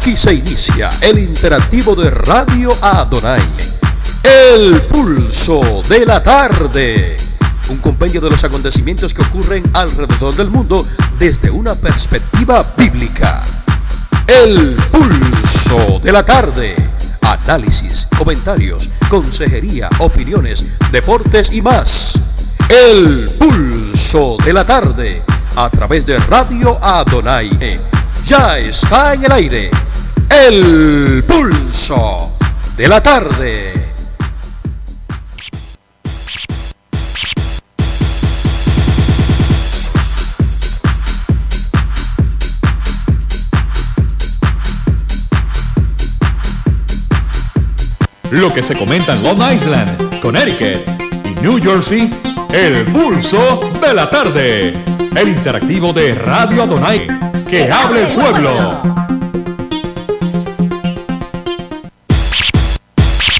Aquí se inicia el interactivo de Radio Adonai, el pulso de la tarde. Un compendio de los acontecimientos que ocurren alrededor del mundo desde una perspectiva bíblica. El pulso de la tarde. Análisis, comentarios, consejería, opiniones, deportes y más. El pulso de la tarde a través de Radio Adonai. Ya está en el aire. El pulso de la tarde. Lo que se comenta en Long Island, Connecticut y New Jersey, el pulso de la tarde. El interactivo de Radio Adonai, que hable el pueblo.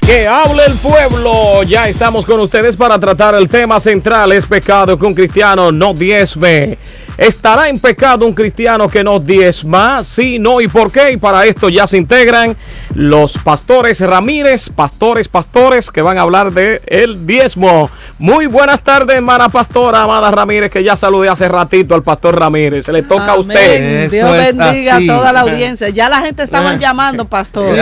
Que hable el pueblo. Ya estamos con ustedes para tratar el tema central. ¿Es pecado que un cristiano no diezme? ¿Estará en pecado un cristiano que no diezma? Sí, no y por qué. Y para esto ya se integran los pastores Ramírez, pastores que van a hablar de el diezmo. Muy buenas tardes, hermana pastora Amada Ramírez, que ya saludé hace ratito al pastor Ramírez. Se le toca a usted. Dios bendiga a toda la audiencia. Ya la gente estaban llamando, pastor. Sí,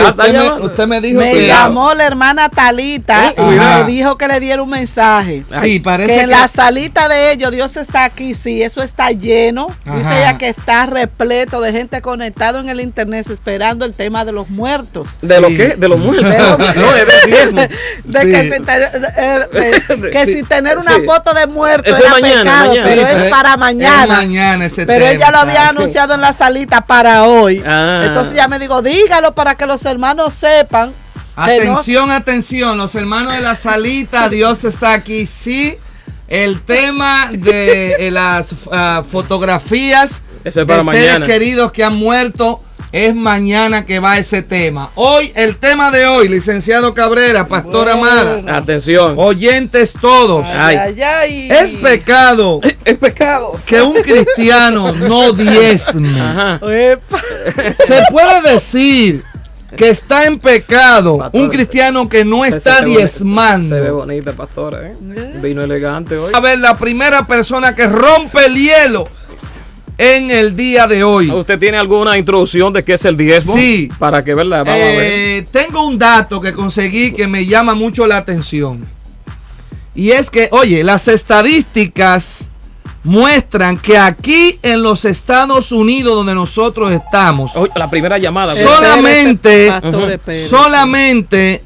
usted me dijo me que llamó la hermana Talita y me dijo que le diera un mensaje. Sí, parece que en la salita de ellos, Dios está aquí, sí, eso está lleno. Ajá. Dice ella que está repleto de gente conectado en el internet esperando el tema de los muertos. ¿De lo qué? ¿De los muertos? No, es del diezmo. Que sin tener una foto de muerto eso era mañana, pecado, mañana. pero es para mañana. Es mañana ese pero tema, ella lo había ¿sabes? anunciado en la salita para hoy. Ah. Entonces ya me digo, dígalo para que los hermanos sepan. Atención, atención, los hermanos de la salita, Dios está aquí, sí. El tema de las fotografías eso es de para seres mañana. queridos que han muerto, es mañana que va ese tema. Hoy, el tema de hoy, licenciado Cabrera, pastor Amada, Atención. oyentes todos, es pecado que un cristiano no diezme. Ajá. Se puede decir que está en pecado Pastor, un cristiano que no está diezmando. Se ve bonita, pastora, Vino elegante hoy. A ver, la primera persona que rompe el hielo en el día de hoy. ¿Usted tiene alguna introducción de qué es el diezmo? Sí. Para que verla, vamos a ver. Tengo un dato que conseguí que me llama mucho la atención. Y es que, oye, las estadísticas muestran que aquí en los Estados Unidos, donde nosotros estamos, La primera llamada. solamente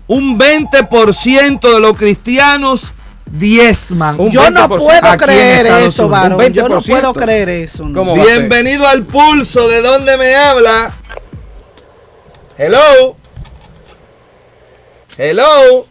un 20% de los cristianos diezman. Yo no puedo creer Estados eso, Unidos. varón. Yo no 20%. puedo creer eso. No. ¿Cómo va a ser? Bienvenido al pulso. ¿De dónde me habla? Hello. Hello.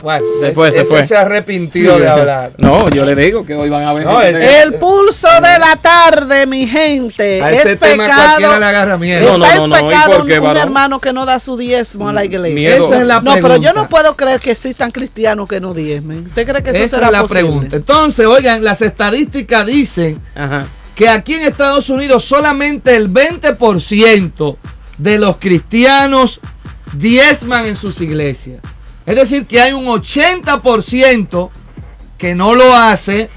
Bueno, se fue. se arrepintió de hablar. No, yo le digo que hoy van a ver. No, El pulso de la tarde, mi gente. A ese es tema pecado. cualquiera le agarra miedo. No, Es pecado ¿y por qué, un varón? hermano que no da su diezmo a la iglesia. Miedo. Esa es la No, pregunta. pero yo no puedo creer que existan cristianos que no diezmen. ¿Usted cree que eso Esa será es la posible? pregunta. Entonces, oigan, las estadísticas dicen Ajá. que aquí en Estados Unidos solamente el 20% de los cristianos diezman en sus iglesias. Es decir, que hay un 80% que no lo hace.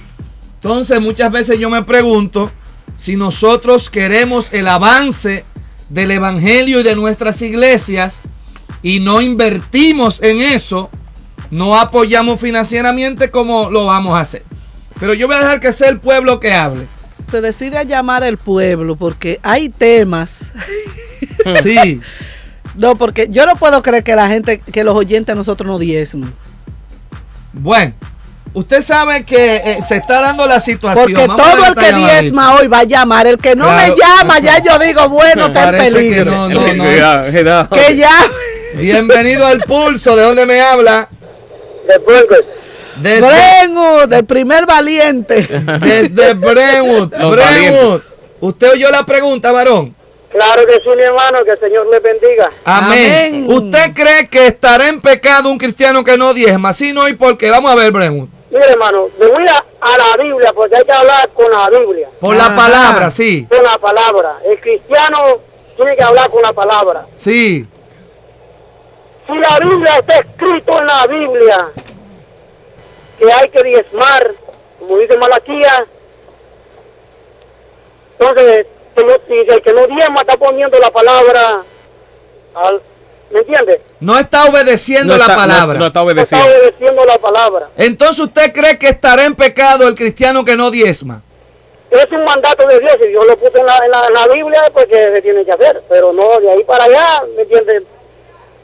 Entonces, muchas veces yo me pregunto si nosotros queremos el avance del evangelio y de nuestras iglesias y no invertimos en eso, no apoyamos financieramente, ¿cómo lo vamos a hacer? Pero yo voy a dejar que sea el pueblo que hable. Se decide a llamar al pueblo porque hay temas. Sí. No, porque yo no puedo creer que la gente, que los oyentes nosotros no diezman. Bueno, usted sabe que se está dando la situación. Porque Vamos a todo ver el esta que llamadita. diezma hoy va a llamar. El que no Claro. me llama, ya yo digo, bueno, está en Parece que peligro. no. Cuidado. Que llame. Bienvenido al pulso. ¿De dónde me habla? Desde, Brentwood, del primer valiente. desde Brentwood. Los Brentwood. valientes. ¿Usted oyó la pregunta, varón? Claro que sí, mi hermano, que el Señor le bendiga. Amén. Amén. ¿Usted cree que estará en pecado un cristiano que no diezma? Sí, no, ¿y por qué? Vamos a ver, Brentwood. Mire, hermano, me voy a la Biblia, porque hay que hablar con la Biblia, Por la Ajá. palabra, sí. con la palabra. El cristiano tiene que hablar con la palabra. Sí. Si la Biblia está escrito en la Biblia que hay que diezmar, como dice Malaquías, entonces si el que no diezma está poniendo la palabra, ¿me entiende? No está obedeciendo la palabra. No está No está obedeciendo. obedeciendo la palabra. Entonces usted cree que estará en pecado el cristiano que no diezma. Es un mandato de Dios, y Dios lo puso en la Biblia, pues que se tiene que hacer, pero no, de ahí para allá, ¿me entiende?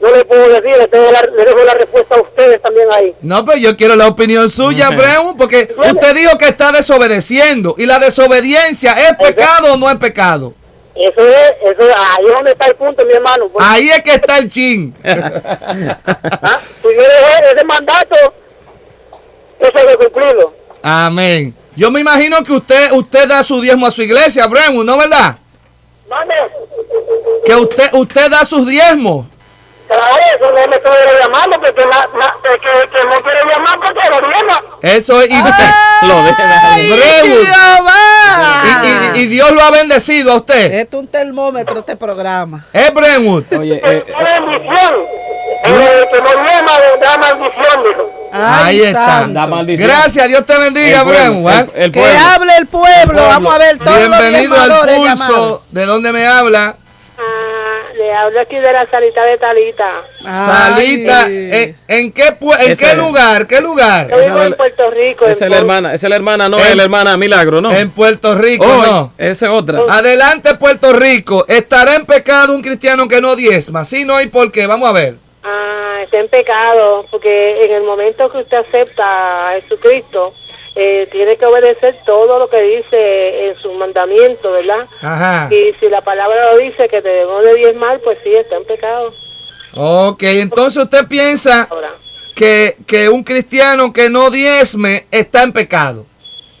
No le puedo decir, le dejo la respuesta a ustedes también ahí. No, pero yo quiero la opinión suya, Breu, porque usted dijo que está desobedeciendo. ¿Y la desobediencia es pecado o no es pecado? Eso es, ahí es donde está el punto, mi hermano. Porque, Ahí es que está el chin. si yo dejé ese mandato, eso hay que cumplirlo. Amén. Yo me imagino que usted da su diezmo a su iglesia, Breu, ¿no verdad? Mande, Que usted da sus diezmos. claro, eso no me estoy llamando, porque que no quiere llamar, porque lo llama. Eso es. Lo deja. Breu. Jehová! Y Dios lo ha bendecido a usted. Esto es un termómetro, este programa. Breu. Oye, Tiene bendición. El que no llama, da maldición, dijo. Ahí está. santo. da maldición. Gracias, Dios te bendiga, El pueblo, Breu. ¿eh? el Que pueblo. hable el pueblo. Vamos a ver todos los Bienvenido al diezmadores llamados. pulso. ¿De dónde me habla? Le hablo aquí de la salita de Talita. Salita. Ay. ¿En qué Ese- lugar? ¿Qué lugar? Yo vivo en Puerto Rico. Esa es la hermana, no es la hermana Milagro, ¿no? En Puerto Rico, Oh, no. esa es otra. Adelante, Puerto Rico. ¿Estará en pecado un cristiano que no diezma? Sí, no, ¿y por qué? Vamos a ver. Está en pecado, porque en el momento que usted acepta a Jesucristo, tiene que obedecer todo lo que dice en su mandamiento, ¿verdad? Ajá. Y si la palabra lo dice que debemos de diezmar, pues sí, está en pecado. Ok, entonces usted piensa Ahora, que un cristiano que no diezme está en pecado.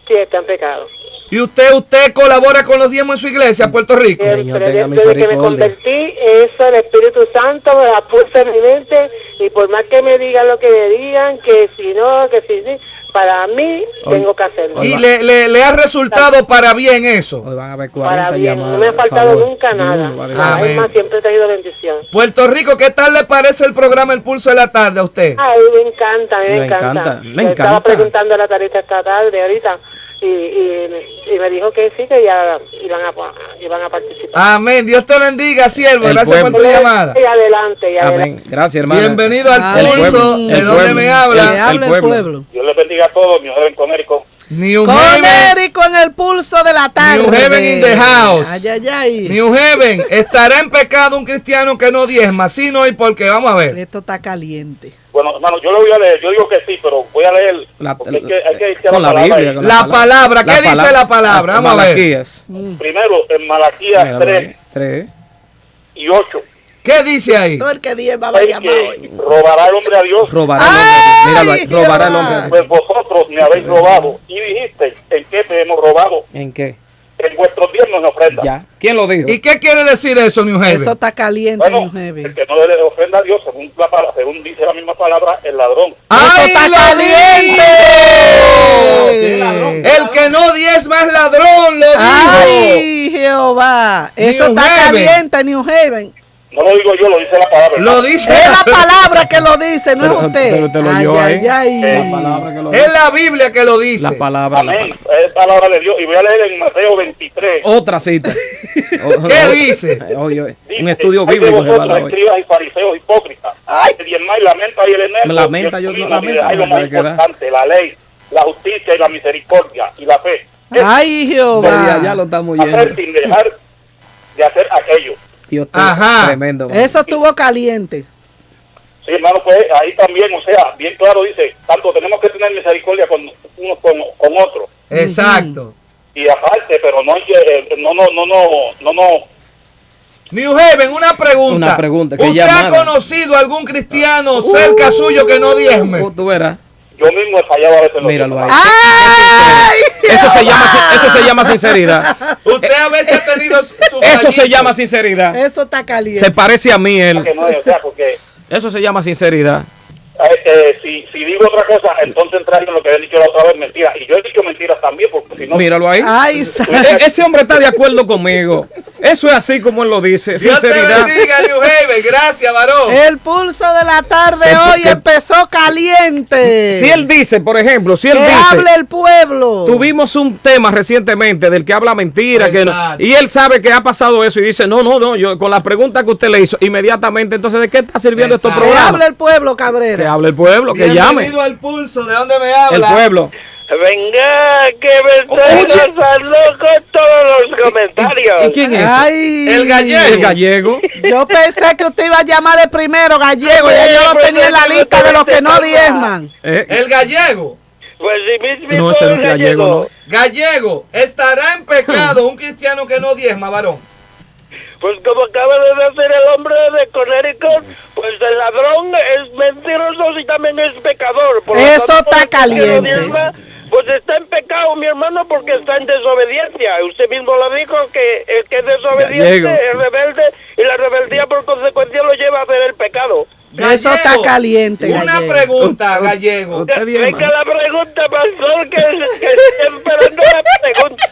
sí, está en pecado. ¿Y usted colabora con los diezmos en su iglesia, Puerto Rico? Señor, Pero tenga desde que me misericordia. convertí, eso el Espíritu Santo me la puso en mi mente, y por más que me digan lo que me digan, que si no, que si sí, para mí Oye, tengo que hacerlo. ¿Y le ha resultado para bien eso? Hoy van a haber Para 40 bien, llamadas. no me ha por faltado favor. nunca Ni nada. uno va a decir. Amén. Es más, siempre he traído bendición. Puerto Rico, ¿qué tal le parece el programa El Pulso de la Tarde a usted? Ay, me encanta, me Me encanta. encanta, me Le estaba encanta. preguntando a la tarita esta tarde, ahorita, y me dijo que sí, que ya iban a participar. Amén. Dios te bendiga, siervo. El Gracias por tu pueblo. llamada. Y adelante, y adelante. Amén. Gracias, hermano. Bienvenido al Ay, Pulso. pueblo, ¿De el dónde pueblo. me Que habla? hable el pueblo. pueblo. Dios les bendiga a todos, mi joven Conérico. New Con Haven. Érico en el pulso de la tarde. New Haven in the house. Ay, ay, ay. New Haven. ¿Estará en pecado un cristiano que no diezma? Sí, no, ¿y por qué? Vamos a ver. Esto está caliente. Bueno, hermano, yo lo voy a leer. Yo digo que sí, pero voy a leer. Porque hay que decir con la palabra Biblia. ahí. con La palabra. ¿Qué dice la palabra? Vamos a ver. Malaquías. Primero, en Malaquías Míralo 3 ahí. 3. y 8. ¿Qué dice ahí? Todo el que diezma va a Es llamar hoy. que robará el hombre a Dios. Robará Ay, el hombre. Míralo ahí. Jehová. Robará el hombre. Pues vosotros me habéis robado. Y dijiste, ¿en qué te hemos robado? ¿En qué? En vuestros diezmos y ofrendas. Ya. ¿Quién lo dijo? ¿Y qué quiere decir eso, New Haven? Eso está caliente, Bueno, New Haven. el que no le ofrenda a Dios, según dice la misma palabra, el ladrón. ¡Ay, está lo caliente! dijo! El que no diezma es ladrón, lo dijo. Ay, Jehová. Eso New está Haven. caliente, New Haven. No lo digo yo, lo dice la palabra. Lo hermano. dice. Es la palabra que lo dice, no es Pero- usted. pero te lo ay, oyó ay, ahí. ay. La palabra que lo Es la Biblia que lo dice. La palabra. la Amén. palabra. Es palabra de Dios. Y voy a leer en Mateo 23. Otra cita. ¿Qué dice? Oye, un Dice, estudio "Ay de bíblico que va a vosotros, dar hoy. escribas y fariseos hipócritas, que diezmáis la menta y el enero, Me lamenta, y el yo no comino, lamento, y dejáis lo me más puede quedar. importante, la ley, la justicia y la misericordia y la fe. Ay, Desde Jehová. allá lo estamos Hacer yendo. sin dejar de hacer aquello. Dios Ajá. tremendo. Eso estuvo caliente. Sí, hermano, pues ahí también, o sea, bien claro dice, tanto tenemos que tener misericordia con unos con otros. Exacto. Y aparte, pero no hay que, no. New Haven, una pregunta. Una pregunta, ¿qué ¿Usted ha llamada? conocido algún cristiano cerca suyo que no diezme? Tú verás. Yo mismo he fallado a veces en los Míralo ahí. diezmos. ¡Ay! Eso se llama sinceridad. Usted a veces ha tenido su Eso se fallito. llama sinceridad. Eso está caliente. Se parece a mí él. Que no es, o sea, porque Eso se llama sinceridad. si digo otra cosa, entonces entraría en lo que he dicho la otra vez, mentira. Y yo he dicho mentiras también, porque si no... Míralo ahí. Ay, Ese hombre está de acuerdo conmigo. Eso es así como él lo dice, Dios te sinceridad. bendiga, New Haven. Gracias, varón. El pulso de la tarde hoy empezó caliente. Si él dice, por ejemplo, si él que dice, hable el pueblo. tuvimos un tema recientemente del que habla mentira, que no, Exacto. y él sabe que ha pasado eso y dice, no, yo con la pregunta que usted le hizo, inmediatamente, entonces, ¿de qué está sirviendo estos Exacto. Que programas? hable el pueblo, Cabrera. Que hable el pueblo, que llame. Bienvenido al pulso. ¿De dónde me habla? El pueblo. Venga, que me estoy pasando con todos los comentarios. ¿Y quién es? Ay, El gallego. El gallego. Yo pensé que usted iba a llamar de primero, gallego. Ya yo lo tenía en la lista de los que no diezman. El gallego. Pues si mismo No, ese no es gallego, no. Gallego, ¿estará en pecado un cristiano que no diezma, varón? Pues como acaba de decir el hombre de Connecticut, pues el ladrón es mentiroso y también es pecador. Por lo Eso tanto, está el que no caliente. diezma, pues está en pecado, mi hermano, porque está en desobediencia. Usted mismo lo dijo, que el que es desobediente Gallego. es rebelde, y la rebeldía por consecuencia lo lleva a hacer el pecado. Eso está caliente, Una gallego. pregunta, gallego. Usted diezma. Venga la pregunta, pastor, que estoy esperando la pregunta.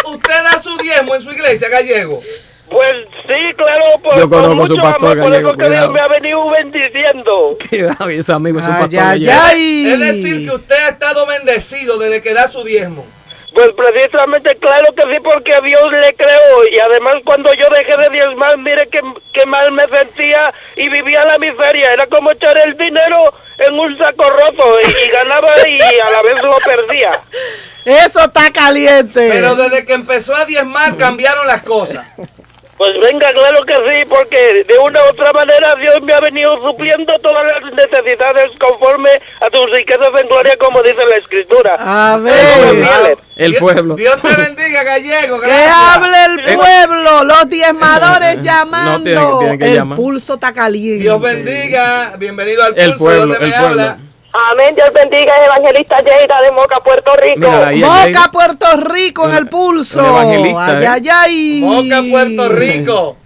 ¿Usted da su diezmo en su iglesia, gallego? Pues sí, claro, Yo conozco con a su mucho pastor amor, por gallego, eso que Dios cuidado. me ha venido bendiciendo. Cuidado, ese amigo es un Ay, pastor ay, gallego. ay. Es decir, que usted ha estado bendecido desde que da su diezmo. Pues precisamente, claro que sí, porque Dios le creó. Y además, cuando yo dejé de diezmar, mire que mal me sentía y vivía la miseria. Era como echar el dinero en un saco roto y ganaba y a la vez lo perdía. Eso está caliente. Pero desde que empezó a diezmar cambiaron las cosas. Pues venga, claro que sí, porque de una u otra manera Dios me ha venido supliendo todas las necesidades conforme a tus riquezas en gloria, como dice la Escritura. A Como ver. fieles. El Dios- pueblo. Dios te bendiga, gallego. Que Gracias. hable el pueblo, los diezmadores llamando. No tienen que el llamar. pulso está caliente. Dios bendiga. Bienvenido al El pulso. pueblo, ¿Dónde me el pueblo. habla? Amén, Dios bendiga, evangelista Yeida de Moca, Puerto Rico. Mira, ahí, Moca, Puerto Rico en el pulso. un evangelista, Ay, ay, ay. Moca, Puerto Rico.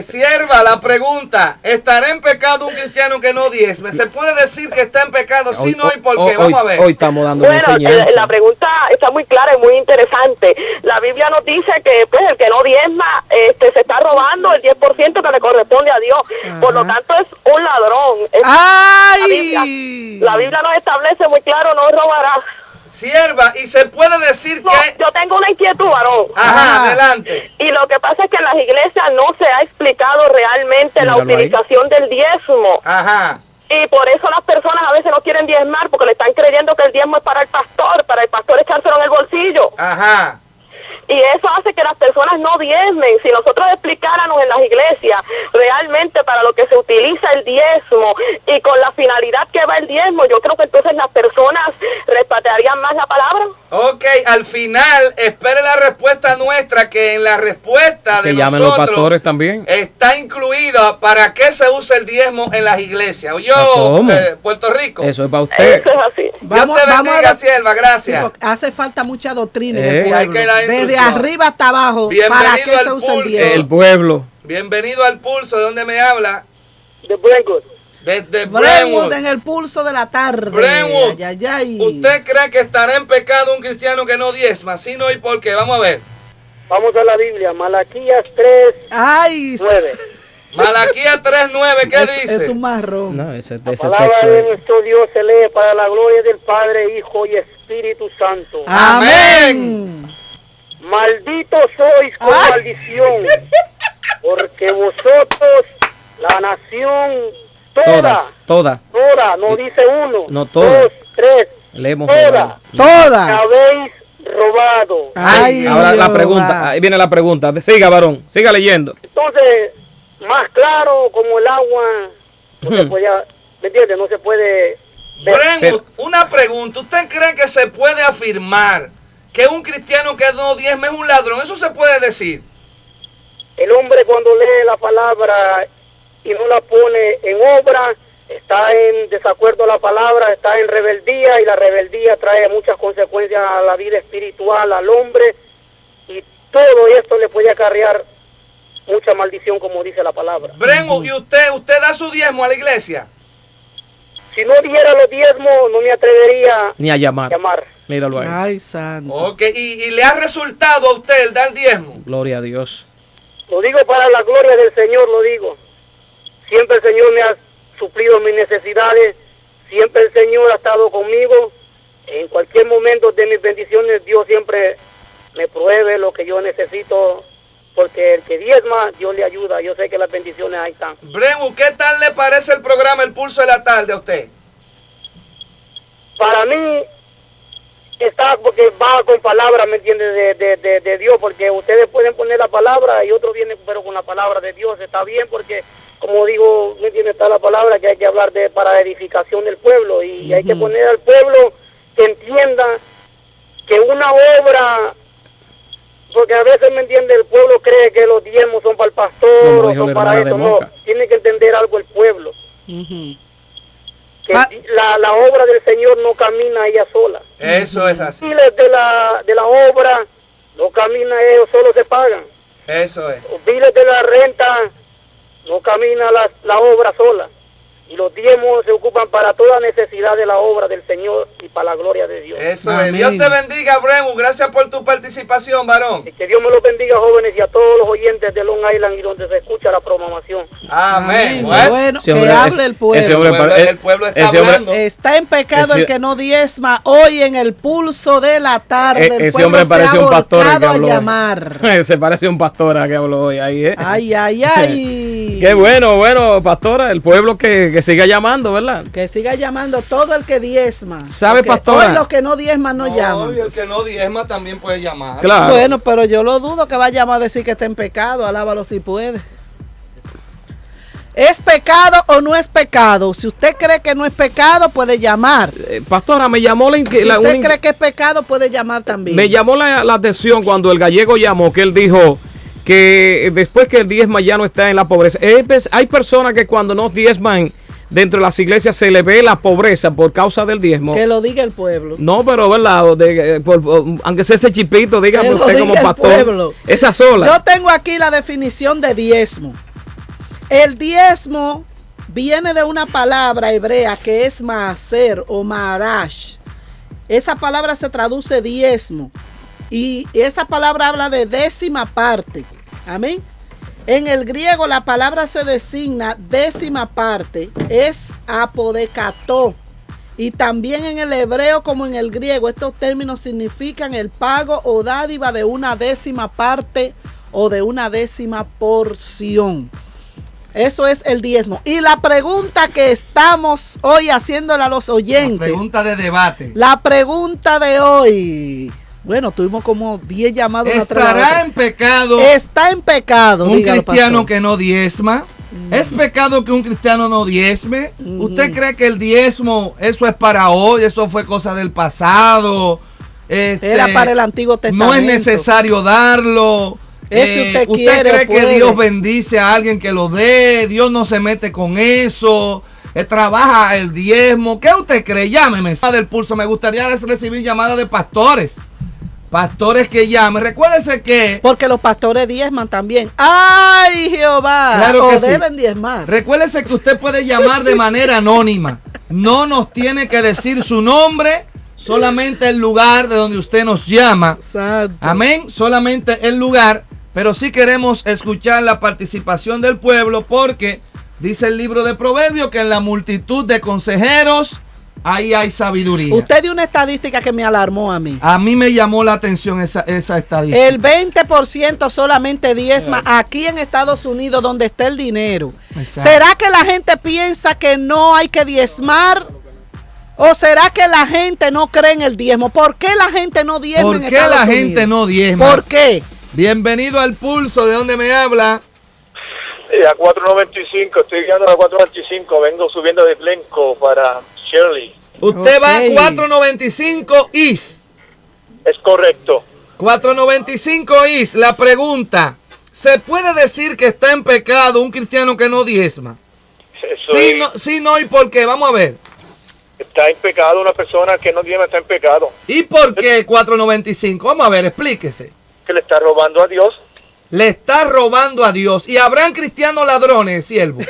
Sierva, la pregunta: ¿estará en pecado un cristiano que no diezme? ¿Se puede decir que está en pecado? Sí, no, ¿y por qué? Vamos a ver. Hoy estamos dando una Bueno, enseñanza. la pregunta está muy clara y muy interesante. La Biblia nos dice que pues el que no diezma se está robando el 10% que le corresponde a Dios. Por lo tanto es un ladrón. ¡Ay! La Biblia nos establece muy claro, no robarás. Sierva, ¿y se puede decir No, que...? yo tengo una inquietud, varón. Ajá, adelante. Y lo que pasa es que en las iglesias no se ha explicado realmente la Míralo ahí. utilización del diezmo. Ajá. Y por eso las personas a veces no quieren diezmar, porque le están creyendo que el diezmo es para el pastor echárselo en el bolsillo. Ajá. Y eso hace que las personas no diezmen. Si nosotros explicáramos en las iglesias realmente para lo que se utiliza el diezmo y con la finalidad que va el diezmo, yo creo que entonces las personas respetarían más la palabra. Ok, al final, espere la respuesta nuestra, que en la respuesta de Que llamen los nosotros pastores también. está incluida para qué se usa el diezmo en las iglesias. Yo, ¿Cómo? Puerto Rico. Eso es para usted. Eso es así. Dios te bendiga, sierva, gracias. Sí, hace falta mucha doctrina en el Sí, hay pueblo. que dar Desde instrucción. arriba hasta abajo. Bienvenido ¿Para qué al se usa el pulso. diezmo? El pueblo. Bienvenido al pulso. ¿De dónde me habla? De Brentwood. Desde Brentwood Brentwood. en el pulso de la tarde. Brentwood. Ay, ay, ay. ¿Usted cree que estará en pecado un cristiano que no diezma? ¿Sí, no y por qué? Vamos a ver. Vamos a la Biblia, Malaquías 3:9. Ay, Malaquías 3:9, ¿qué dice? es un marrón. No, ese La texto palabra de es. nuestro Dios se lee para la gloria del Padre, Hijo y Espíritu Santo. Amén. Malditos sois con Ay. maldición, porque vosotros, la nación, Todas. no dice uno, No todas. 2, 3, Leemos. toda, Toda. habéis robado. Ay, Ahora la Jehová. pregunta, ahí viene la pregunta. Siga, varón, siga leyendo. Entonces, más claro como el agua, no se puede, ¿me entiendes? No se puede ver. Brentwood, una pregunta. ¿Usted cree que se puede afirmar que un cristiano que no diezma es un ladrón? ¿Eso se puede decir? El hombre cuando lee la palabra y no la pone en obra, está en desacuerdo a la palabra, está en rebeldía, y la rebeldía trae muchas consecuencias a la vida espiritual, al hombre, y todo esto le puede acarrear mucha maldición, como dice la palabra. Brentwood, ¿y usted da su diezmo a la iglesia? Si no diera los diezmos, no me atrevería Ni a llamar. a llamar. Míralo ahí. Ay, santo. Ok, ¿y le ha resultado a usted el dar diezmo? Gloria a Dios. Lo digo para la gloria del Señor, lo digo. Siempre el Señor me ha suplido mis necesidades, siempre el Señor ha estado conmigo. En cualquier momento de mis bendiciones, Dios siempre me provee lo que yo necesito, porque el que diezma, Dios le ayuda. Yo sé que las bendiciones ahí están. Bremu, ¿qué tal le parece el programa El Pulso de la Tarde a usted? Para mí está, porque va con palabras, ¿me entiendes? De Dios, porque ustedes pueden poner la palabra y otros vienen pero con la palabra de Dios. Está bien, porque como digo, ¿me entiendes? Está la palabra que hay que hablar para edificación del pueblo, y hay que poner al pueblo que entienda que una obra, porque a veces, ¿me entiende? El pueblo cree que los diezmos son para el pastor o son para eso. No, tiene que entender algo el pueblo. Que la obra del Señor no camina ella sola. Eso es así. Y de la obra no camina, ellos solo se pagan. Eso es. Los biles de la renta no camina la obra sola. Y los diezmos se ocupan para toda necesidad de la obra del Señor y para la gloria de Dios. Eso es. Dios te bendiga, Bremu. Gracias por tu participación, varón. Y que Dios me los bendiga, jóvenes, y a todos los oyentes de Long Island y donde se escucha la programación. Amén. Bueno, que hable el pueblo. El pueblo está hablando. Está en pecado el que no diezma. Hoy en el pulso de la tarde. Ese hombre parece un pastor que habló. Llamar. Se parece un pastor que habló hoy ahí, ¿eh? Ay, ay, ay. Qué bueno, pastora, el pueblo que siga llamando, ¿verdad? Que siga llamando todo el que diezma. ¿Sabe, pastora? Hoy los que no diezman no llaman. Y el que no diezma también puede llamar. Claro. Bueno, pero yo lo dudo que va a llamar a decir que está en pecado. Alábalo si puede. ¿Es pecado o no es pecado? Si usted cree que no es pecado, puede llamar. Pastora, me llamó si usted cree que es pecado, puede llamar también. Me llamó la atención cuando el gallego llamó, que él dijo que después que el diezma ya no está en la pobreza. Hay personas que cuando no diezman dentro de las iglesias se le ve la pobreza por causa del diezmo. Que lo diga el pueblo. No, pero verdad, aunque sea ese chipito, dígame usted como pastor. Pueblo. Esa sola. Yo tengo aquí la definición de diezmo. El diezmo viene de una palabra hebrea que es maaser o maarash. Esa palabra se traduce diezmo. Y esa palabra habla de décima parte. Amén. En el griego la palabra se designa décima parte. Es apodekató. Y también en el hebreo como en el griego estos términos significan el pago o dádiva de una décima parte o de una décima porción. Eso es el diezmo. Y la pregunta que estamos hoy haciéndole a los oyentes. La pregunta de debate. La pregunta de hoy. Bueno, tuvimos como 10 llamados. ¿Estará en pecado? Está en pecado. Un cristiano que no diezma. ¿Es pecado que un cristiano no diezme? ¿Usted cree que el diezmo, eso es para hoy? ¿Eso fue cosa del pasado? Era para el Antiguo Testamento. No es necesario darlo. ¿Usted cree que Dios bendice a alguien que lo dé? Dios no se mete con eso. Trabaja el diezmo. ¿Qué usted cree? Llámeme. Del pulso. Me gustaría recibir llamadas de pastores. Pastores que llamen. Recuérdese que... Porque los pastores diezman también. ¡Ay, Jehová! Claro que deben diezmar. Recuérdese que usted puede llamar de manera anónima. No nos tiene que decir su nombre. Solamente el lugar de donde usted nos llama. Santo. Amén. Solamente el lugar. Pero sí queremos escuchar la participación del pueblo porque dice el libro de Proverbios que en la multitud de consejeros ahí hay sabiduría. Usted dio una estadística que me alarmó a mí. A mí me llamó la atención esa estadística. El 20% solamente diezma aquí en Estados Unidos donde está el dinero. Exacto. ¿Será que la gente piensa que no hay que diezmar? ¿O será que la gente no cree en el diezmo? ¿Por qué la gente no diezma en Estados Unidos? ¿Por qué la gente no diezma? ¿Por qué? Bienvenido al Pulso. ¿De dónde me habla? A 495, estoy guiando a 495, vengo subiendo de Glencoe para Shirley. Usted va a 495 East. Es correcto. 495 East. La pregunta, ¿se puede decir que está en pecado un cristiano que no diezma? Sí, no, ¿y por qué? Vamos a ver. Está en pecado una persona que no diezma, está en pecado. ¿Y por qué 495? Vamos a ver, explíquese. Que le está robando a Dios. Le está robando a Dios. ¿Y habrán cristianos ladrones, siervo?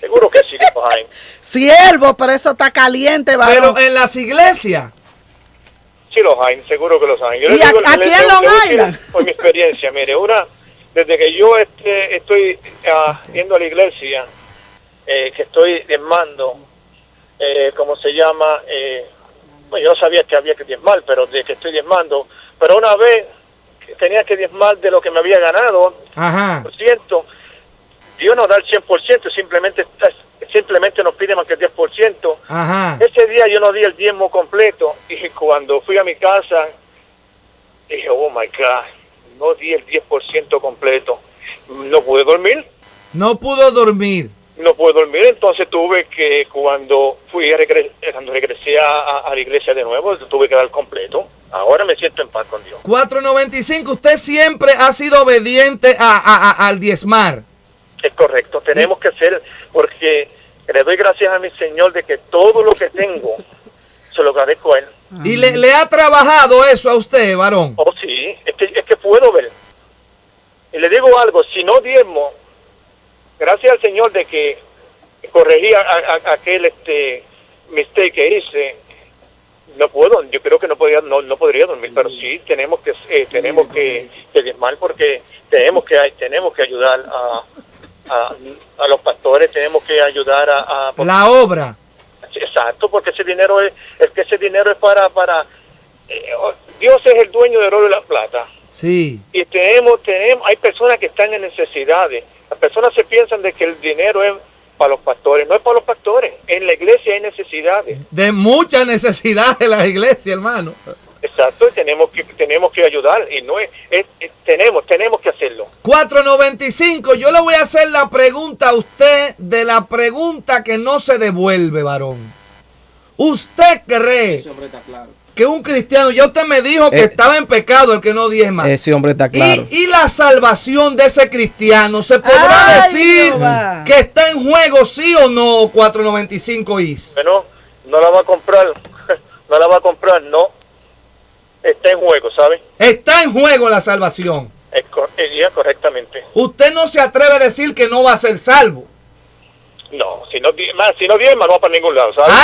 Seguro que sí, Jaime. Siervo, pero eso está caliente, varón. Pero en las iglesias. Sí los hay, seguro que los hay. Yo ¿Y les digo, aquí en Long Island? Por mi experiencia, mire, desde que yo estoy yendo a la iglesia, que estoy diezmando, ¿cómo se llama? Bueno, yo sabía que había que diezmar, pero de que estoy diezmando, pero una vez tenía que diezmar de lo que me había ganado, por ciento, Dios nos da el 100%, simplemente nos pide más que el 10%. Ese día yo no di el diezmo completo y cuando fui a mi casa dije, oh my God, no di el 10% completo. No pude dormir. No pudo dormir. No pude dormir, entonces tuve que, cuando regresé a la iglesia de nuevo, tuve que dar completo. Ahora me siento en paz con Dios. 495, usted siempre ha sido obediente al diezmar. Es correcto, tenemos que ser, porque le doy gracias a mi Señor de que todo lo que tengo se lo agradezco a Él. ¿Y le ha trabajado eso a usted, varón? Oh, sí, es que puedo ver. Y le digo algo, si no diezmo, gracias al Señor de que corregí aquel mistake que hice, no puedo, yo creo que no podría dormir, pero sí tenemos que diezmar, porque tenemos que ayudar a los pastores, tenemos que ayudar a la obra. Exacto, porque ese dinero es para Dios es el dueño del oro y la plata. Sí. Y hay personas que están en necesidades. Las personas se piensan de que el dinero es para los pastores. No es para los pastores. En la iglesia hay necesidades. De muchas necesidades en la iglesia, hermano. Exacto, y tenemos que ayudar. Y no tenemos que hacerlo. 495, yo le voy a hacer la pregunta a usted de la pregunta que no se devuelve, varón. ¿Usted cree que un cristiano, ya usted me dijo que estaba en pecado el que no diezma? Ese hombre está claro. ¿Y la salvación de ese cristiano se podrá decir que está en juego, sí o no, 495 is? Bueno, no la va a comprar. No la va a comprar, no. Está en juego, ¿sabe? Está en juego la salvación. Correctamente. Usted no se atreve a decir que no va a ser salvo. No, si no diezma no va para ningún lado, ¿sabes?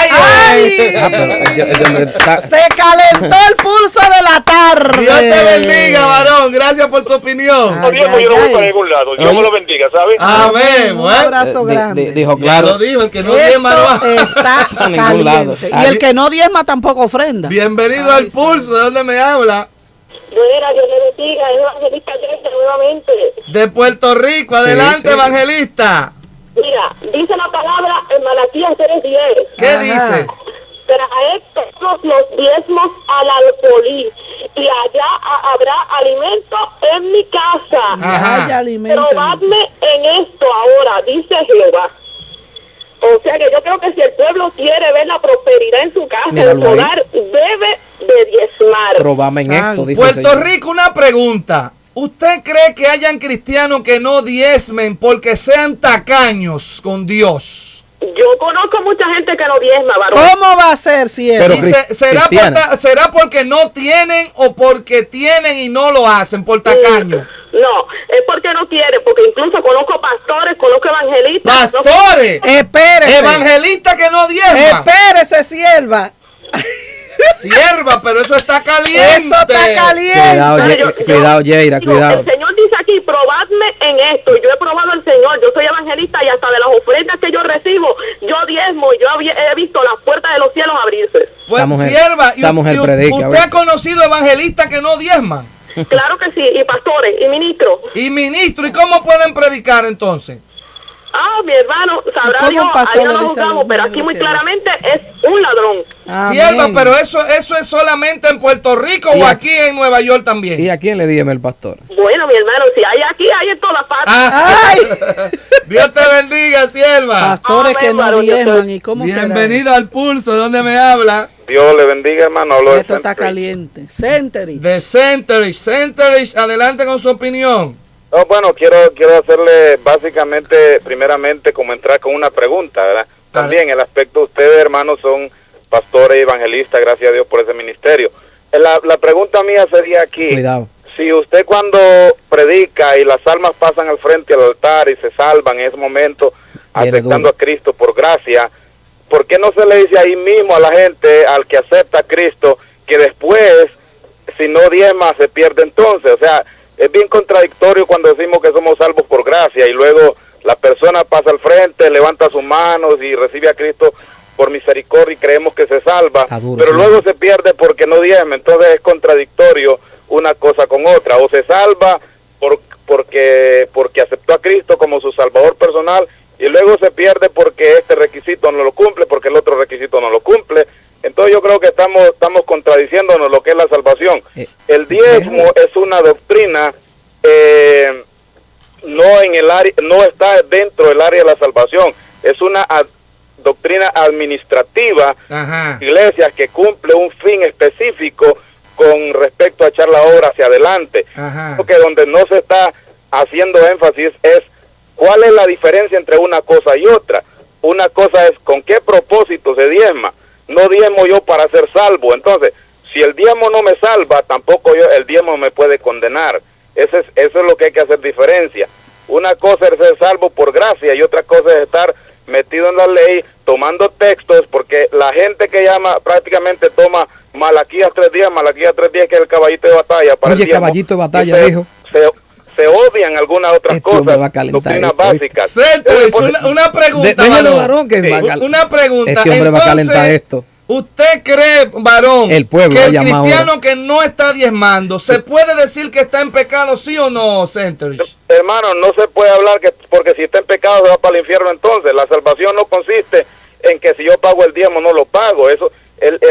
Se calentó el pulso de la tarde. Dios te bendiga, varón. Gracias por tu opinión. No diezmo, yo no voy para ningún lado. Dios me lo bendiga, ¿sabes? Amén. Un abrazo grande. Dijo claro. Ya lo dijo, el que no diezma no va está a ningún lado. Y el que no diezma tampoco ofrenda. Bienvenido al pulso. ¿De dónde me habla? Dios le bendiga, es Evangelista Jensen nuevamente. De Puerto Rico. Adelante, sí. Evangelista. Mira, dice la palabra en Malaquías 3:10. ¿Qué dice? Traed todos los diezmos al alfolí, y allá habrá alimento en mi casa. Hay alimento. Probadme en esto ahora, dice Jehová. O sea que yo creo que si el pueblo quiere ver la prosperidad en su casa, Míralo en su hogar, debe de diezmar. Probame en esto, dice Puerto el Señor. Rico, una pregunta. ¿Usted cree que hayan cristianos que no diezmen porque sean tacaños con Dios? Yo conozco mucha gente que no diezma, varón. ¿Cómo va a ser si es? Pero Y ¿será porque no tienen o porque tienen y no lo hacen por tacaño? No, es porque no quiere, porque incluso conozco pastores, conozco evangelistas. ¡Pastores! Espérese. ¡Evangelistas que no diezman! Espérese, sierva. Sierva, pero eso está caliente. Eso está caliente. Cuidado, Yeira, Digo, cuidado. el Señor dice aquí, probadme en esto. Yo he probado al Señor, yo soy evangelista y hasta de las ofrendas que yo recibo, yo diezmo, he visto las puertas de los cielos abrirse. Pues, Esa mujer- sierva, esa mujer predica, ¿usted ¿verdad? ha conocido evangelistas que no diezman? Claro que sí, y pastores, y ministros. Y ministros, ¿y cómo pueden predicar entonces? Ah, mi hermano, sabrá ¿Cómo Dios, un pastor ahí no le lo dice a juzgamos, los pero niños aquí muy que- claramente es un ladrón. Amén. Sierva, pero eso es solamente en Puerto Rico Y o aquí- aquí en Nueva York también. ¿Y a quién le dieme el pastor? Bueno, mi hermano, si hay aquí, hay en todas partes. Ah, Dios te bendiga, sierva. Pastores que Amén, no varón, yo diezman. ¿Y cómo será Bienvenido al pulso. ¿De dónde me habla? Dios le bendiga, hermano. Hablo eso? de Esto está Century. caliente. Century. De Centerich, adelante con su opinión. No, bueno, quiero hacerle primeramente, como entrar con una pregunta, ¿verdad? También el aspecto, ustedes, hermanos, son pastores y evangelistas, gracias a Dios por ese ministerio. La pregunta mía sería aquí, Cuidado. si usted cuando predica y las almas pasan al frente al altar y se salvan en ese momento, Viene aceptando duro. a Cristo por gracia, ¿por qué no se le dice ahí mismo a la gente, al que acepta a Cristo, que después, si no diezma, se pierde entonces. O sea, es bien contradictorio cuando decimos que somos salvos por gracia y luego la persona pasa al frente, levanta sus manos y recibe a Cristo por misericordia y creemos que se salva, pero luego se pierde porque no diezma. Entonces es contradictorio una cosa con otra. O se salva porque aceptó a Cristo como su salvador personal y luego se pierde porque este requisito no lo cumple, porque el otro requisito no lo cumple. Entonces yo creo que estamos contradiciéndonos lo que es la salvación. El diezmo es una doctrina, no está dentro del área de la salvación, es una doctrina administrativa, iglesias que cumple un fin específico con respecto a echar la obra hacia adelante. Porque donde no se está haciendo énfasis es cuál es la diferencia entre una cosa y otra. Una cosa es con qué propósito se diezma. No diezmo yo para ser salvo. Entonces, si el diezmo no me salva, tampoco el diezmo me puede condenar. Eso es lo que hay que hacer diferencia. Una cosa es ser salvo por gracia y otra cosa es estar metido en la ley, tomando textos, porque la gente que llama prácticamente toma Malaquías 3:10, que es el caballito de batalla. Para Oye, caballito de batalla, dijo. Se odian algunas otras cosas, doctrinas básicas. Una pregunta, varón, una pregunta. Este hombre va a calentar esto. ¿Usted cree, varón, el pueblo que el cristiano ahora que no está diezmando, se puede decir que está en pecado, sí o no, Centerich? Hermano, no se puede hablar porque si está en pecado se va para el infierno entonces. La salvación no consiste en que si yo pago el diezmo no lo pago. Eso,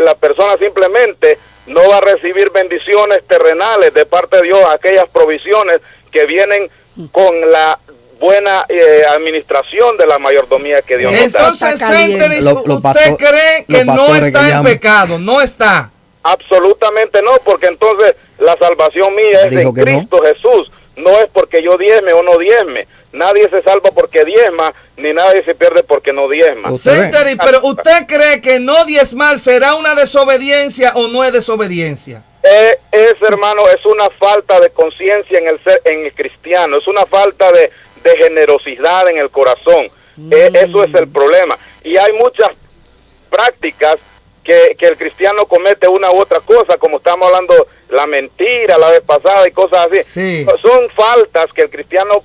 la persona simplemente no va a recibir bendiciones terrenales de parte de Dios, aquellas provisiones que vienen con la buena administración de la mayordomía que Dios nos da. Entonces, Centerich, ¿usted cree que no está en pecado? No está. Absolutamente no, porque entonces la salvación mía es en Cristo Jesús. No es porque yo diezme o no diezme. Nadie se salva porque diezma, ni nadie se pierde porque no diezma. Centerich, pero ¿usted cree que no diezmar será una desobediencia o no es desobediencia? Hermano, es una falta de conciencia en el cristiano, es una falta de generosidad en el corazón. Eso es el problema. Y hay muchas prácticas que el cristiano comete una u otra cosa, como estamos hablando, la mentira la vez pasada y cosas así. Sí. Son faltas que el cristiano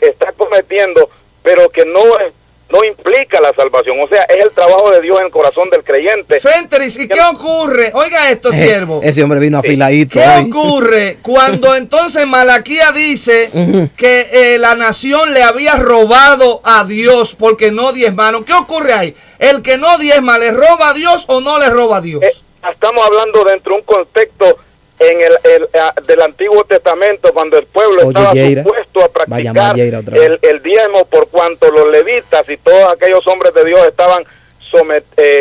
está cometiendo, pero que no implica la salvación. O sea, es el trabajo de Dios en el corazón del creyente. Centerich, ¿y qué ocurre? Oiga esto, siervo. Ese hombre vino afiladito. ¿Qué ocurre cuando entonces Malaquías dice que la nación le había robado a Dios porque no diezmaron? ¿Qué ocurre ahí? ¿El que no diezma le roba a Dios o no le roba a Dios? Estamos hablando dentro de un contexto del Antiguo Testamento, cuando el pueblo estaba supuesto a practicar el diezmo, por cuanto los levitas y todos aquellos hombres de Dios estaban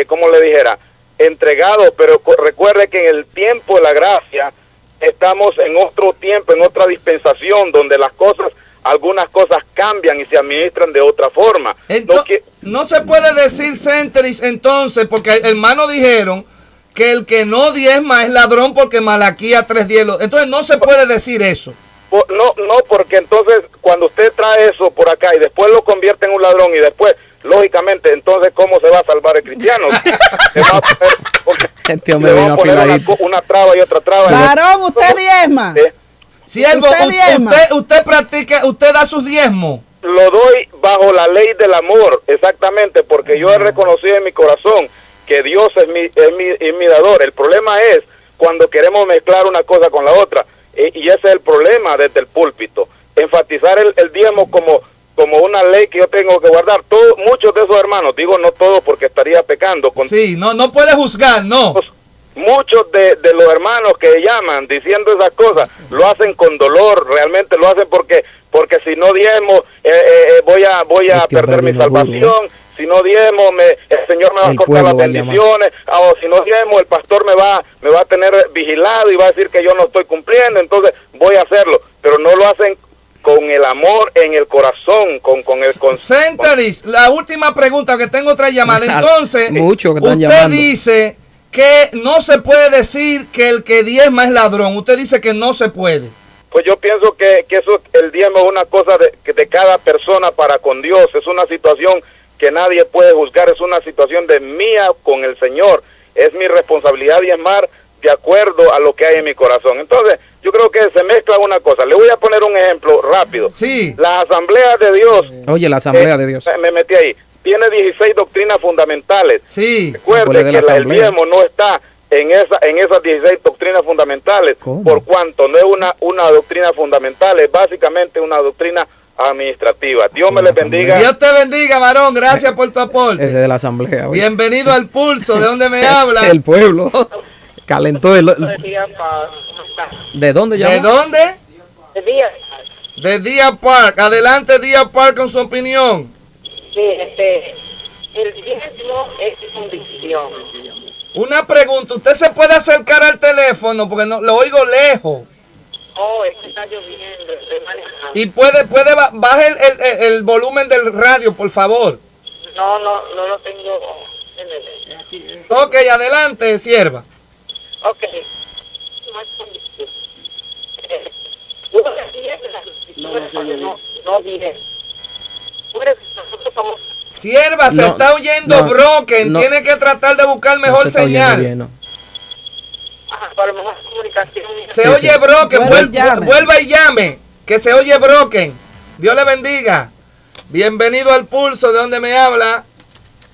como le dijera, entregados. Pero recuerde que en el tiempo de la gracia estamos en otro tiempo, en otra dispensación, donde algunas cosas cambian y se administran de otra forma. No se puede decir, Centerich, entonces, porque hermanos dijeron que el que no diezma es ladrón porque Malaquías 3:10. Entonces no se puede decir eso. No, porque entonces cuando usted trae eso por acá y después lo convierte en un ladrón y después, lógicamente, entonces ¿cómo se va a salvar el cristiano? Se va a poner una traba y otra traba. Varón, usted diezma. Siervo, usted practica, usted da sus diezmos. Lo doy bajo la ley del amor, exactamente, porque yo he reconocido en mi corazón que Dios es mi dador. El problema es cuando queremos mezclar una cosa con la otra, y ese es el problema desde el púlpito, enfatizar el diezmo como una ley que yo tengo que guardar. Muchos de esos hermanos, digo no todos porque estaría pecando. No puede juzgar, no. Muchos de los hermanos que llaman diciendo esas cosas, lo hacen con dolor, realmente lo hacen porque si no diezmo, voy a perder mi salvación. Si no diezmo, el Señor me va a cortar las bendiciones. O si no diezmo, el pastor me va a tener vigilado y va a decir que yo no estoy cumpliendo. Entonces voy a hacerlo. Pero no lo hacen con el amor en el corazón, Centerich, la última pregunta, que tengo otra llamada. Entonces, usted dice que no se puede decir que el que diezma es ladrón. Usted dice que no se puede. Pues yo pienso que el diezmo es una cosa de cada persona para con Dios. Es una situación que nadie puede juzgar, es una situación de mía con el Señor. Es mi responsabilidad diezmar de acuerdo a lo que hay en mi corazón. Entonces, yo creo que se mezcla una cosa. Le voy a poner un ejemplo rápido. Sí. La Asamblea de Dios. Oye, la Asamblea de Dios. Me metí ahí. Tiene 16 doctrinas fundamentales. Sí. Recuerde que el diezmo no está en esas 16 doctrinas fundamentales. ¿Cómo? Por cuanto no es una doctrina fundamental, es básicamente una doctrina administrativa. Dios me les bendiga. Dios te bendiga, varón. Gracias por tu aporte. Ese de la Asamblea. Oye. Bienvenido al Pulso. ¿De dónde me habla? El pueblo. Calentó el... ¿De dónde ya? ¿De dónde? De día. De Deer Park. Adelante, Deer Park, con su opinión. Sí, el diezmo es convicción. Una pregunta. ¿Usted se puede acercar al teléfono? Porque no, lo oigo lejos. Oh, es que está lloviendo, estoy manejando. Y baje el volumen del radio, por favor. No lo tengo en el... Ok, adelante, sierva. Ok. No diré. Nosotros somos... Sierva, se está oyendo broken. Tiene que tratar de buscar mejor señal. Bien, para mejor comunicación. Se oye broken. Vuelva y llame. Que se oye broken. Dios le bendiga. Bienvenido al Pulso. ¿De dónde me habla?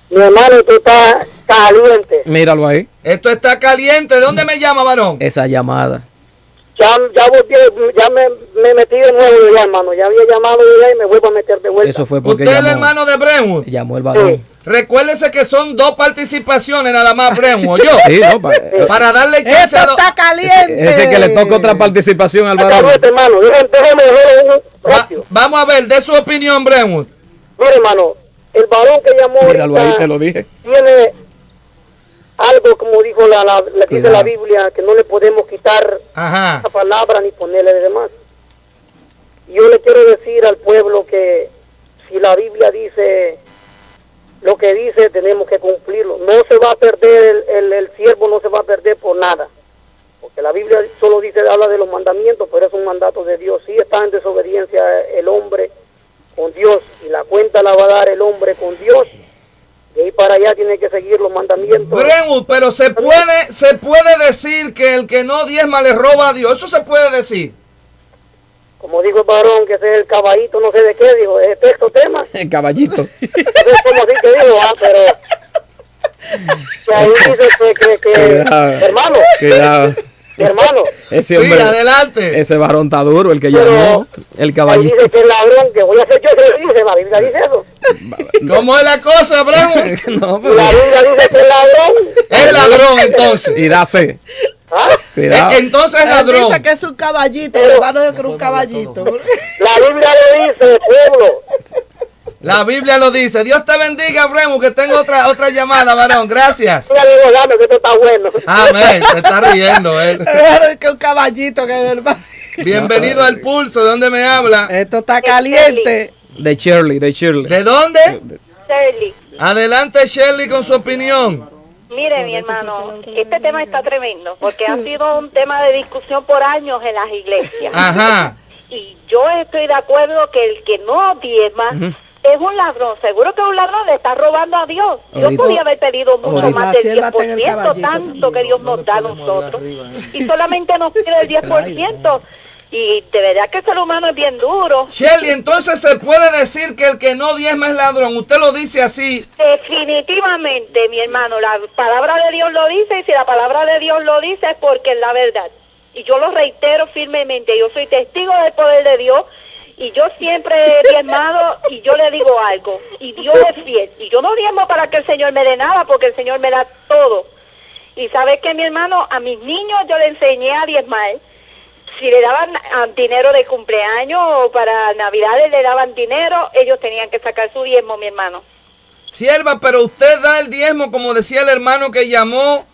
Mi hermano, tú estás caliente. Míralo ahí. Esto está caliente. ¿De dónde me llama, varón? Esa llamada. Ya me metí de nuevo ya, hermano. Ya había llamado ya y me vuelvo a meter de vuelta. Eso fue porque ¿Usted es el hermano de Brentwood? Llamó el varón. Sí. Recuérdese que son 2 participaciones nada más, Brentwood. Yo. Sí, no, para darle chance ¡Esto está caliente! Ese que le toca otra participación al varón. hermano. Vamos a ver, de su opinión, Brentwood. Mire, hermano, el varón que llamó Míralo ahí, te lo dije. tiene algo, como dijo dice la Biblia, que no le podemos quitar esa palabra ni ponerle de demás. Yo le quiero decir al pueblo que si la Biblia dice lo que dice, tenemos que cumplirlo. No se va a perder, el siervo no se va a perder por nada. Porque la Biblia solo habla de los mandamientos, pero es un mandato de Dios. Si está en desobediencia el hombre con Dios, y la cuenta la va a dar el hombre con Dios, de ahí para allá tiene que seguir los mandamientos. Brentwood, pero se puede decir que el que no diezma le roba a Dios. Eso se puede decir. Como dijo el varón, que ese es el caballito, no sé de qué, dijo, es texto tema. El caballito. Es como así que dijo, pero que ahí dice que hermano. Cuidado. Hermano. Ese hombre, adelante. Ese varón está duro, el que llamó. El caballito. Dice que el ladrón, que voy a hacer yo, se dice, la Biblia dice eso. ¿Cómo es la cosa, Brentwood? No, pero... La Biblia dice que el ladrón. Es ladrón, entonces. Y dase. Cuidado. Entonces es ladrón. Dice que es un caballito, el hermano de que es un caballito. La Biblia lo dice, pueblo. La Biblia lo dice. Dios te bendiga, Brentwood, que tengo otra llamada, varón. Gracias. Ya digo, dame, que esto está bueno. Amén. Se está riendo él. Que un caballito, que el hermano. Bienvenido al Pulso. ¿De dónde me habla? Esto está caliente. De Shirley. ¿De dónde? Shirley. Adelante, Shirley, con su opinión. Mire, mi hermano, este tema está tremendo, porque ha sido un tema de discusión por años en las iglesias. Ajá. Y yo estoy de acuerdo que el que no diezma es un ladrón. Seguro que un ladrón le está robando a Dios. Dios podía haber pedido mucho más del 10%, tanto que Dios nos da a nosotros. Y solamente nos pide el 10%. Y de verdad que el ser humano es bien duro. Shirley, entonces se puede decir que el que no diezma es ladrón. Usted lo dice así. Definitivamente, mi hermano, la palabra de Dios lo dice, y si la palabra de Dios lo dice es porque es la verdad. Y yo lo reitero firmemente, yo soy testigo del poder de Dios, y yo siempre he diezmado, y yo le digo algo, y Dios es fiel. Y yo no diezmo para que el Señor me dé nada, porque el Señor me da todo. Y ¿sabes qué, mi hermano? A mis niños yo le enseñé a diezmar. Si le daban dinero de cumpleaños o para Navidades le daban dinero, ellos tenían que sacar su diezmo, mi hermano. Sierva, pero usted da el diezmo, como decía el hermano que llamó,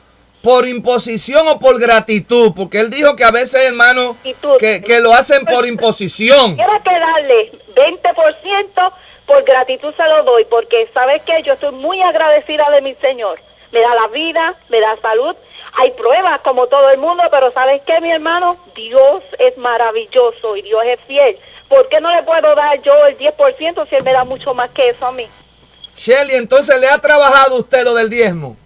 por imposición o por gratitud, porque él dijo que a veces, hermano, que lo hacen por imposición. Quiero que darle 20% por gratitud se lo doy, porque ¿sabes qué? Yo estoy muy agradecida de mi Señor. Me da la vida, me da salud. Hay pruebas como todo el mundo, pero ¿sabes qué, mi hermano? Dios es maravilloso y Dios es fiel. ¿Por qué no le puedo dar yo el 10% si Él me da mucho más que eso a mí? Shirley, entonces, ¿le ha trabajado usted lo del diezmo?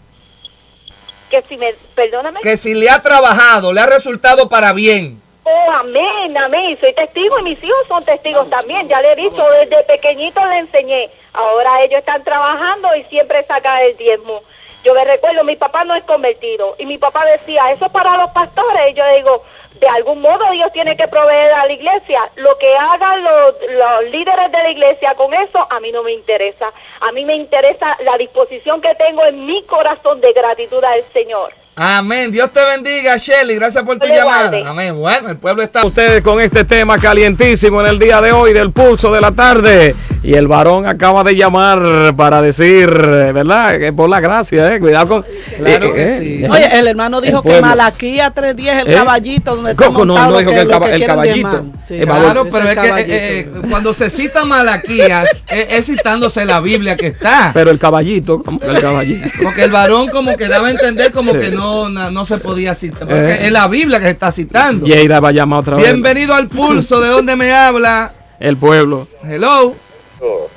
Que si me, perdóname. Que si le ha trabajado, le ha resultado para bien. Oh, amén, amén. Soy testigo y mis hijos son testigos también. Ya le he dicho, desde pequeñito le enseñé. Ahora ellos están trabajando y siempre sacan el diezmo. Yo me recuerdo, mi papá no es convertido. Y mi papá decía, eso es para los pastores. Y yo digo, de algún modo Dios tiene que proveer a la iglesia. Lo que hagan los líderes de la iglesia con eso, a mí no me interesa. A mí me interesa la disposición que tengo en mi corazón de gratitud al Señor. Amén. Dios te bendiga, Shelly. Gracias por tu llamada. Amén. Bueno, el pueblo está... Ustedes con este tema calientísimo en el día de hoy del Pulso de la Tarde. Y el varón acaba de llamar para decir, ¿verdad? Que por la gracia, cuidado con... Claro que sí. Oye, el hermano dijo que Malaquía 3:10 el caballito donde está Coco, montado no dijo que el caballito. Sí, claro, pero es que cuando se cita Malaquías es citándose la Biblia que está. Pero el caballito, ¿cómo que el caballito? Porque el varón como que daba a entender como que no se podía citar. Porque es la Biblia que se está citando. Yeira va a llamar otra vez. Bienvenido al Pulso. ¿De dónde me habla? El pueblo. Hello.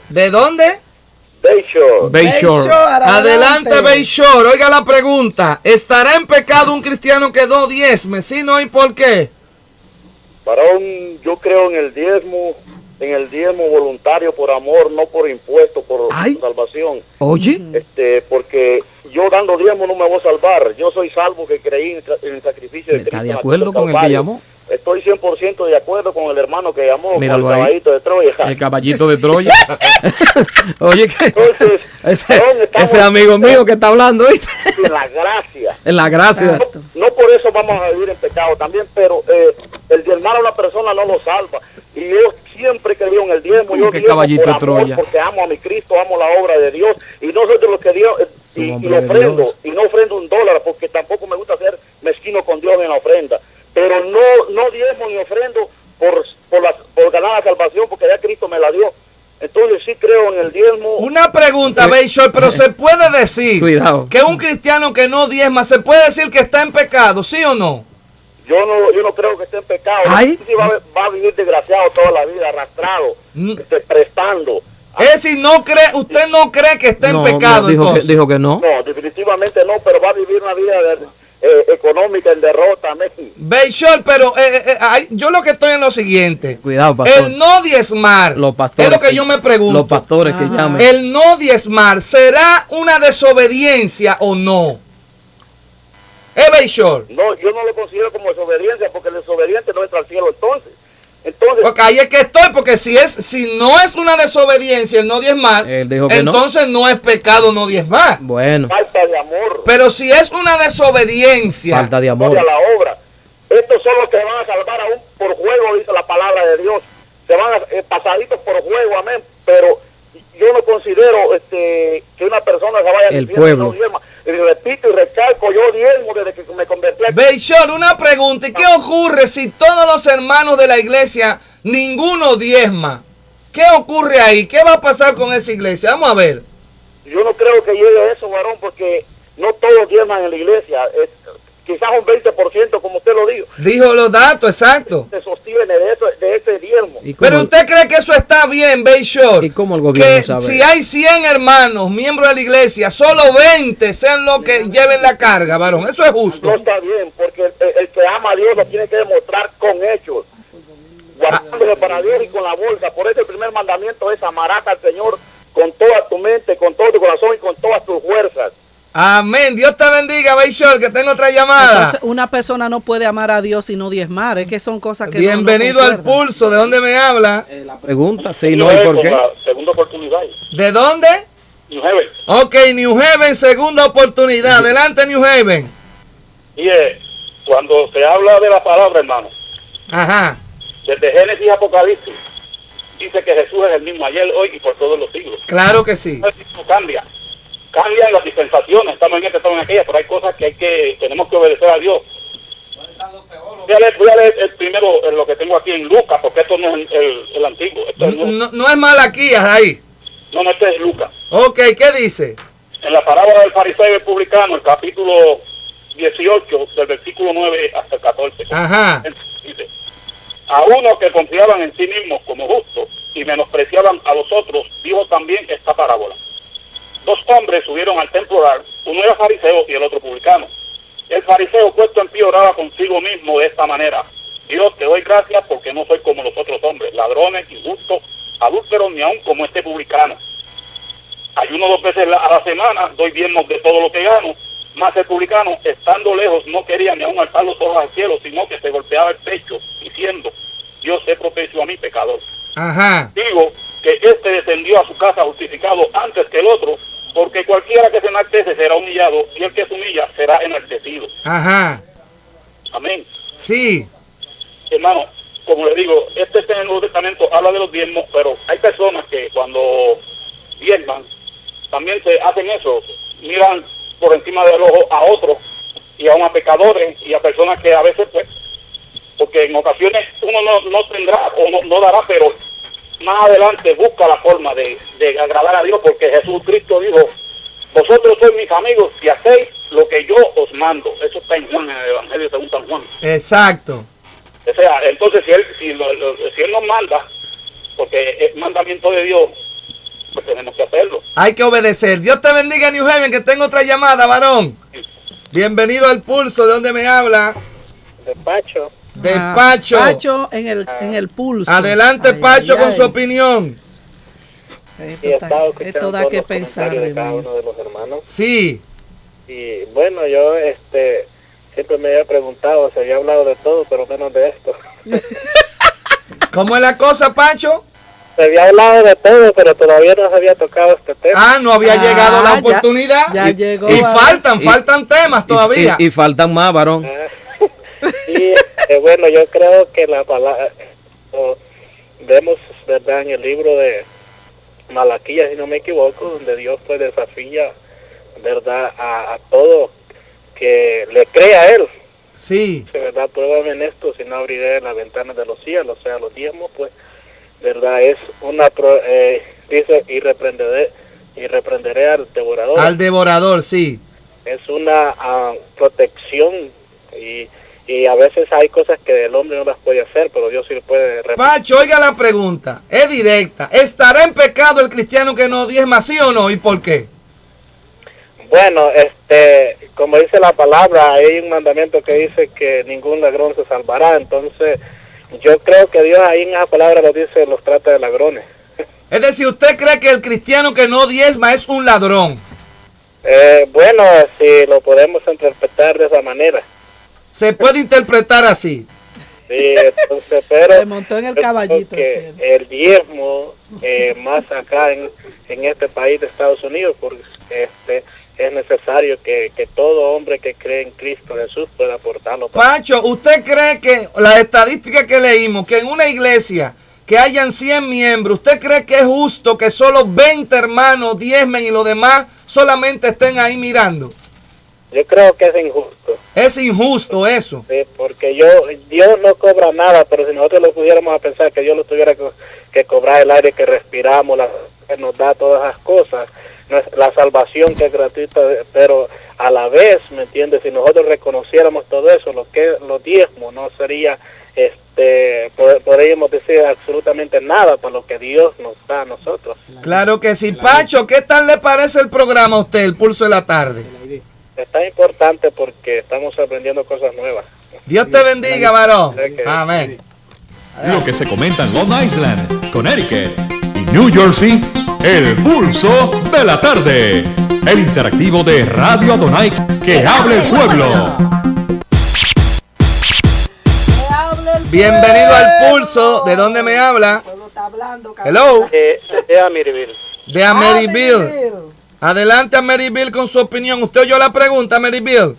¿De dónde? Bayshore. Bayshore. Adelante, Bayshore. Oiga la pregunta. ¿Estará en pecado un cristiano que no diezme? ¿Sí, no? ¿Y por qué? Varón, yo creo en el diezmo voluntario por amor, no por impuesto, por salvación. Oye. Porque yo dando diezmo no me voy a salvar. Yo soy salvo que creí en el sacrificio de Cristo. ¿Está de acuerdo con el que llamó? Estoy 100% de acuerdo con el hermano que llamó, Míralo con el caballito de Troya. El caballito de Troya. Oye, que entonces, ese amigo mío que está hablando, ¿viste? En la gracia. En la gracia. No por eso vamos a vivir en pecado también, pero el diezmar a una persona no lo salva. Y yo siempre creo en el diezmo. Yo que diezmo caballito por amor, Troya. porque amo a mi Cristo, amo la obra de Dios. Y no soy de los que Dios... y ofrendo, y no ofrendo $1, porque tampoco me gusta ser mezquino con Dios en la ofrenda. Pero no diezmo ni ofrendo por ganar la salvación, porque ya Cristo me la dio. Entonces sí creo en el diezmo. Una pregunta, Bayshore, pero se puede decir que un cristiano que no diezma, ¿se puede decir que está en pecado, sí o no? Yo no creo que esté en pecado. Sí va a vivir desgraciado toda la vida, arrastrado, prestando. Es decir, usted no cree que esté en pecado. Dijo que no. No, definitivamente no, pero va a vivir una vida económica en derrota. Bayshore, pero yo lo que estoy en lo siguiente. Cuidado, pastor. El no diezmar, los pastores, es lo que yo me pregunto. Los pastores que llaman. El no diezmar, ¿será una desobediencia o no? Bayshore. No, yo no lo considero como desobediencia, porque el desobediente no entra al cielo entonces. Porque ahí es que estoy, porque si no es una desobediencia el no diezmar, entonces no es pecado no diezmar. Bueno. Falta de amor. Pero si es una desobediencia, falta de amor. A la obra. Estos son los que van a salvar aún por juego, dice la palabra de Dios. Se van pasaditos por juego, amén. Pero yo no considero que una persona se vaya el pueblo. No diezma. Y repito y recalco, yo diezmo desde que me convertí. Bayshore, una pregunta. ¿Y qué ocurre si todos los hermanos de la iglesia, ninguno diezma? ¿Qué ocurre ahí? ¿Qué va a pasar con esa iglesia? Vamos a ver. Yo no creo que llegue a eso, varón, porque no todos diezman en la iglesia. Quizás un 20%, como usted lo dijo. Dijo los datos, exacto. Se sostiene de ese diezmo. Pero usted cree que eso está bien, Bayshore. ¿Y cómo el gobierno sabe? Si hay 100 hermanos, miembros de la iglesia, solo 20 sean los que lleven la carga, varón. Eso es justo. No está bien, porque el que ama a Dios lo tiene que demostrar con hechos. Guardándose para Dios y con la bolsa. Por eso el primer mandamiento es amarás al Señor con toda tu mente, con todo tu corazón y con todas tus fuerzas. Amén. Dios te bendiga, Bayshore, que tengo otra llamada. Entonces, una persona no puede amar a Dios y no diezmar. Es que son cosas que Bienvenido al Pulso. ¿De dónde me habla? La pregunta, sí, no, ¿y por qué? La segunda oportunidad. ¿De dónde? New Haven. Ok, New Haven, segunda oportunidad. Adelante, New Haven. Y cuando se habla de la palabra, hermano. Ajá. Desde Génesis y Apocalipsis, dice que Jesús es el mismo ayer, hoy y por todos los siglos. Claro que sí. No cambia. Cambian las dispensaciones, estamos en esta, estamos en aquella, pero hay cosas que tenemos que obedecer a Dios. Voy a leer el primero, lo que tengo aquí en Lucas, porque esto no es el antiguo. Esto no es Malaquías ahí. No, este es Lucas. Ok, ¿qué dice? En la parábola del fariseo y el publicano, el capítulo 18, del versículo 9 hasta el 14. Ajá. Dice, a unos que confiaban en sí mismos como justos y menospreciaban a los otros, dijo también esta parábola. 2 hombres subieron al templo orar, uno era fariseo y el otro publicano. El fariseo puesto en pie oraba consigo mismo de esta manera: Dios, te doy gracias porque no soy como los otros hombres, ladrones, injustos, adúlteros, ni aun como este publicano. Ayuno 2 veces a la semana, doy diezmos de todo lo que gano. Mas el publicano, estando lejos, no quería ni aun alzar los ojos al cielo, sino que se golpeaba el pecho, diciendo: Dios, sé propicio a mí, pecador. Ajá. Digo que este descendió a su casa justificado antes que el otro, porque cualquiera que se enaltece será humillado, y el que se humilla será enaltecido. Ajá. Amén. Sí. Hermano, como le digo, este en el Nuevo Testamento habla de los diezmos, pero hay personas que cuando diezman, también se hacen eso, miran por encima del ojo a otros, y aún a pecadores, y a personas que a veces, pues, porque en ocasiones uno no tendrá o no dará, pero más adelante busca la forma de agradar a Dios, porque Jesucristo dijo: vosotros sois mis amigos si hacéis lo que yo os mando. Eso está en Juan, en el Evangelio según San Juan. Exacto. O sea, entonces si él nos manda, porque es mandamiento de Dios, pues tenemos que hacerlo. Hay que obedecer. Dios te bendiga, New Heaven, que tengo otra llamada, varón. Bienvenido al Pulso. ¿De dónde me habla? De Pacho. De Pacho. Pacho en el Pulso. Adelante, Pacho, con su opinión. Esto da que pensar de cada uno de los hermanos. Sí. Y bueno, yo siempre me había preguntado, se había hablado de todo, pero menos de esto. ¿Cómo es la cosa, Pacho? Se había hablado de todo, pero todavía no se había tocado este tema. Ah, no había llegado la oportunidad. Ya llegó. Y faltan temas todavía. Y faltan más, varón. Y bueno, yo creo que la palabra, vemos, ¿verdad?, en el libro de Malaquías, si no me equivoco, donde Dios pues desafía, ¿verdad?, a todo que le crea a Él. Sí. ¿Verdad? Pruébame en esto, si no abriré las ventanas de los cielos. O sea, los diezmos, pues, ¿verdad? Es una, dice, y reprenderé al devorador. Al devorador, sí. Es una protección y a veces hay cosas que el hombre no las puede hacer, pero Dios sí le puede. Pacho, oiga la pregunta, es directa. ¿Estará en pecado el cristiano que no diezma, sí o no? ¿Y por qué? Bueno, como dice la palabra, hay un mandamiento que dice que ningún ladrón se salvará. Entonces, yo creo que Dios ahí en esa palabra lo dice, los trata de ladrones. Es decir, ¿usted cree que el cristiano que no diezma es un ladrón? Bueno, si lo podemos interpretar de esa manera. Se puede interpretar así. Sí, entonces, pero se montó en el caballito. Que el diezmo, más acá en este país de Estados Unidos, porque es necesario que todo hombre que cree en Cristo Jesús pueda aportarlo. Pacho, ¿usted cree que la estadística que leímos, que en una iglesia que hayan 100 miembros, ¿usted cree que es justo que solo 20 hermanos diezmen y los demás solamente estén ahí mirando? Yo creo que es injusto. Es injusto eso. Sí, porque Dios no cobra nada, pero si nosotros lo pudiéramos a pensar que Dios lo tuviera que cobrar el aire que respiramos, que nos da todas esas cosas, la salvación que es gratuita, pero a la vez, ¿me entiendes? Si nosotros reconociéramos todo eso, los diezmos no sería, podríamos decir absolutamente nada para lo que Dios nos da a nosotros. Claro que sí. Pacho, ¿qué tal le parece el programa a usted, El Pulso de la Tarde? Está importante porque estamos aprendiendo cosas nuevas. Dios te bendiga, varón. Amén. Lo que se comenta en Long Island, Connecticut y New Jersey, El Pulso de la Tarde. El interactivo de Radio Adonai, que hable el pueblo. Bienvenido al Pulso. ¿De dónde me habla? Hello. De Amityville. De Amityville. Adelante, Amityville, con su opinión. ¿Usted oyó la pregunta, Amityville?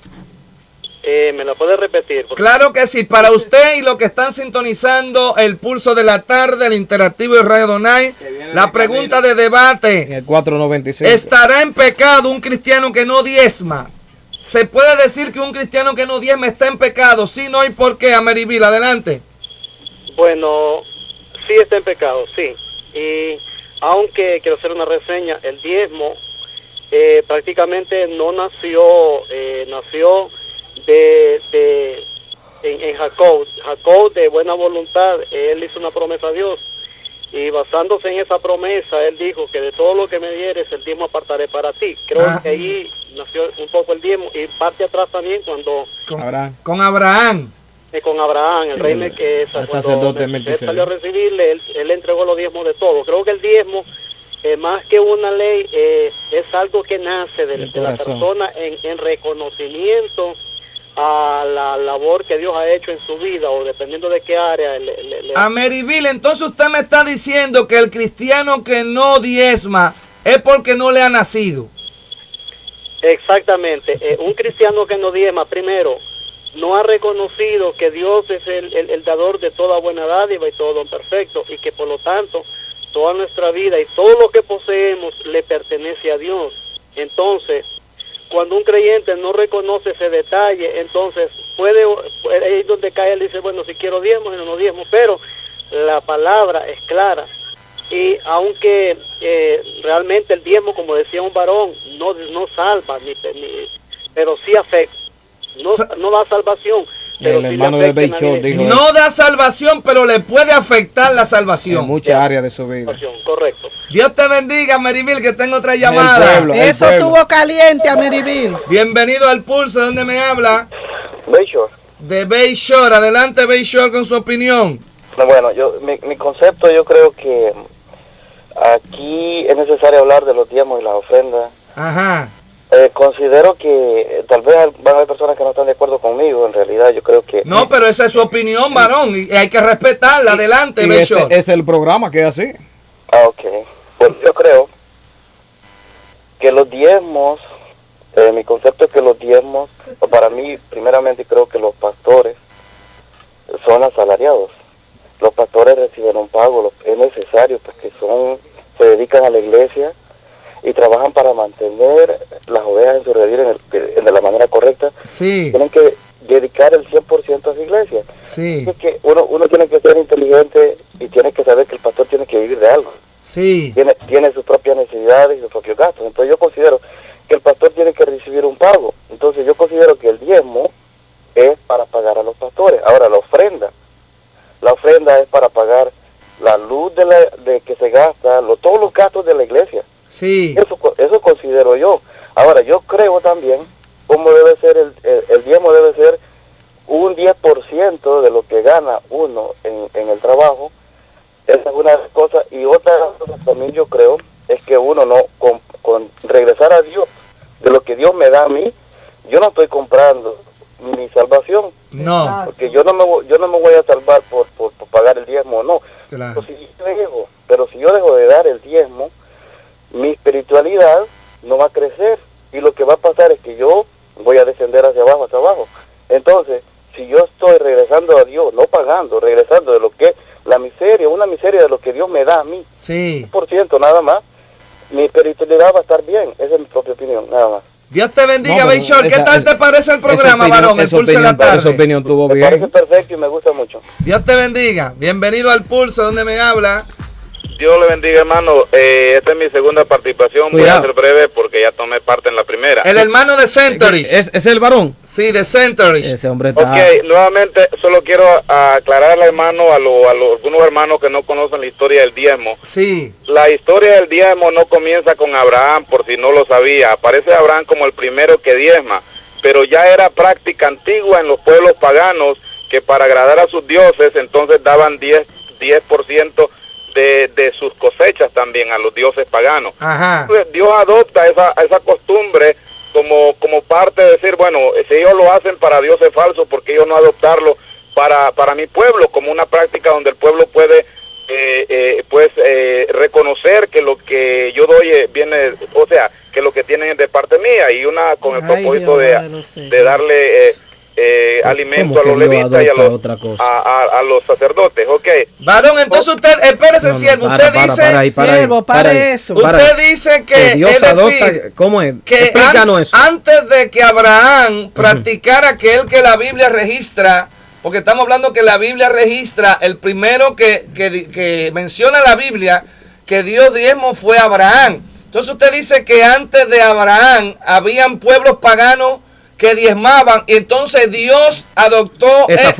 ¿Me la puede repetir? Claro que sí. Para usted y los que están sintonizando El Pulso de la Tarde, el interactivo de Radio Adonai, la pregunta de debate. En el 495. ¿Estará en pecado un cristiano que no diezma? ¿Se puede decir que un cristiano que no diezma está en pecado? Sí, no, ¿y por qué, Amityville? Adelante. Bueno, sí está en pecado, sí. Y aunque quiero hacer una reseña, el diezmo prácticamente no nació en Jacob. Jacob, de buena voluntad, él hizo una promesa a Dios, y basándose en esa promesa, él dijo que de todo lo que me dieres, el diezmo apartaré para ti. Creo que ahí nació un poco el diezmo, y parte atrás también cuando con Abraham. Con Abraham, el rey que el sacerdote Melquisedec salió a recibirle, él entregó los diezmos de todo. Creo que el diezmo, más que una ley, es algo que nace de la persona en reconocimiento a la labor que Dios ha hecho en su vida, o dependiendo de qué área. A Meriville, entonces usted me está diciendo que el cristiano que no diezma es porque no le ha nacido. Exactamente. Un cristiano que no diezma, primero, no ha reconocido que Dios es el dador de toda buena dádiva y todo don perfecto, y que por lo tanto toda nuestra vida y todo lo que poseemos le pertenece a Dios. Entonces, cuando un creyente no reconoce ese detalle, entonces ahí es donde cae, él dice, bueno, si quiero diezmo, no diezmo, pero la palabra es clara. Y aunque realmente el diezmo, como decía un varón, no salva, pero sí afecta. No da salvación. El hermano de Beichor dijo no da salvación, pero le puede afectar la salvación. En muchas áreas de su vida. Correcto. Dios te bendiga, Meriville, que tengo otra llamada. Eso estuvo caliente a Meriville. Bienvenido al Pulso. ¿Dónde me habla? Beichor. De Beichor. Adelante, Beichor, con su opinión. Bueno, mi concepto, yo creo que aquí es necesario hablar de los diezmos y las ofrendas. Ajá. Considero que tal vez van a haber personas que no están de acuerdo conmigo. En realidad yo creo que... No, pero esa es su opinión, varón, y hay que respetarla. Adelante, Beichor. Este es el programa que es así. Ok. Pues yo creo que los diezmos, mi concepto es que los diezmos, para mí, primeramente creo que los pastores son asalariados. Los pastores reciben un pago, es necesario porque se dedican a la iglesia y trabajan para mantener las ovejas en su redil de la manera correcta. Sí. Tienen que dedicar el 100% a su iglesia. Sí. Es que uno tiene que ser inteligente y tiene que saber que el pastor tiene que vivir de algo. Sí. Tiene sus propias necesidades y sus propios gastos. Entonces yo considero que el pastor tiene que recibir un pago. Entonces yo considero que el diezmo es para pagar a los pastores. Ahora, la ofrenda es para pagar la luz de que se gasta, todos los gastos de la iglesia. Sí. Eso considero yo. Ahora, yo creo también, como debe ser el diezmo, debe ser un 10% de lo que gana uno en el trabajo. Esa es una de las cosas. Y otra de las cosas también yo creo es que uno no, con regresar a Dios, de lo que Dios me da a mí, yo no estoy comprando mi salvación. No. Porque yo no me voy a salvar por pagar el diezmo, no. Claro. Pero si yo dejo de dar el diezmo, mi espiritualidad no va a crecer. Y lo que va a pasar es que yo voy a descender hacia abajo. Entonces, si yo estoy regresando a Dios, no pagando, regresando de lo que la miseria, una miseria de lo que Dios me da a mí, sí, 1% nada más, mi espiritualidad va a estar bien. Esa es mi propia opinión, nada más. Dios te bendiga, Beichor. ¿Qué tal te parece el programa, varón? El Pulso de la Tarde. Esa opinión tuvo bien. Me parece perfecto y me gusta mucho. Dios te bendiga. Bienvenido al Pulso. ¿Dónde me habla? Dios le bendiga, hermano. Esta es mi segunda participación. Cuidado. Voy a ser breve porque ya tomé parte en la primera. El hermano de Centuries. ¿Es el varón? Sí, de Centuries. Ese hombre está... Ok, nuevamente solo quiero aclararle, hermano, a algunos hermanos que no conocen la historia del diezmo. Sí. La historia del diezmo no comienza con Abraham, por si no lo sabía. Aparece Abraham como el primero que diezma, pero ya era práctica antigua en los pueblos paganos que para agradar a sus dioses entonces daban 10% de sus cosechas también a los dioses paganos. Ajá. Entonces, Dios adopta esa costumbre como parte de decir, bueno, si ellos lo hacen para dioses falsos, ¿por qué yo no adoptarlo para mi pueblo? Como una práctica donde el pueblo puede reconocer que lo que yo doy viene, o sea, que lo que tienen es de parte mía, y con el propósito de darle alimento a los levitas y a los sacerdotes. Okay. Varón, entonces usted, espérese, siervo, usted dice, siervo, para eso. Usted dice que Dios es adopta, decir, ¿cómo es? Que Explícanos eso. Antes de que Abraham practicara aquel que la Biblia registra, porque estamos hablando que la Biblia registra, el primero que menciona la Biblia que Dios diezmo fue Abraham. Entonces usted dice que antes de Abraham habían pueblos paganos que diezmaban, y entonces Dios adoptó esa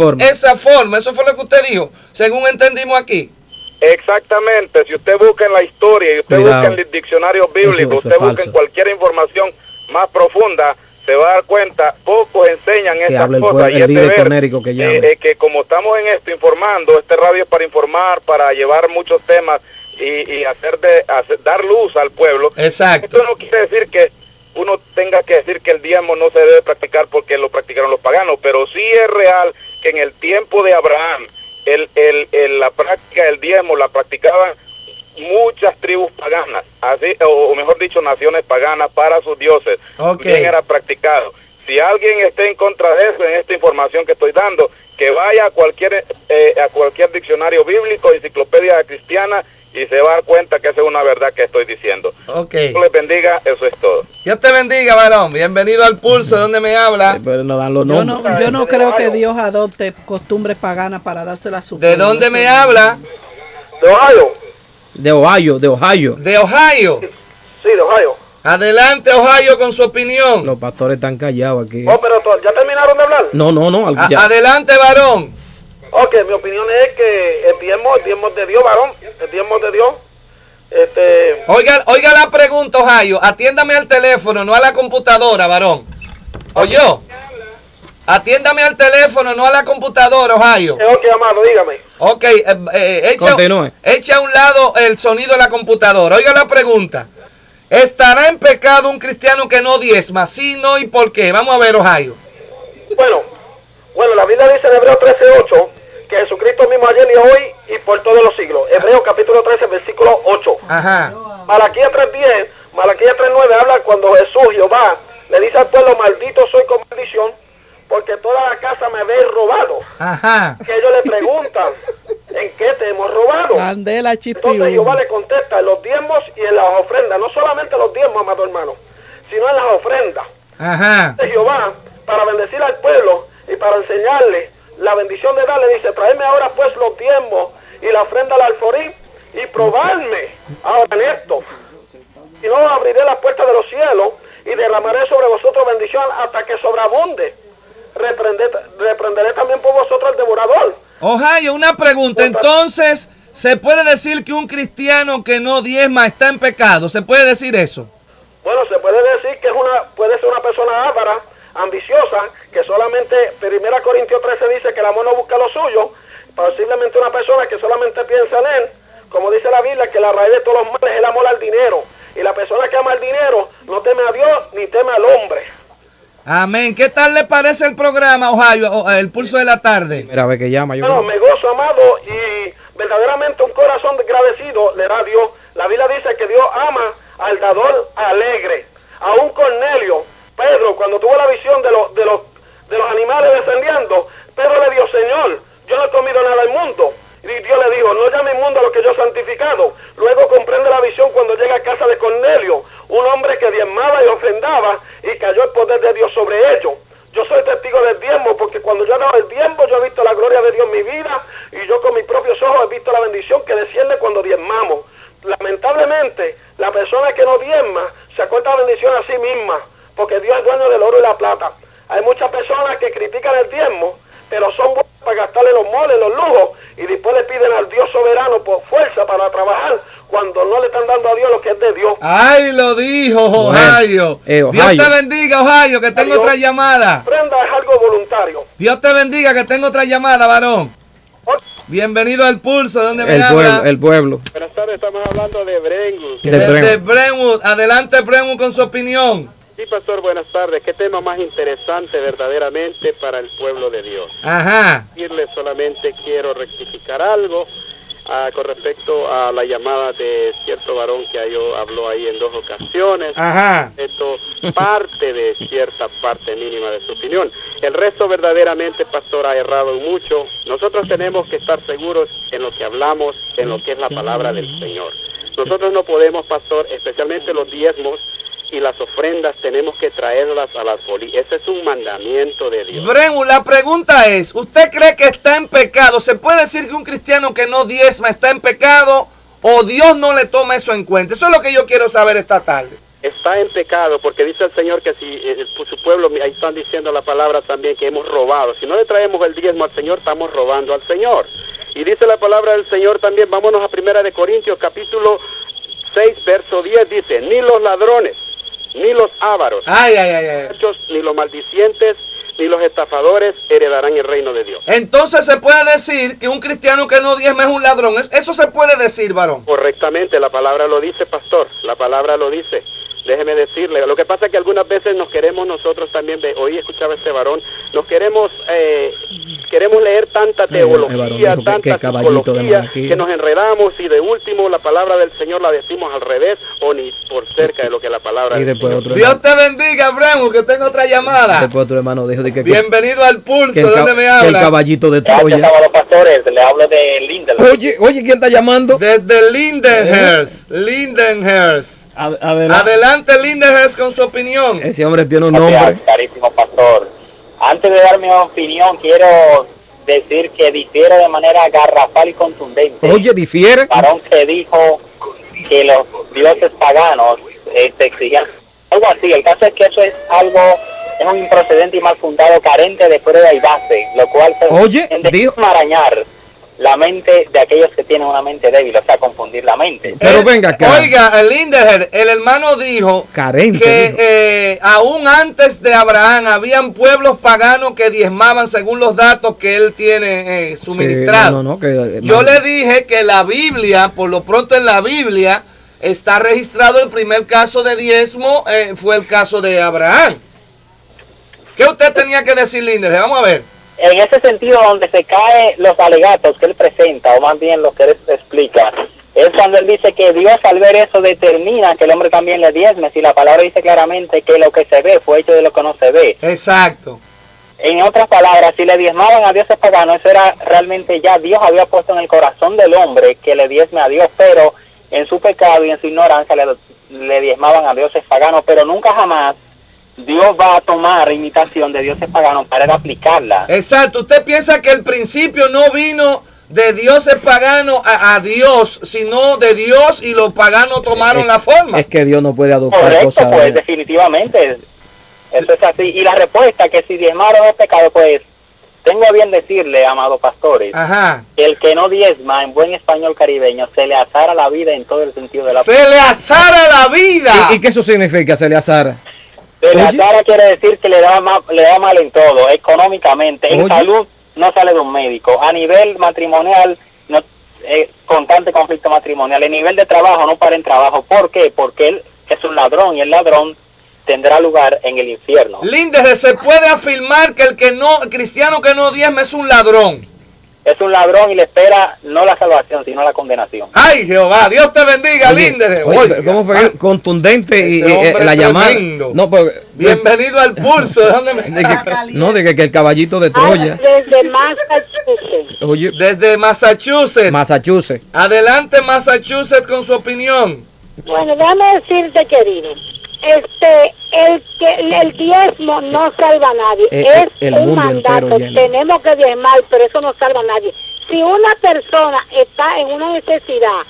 forma. Eso fue lo que usted dijo, según entendimos aquí. Exactamente. Si usted busca en la historia y usted busca en los diccionarios bíblicos, usted busca en cualquier información más profunda, se va a dar cuenta, pocos enseñan estas cosas. Y el líder conérico que llama. Que como estamos en esto informando, este radio es para informar, para llevar muchos temas y dar luz al pueblo. Exacto. Esto no quiere decir que uno tenga que decir que el diezmo no se debe practicar porque lo practicaron los paganos, pero sí es real que en el tiempo de Abraham, la práctica del diezmo la practicaban muchas tribus paganas, así, o mejor dicho, naciones paganas para sus dioses. Bien era practicado. Si alguien está en contra de eso, en esta información que estoy dando, que vaya a cualquier diccionario bíblico, enciclopedia cristiana, y se va a dar cuenta que esa es una verdad que estoy diciendo. Dios les bendiga, eso es todo. Dios te bendiga, varón. Bienvenido al Pulso. ¿De dónde me habla? Pero no dan los nombres. Yo no creo que Dios adopte costumbres paganas para dárselas a su pueblo. ¿De dónde me habla? De Ohio. De Ohio. ¿De Ohio? Sí, de Ohio. Adelante, Ohio, con su opinión. Los pastores están callados aquí. Oh, pero ¿ya terminaron de hablar? No. Adelante, varón. Ok, mi opinión es que el diezmo es de Dios, varón. El diezmo es de Dios. Oiga la pregunta, Ohio. Atiéndame al teléfono, no a la computadora, varón. ¿Oyó? Atiéndame al teléfono, no a la computadora, Ohio. Ok, amado, dígame. Ok, echa a un lado el sonido de la computadora. Oiga la pregunta. ¿Estará en pecado un cristiano que no diezma? Sí, no, ¿y por qué? Vamos a ver, Ohio. Bueno, la Biblia dice en Hebreos 13:8 que Jesucristo mismo ayer y hoy y por todos los siglos. Hebreos capítulo 13, versículo 8. Ajá. Malaquías 3:10, Malaquías 3:9 habla cuando Jesús, Jehová, le dice al pueblo, maldito soy con maldición, porque toda la casa me habéis robado. Ajá. Que ellos le preguntan, ¿en qué te hemos robado? Candela, Entonces Jehová le contesta en los diezmos y en las ofrendas. No solamente los diezmos, amado hermano, sino en las ofrendas. Ajá. Entonces Jehová, para bendecir al pueblo y para enseñarle la bendición de darle, dice, traedme ahora pues los diezmos y la ofrenda al alforí y probarme ahora en esto. Y no abriré las puertas de los cielos y derramaré sobre vosotros bendición hasta que sobreabunde. Reprenderé también por vosotros al devorador. Ohio, una pregunta. Entonces, ¿se puede decir que un cristiano que no diezma está en pecado? ¿Se puede decir eso? Bueno, se puede decir que puede ser una persona avara, ambiciosa, que solamente, 1 Corintios 13 dice que el amor no busca lo suyo. Posiblemente una persona que solamente piensa en él, como dice la Biblia, que la raíz de todos los males es el amor al dinero. Y la persona que ama el dinero no teme a Dios ni teme al hombre. Amén. ¿Qué tal le parece el programa, Ohio, el Pulso de la Tarde? Mira, ve que llama. No, me gozo, amado, y verdaderamente un corazón agradecido le da a Dios. La Biblia dice que Dios ama al dador alegre. Aún Cornelio, Pedro, cuando tuvo la visión de los animales descendiendo, Pedro le dijo, Señor, yo no he comido nada del mundo. Y Dios le dijo, no llame inmundo a lo que yo he santificado. Luego comprende la visión cuando llega a casa de Cornelio, un hombre que diezmaba y ofrendaba, y cayó el poder de Dios sobre ellos. Yo soy testigo del diezmo, porque cuando yo he dado el diezmo, yo he visto la gloria de Dios en mi vida, y yo con mis propios ojos he visto la bendición que desciende cuando diezmamos. Lamentablemente, la persona que no diezma se acorta la bendición a sí misma, porque Dios es dueño del oro y la plata. Hay muchas personas que critican el diezmo, pero son buenos para gastarle los moles, los lujos, y después le piden al Dios soberano por fuerza para trabajar, cuando no le están dando a Dios lo que es de Dios. ¡Ay, lo dijo, Ohio! Ohio. Dios te bendiga, Ohio, que tengo otra llamada. Prenda es algo voluntario. Dios te bendiga, que tengo otra llamada, varón. Bienvenido al Pulso, ¿dónde me habla? El pueblo. Buenas tardes, estamos hablando de Brentwood. De Brentwood. Adelante, Brentwood, con su opinión. Sí, pastor, buenas tardes. ¿Qué tema más interesante verdaderamente para el pueblo de Dios? Ajá. Solamente quiero rectificar algo con respecto a la llamada de cierto varón que habló ahí en 2 ocasiones. Ajá. Esto parte de cierta parte mínima de su opinión. El resto verdaderamente, pastor, ha errado mucho. Nosotros tenemos que estar seguros en lo que hablamos, en lo que es la palabra del Señor. Nosotros no podemos, pastor, especialmente los diezmos y las ofrendas, tenemos que traerlas a las polillas. Ese es un mandamiento de Dios. Brentwood, la pregunta es, ¿usted cree que está en pecado? ¿Se puede decir que un cristiano que no diezma está en pecado o Dios no le toma eso en cuenta? Eso es lo que yo quiero saber esta tarde. Está en pecado porque dice el Señor que si su pueblo, ahí están diciendo la palabra también, que hemos robado. Si no le traemos el diezmo al Señor, estamos robando al Señor. Y dice la palabra del Señor también, vámonos a 1 Corintios capítulo 6, verso 10, dice, ni los ladrones, Ni los ávaros, ni los maldicientes, ni los estafadores heredarán el reino de Dios. Entonces se puede decir que un cristiano que no diezma es un ladrón. Eso se puede decir, varón. Correctamente, la palabra lo dice, pastor. La palabra lo dice. Déjeme decirle, lo que pasa es que algunas veces nos queremos nosotros también, hoy escuchaba este varón, nos queremos leer tanta teología, tanta psicología, que nos enredamos y de último la palabra del Señor la decimos al revés o ni por cerca de lo que la palabra del Señor. Dios te bendiga, Abraham, que tengo otra llamada. Después otro hermano dijo que bienvenido al Pulso, ¿dónde me habla? El caballito de Troya. Gracias a los pastores, le hablo de Lindenhurst. Oye, ¿quién está llamando? Desde Lindenhurst. Adelante, Lindenhurst, con su opinión. Ese hombre tiene un nombre. Carísimo pastor. Antes de dar mi opinión, quiero decir que difiere de manera garrafal y contundente. Oye, difiere. El varón que dijo que los dioses paganos te exigían algo así. El caso es que eso es un improcedente y mal fundado, carente de prueba y base, lo cual se arañar la mente de aquellos que tienen una mente débil, o sea, confundir la mente. Pero venga acá. Oiga, Lindeher, el hermano dijo que aún antes de Abraham habían pueblos paganos que diezmaban según los datos que él tiene suministrados. Yo le dije que la Biblia, por lo pronto en la Biblia, está registrado el primer caso de diezmo, fue el caso de Abraham. ¿Qué usted tenía que decir, Lindeher? Vamos a ver. En ese sentido, donde se caen los alegatos que él presenta, o más bien lo que él explica, es cuando él dice que Dios al ver eso determina que el hombre también le diezme, si la palabra dice claramente que lo que se ve fue hecho de lo que no se ve. Exacto. En otras palabras, si le diezmaban a dioses paganos, eso era realmente ya Dios había puesto en el corazón del hombre que le diezme a Dios, pero en su pecado y en su ignorancia le diezmaban a dioses paganos, pero nunca jamás Dios va a tomar imitación de dioses paganos para aplicarla. Exacto. ¿Usted piensa que el principio no vino de dioses paganos a Dios, sino de Dios y los paganos tomaron la forma? Es que Dios no puede adoptar cosas. Correcto, pues definitivamente. Eso es así. Y la respuesta que si diezmaron es pecado, pues tengo a bien decirle, amados pastores, que el que no diezma, en buen español caribeño, se le azara la vida en todo el sentido de la palabra. ¡Se le azara la vida! ¿Y qué eso significa, se le azara? Se le azara quiere decir que le da mal en todo, económicamente, en salud no sale de un médico, a nivel matrimonial, constante conflicto matrimonial, en nivel de trabajo no para en trabajo. ¿Por qué? Porque él es un ladrón y el ladrón tendrá lugar en el infierno. Lindeher, se puede afirmar que el cristiano que no diezma es un ladrón. Es un ladrón y le espera no la salvación, sino la condenación. ¡Ay, Jehová! Dios te bendiga, Lindeher. ¿Cómo fue contundente y la llamada? No, pero, bienvenido al Pulso. ¿De dónde de que el caballito de Troya. Desde Massachusetts. Oye, desde Massachusetts. Adelante, Massachusetts, con su opinión. Bueno, déjame decirte, querido. El diezmo no salva a nadie, es un mandato, tenemos que diezmar, pero eso no salva a nadie. Si una persona está en una necesidad,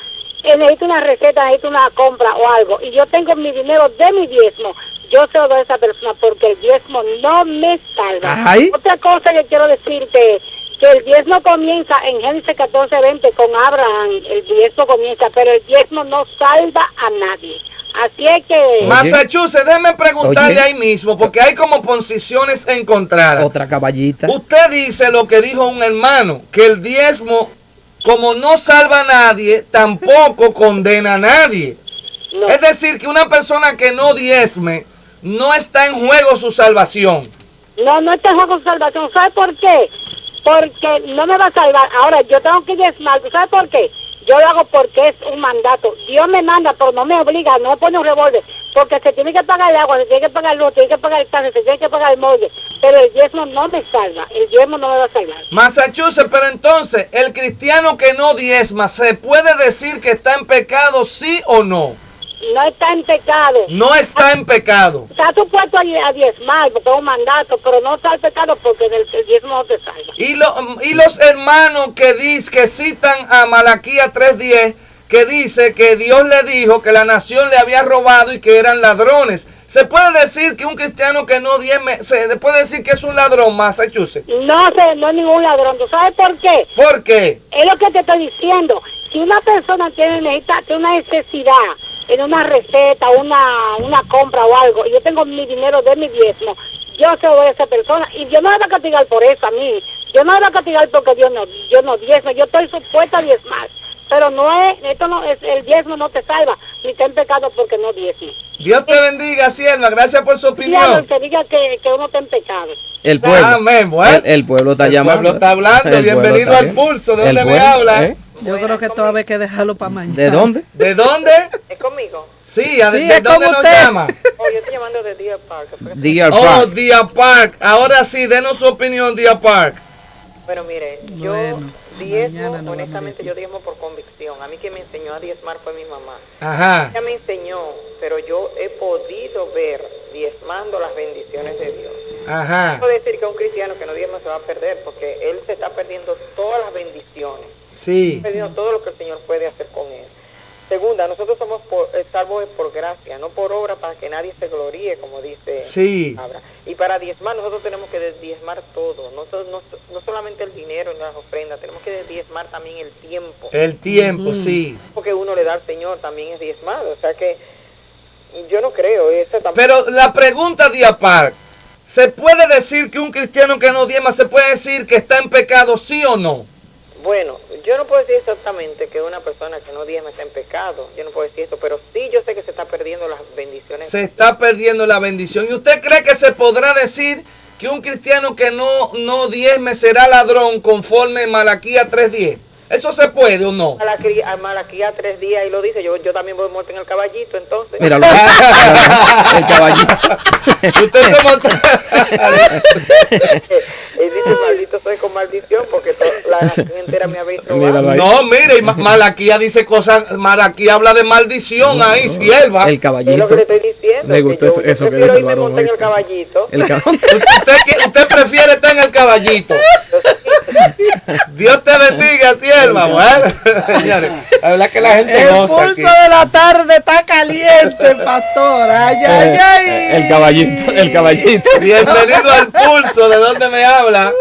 necesita una receta, necesita una compra o algo, y yo tengo mi dinero de mi diezmo, yo se lo doy a esa persona porque el diezmo no me salva. ¿Ay? Otra cosa que quiero decirte, que el diezmo comienza en Génesis 14:20 con Abraham, el diezmo comienza, pero el diezmo no salva a nadie. Así es que... Massachusetts, déjeme preguntarle ahí mismo, porque hay como posiciones encontradas. Otra caballita. Usted dice lo que dijo un hermano, que el diezmo, como no salva a nadie, tampoco condena a nadie. No. Es decir, que una persona que no diezme, no está en juego su salvación. No está en juego su salvación. ¿Sabe por qué? Porque no me va a salvar. Ahora, yo tengo que diezmar. ¿Sabe por qué? Yo lo hago porque es un mandato. Dios me manda, pero no me obliga, no me pone un revólver. Porque se tiene que pagar el agua, se tiene que pagar el luz, se tiene que pagar el taxi, se tiene que pagar el molde. Pero el diezmo no me salva, el diezmo no me va a salvar. Massachusetts, pero entonces, el cristiano que no diezma, ¿se puede decir que está en pecado, sí o no? No está en pecado. No está en pecado. Está supuesto a diezmar porque es un mandato, pero no está en pecado porque el diezmo no te salva. Y los hermanos que citan a Malaquías 3:10, que dice que Dios le dijo que la nación le había robado y que eran ladrones. ¿Se puede decir que un cristiano que no diezme, se puede decir que es un ladrón, Massachusetts? No es ningún ladrón. ¿Tú sabes por qué? ¿Por qué? Es lo que te estoy diciendo. Si una persona necesita una necesidad en una receta, una compra o algo, y yo tengo mi dinero de mi diezmo, yo se lo doy a esa persona, y Dios no me va a castigar por eso a mí. Yo no me va a castigar porque yo no diezmo, yo estoy supuesta a diezmar. Pero el diezmo no te salva, ni está en pecado porque no diezmo. Dios te bendiga, sierva, gracias por su opinión. Diablo, que diga que uno está en pecado. El pueblo. Amén, bueno. El pueblo está llamando. El pueblo está hablando. Bienvenido al Pulso. ¿De dónde me habla? Yo creo que todavía hay que dejarlo para mañana. ¿De dónde? ¿De dónde? ¿Es conmigo? Sí, ¿de dónde nos llama? Oh, yo estoy llamando de Deer Park. Deer Park. Oh, Deer Park. Ahora sí, denos su opinión, Deer Park. Bueno, mire, yo diezmo, honestamente yo diezmo por convicción. A mí quien me enseñó a diezmar fue mi mamá. Ajá. Ella me enseñó, pero yo he podido ver diezmando las bendiciones de Dios. Ajá. No puedo decir que un cristiano que no diezma se va a perder, porque él se está perdiendo todas las bendiciones. Sí. Está perdiendo todo lo que el Señor puede hacer con él. Segunda, nosotros somos salvos por gracia, no por obra para que nadie se gloríe, como dice sí. la palabra. Y para diezmar, nosotros tenemos que diezmar todo, no solamente el dinero en las ofrendas, tenemos que diezmar también el tiempo. El tiempo, sí. Porque uno le da al Señor también es diezmado, o sea que yo no creo. Pero la pregunta, Deer Park, ¿se puede decir que un cristiano que no diezma, se puede decir que está en pecado, sí o no? Bueno, yo no puedo decir exactamente que una persona que no diezma está en pecado, yo no puedo decir eso, pero sí yo sé que se está perdiendo las bendiciones. Se está perdiendo la bendición. ¿Y usted cree que se podrá decir que un cristiano que no diezme será ladrón conforme Malaquías 3:10? ¿Eso se puede o no? Malaquías 3:10 y lo dice, yo también voy muerto en el caballito, entonces. Míralo, el caballito. Usted como él dice, maldito soy con maldición, porque la nación entera me ha visto. No, mire, Malaquías dice cosas, Malaquías habla de maldición ahí, sierva. El caballito. Es lo que le estoy diciendo. Me gustó eso que dijo el varón. En el caballito. Usted prefiere estar en el caballito. Dios te bendiga, sierva. Bueno, señores, la verdad que la gente el goza pulso aquí. de la tarde está caliente, pastor. Ay, ay, ay. El caballito. Bienvenido al Pulso. ¿De dónde me habla?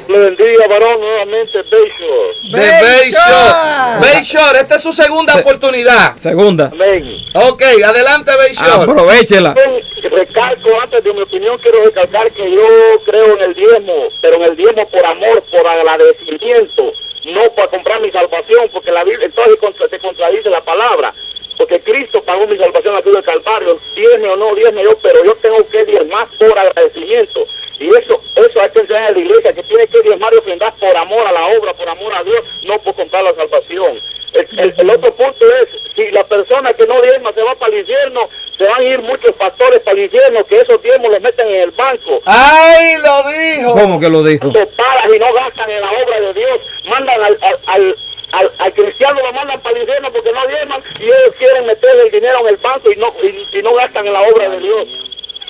Le bendiga, varón, nuevamente, Bayshore. De Bayshore. Bayshore, esta es su segunda oportunidad. Segunda. Amén. Ok, adelante, Bayshore. Aprovechela. Recalco, antes de mi opinión, quiero recalcar que yo creo en el diezmo, pero en el diezmo por amor, por agradecimiento, no para comprar mi salvación, porque la Biblia entonces se contradice la palabra. Porque Cristo pagó mi salvación aquí del Calvario, diezme o no diezme yo, pero yo tengo que diezmar por agradecimiento. Y eso hay que enseñar a la iglesia, que tiene que diezmar y ofrendar por amor a la obra, por amor a Dios, no por comprar la salvación. El otro punto es, si la persona que no diezma se va para el infierno, se van a ir muchos pastores para el infierno, que esos diezmos los meten en el banco. ¡Ay, lo dijo! ¿Cómo que lo dijo? Paras y no gastan en la obra de Dios, mandan al cristiano lo mandan para el infierno porque no diezman y ellos quieren meter el dinero en el banco y no gastan en la obra de Dios.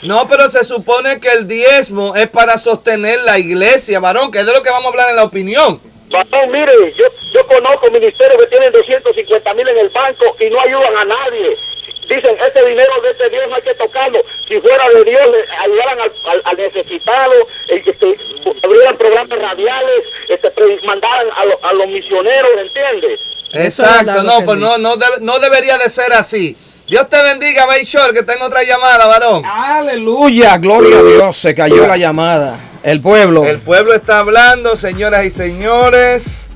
No, pero se supone que el diezmo es para sostener la iglesia, varón, que es de lo que vamos a hablar en la opinión. Varón, mire, yo conozco ministerios que tienen 250,000 en el banco y no ayudan a nadie. Dicen, ese dinero de ese Dios no hay que tocarlo. Si fuera de Dios, le ayudaran al necesitado, abrieran programas radiales, mandaran a los misioneros, ¿entiendes? Exacto, no, pues no debería de ser así. Dios te bendiga, Bayshore, que tengo otra llamada, varón. Aleluya, gloria a Dios, se cayó la llamada. El pueblo. El pueblo está hablando, señoras y señores.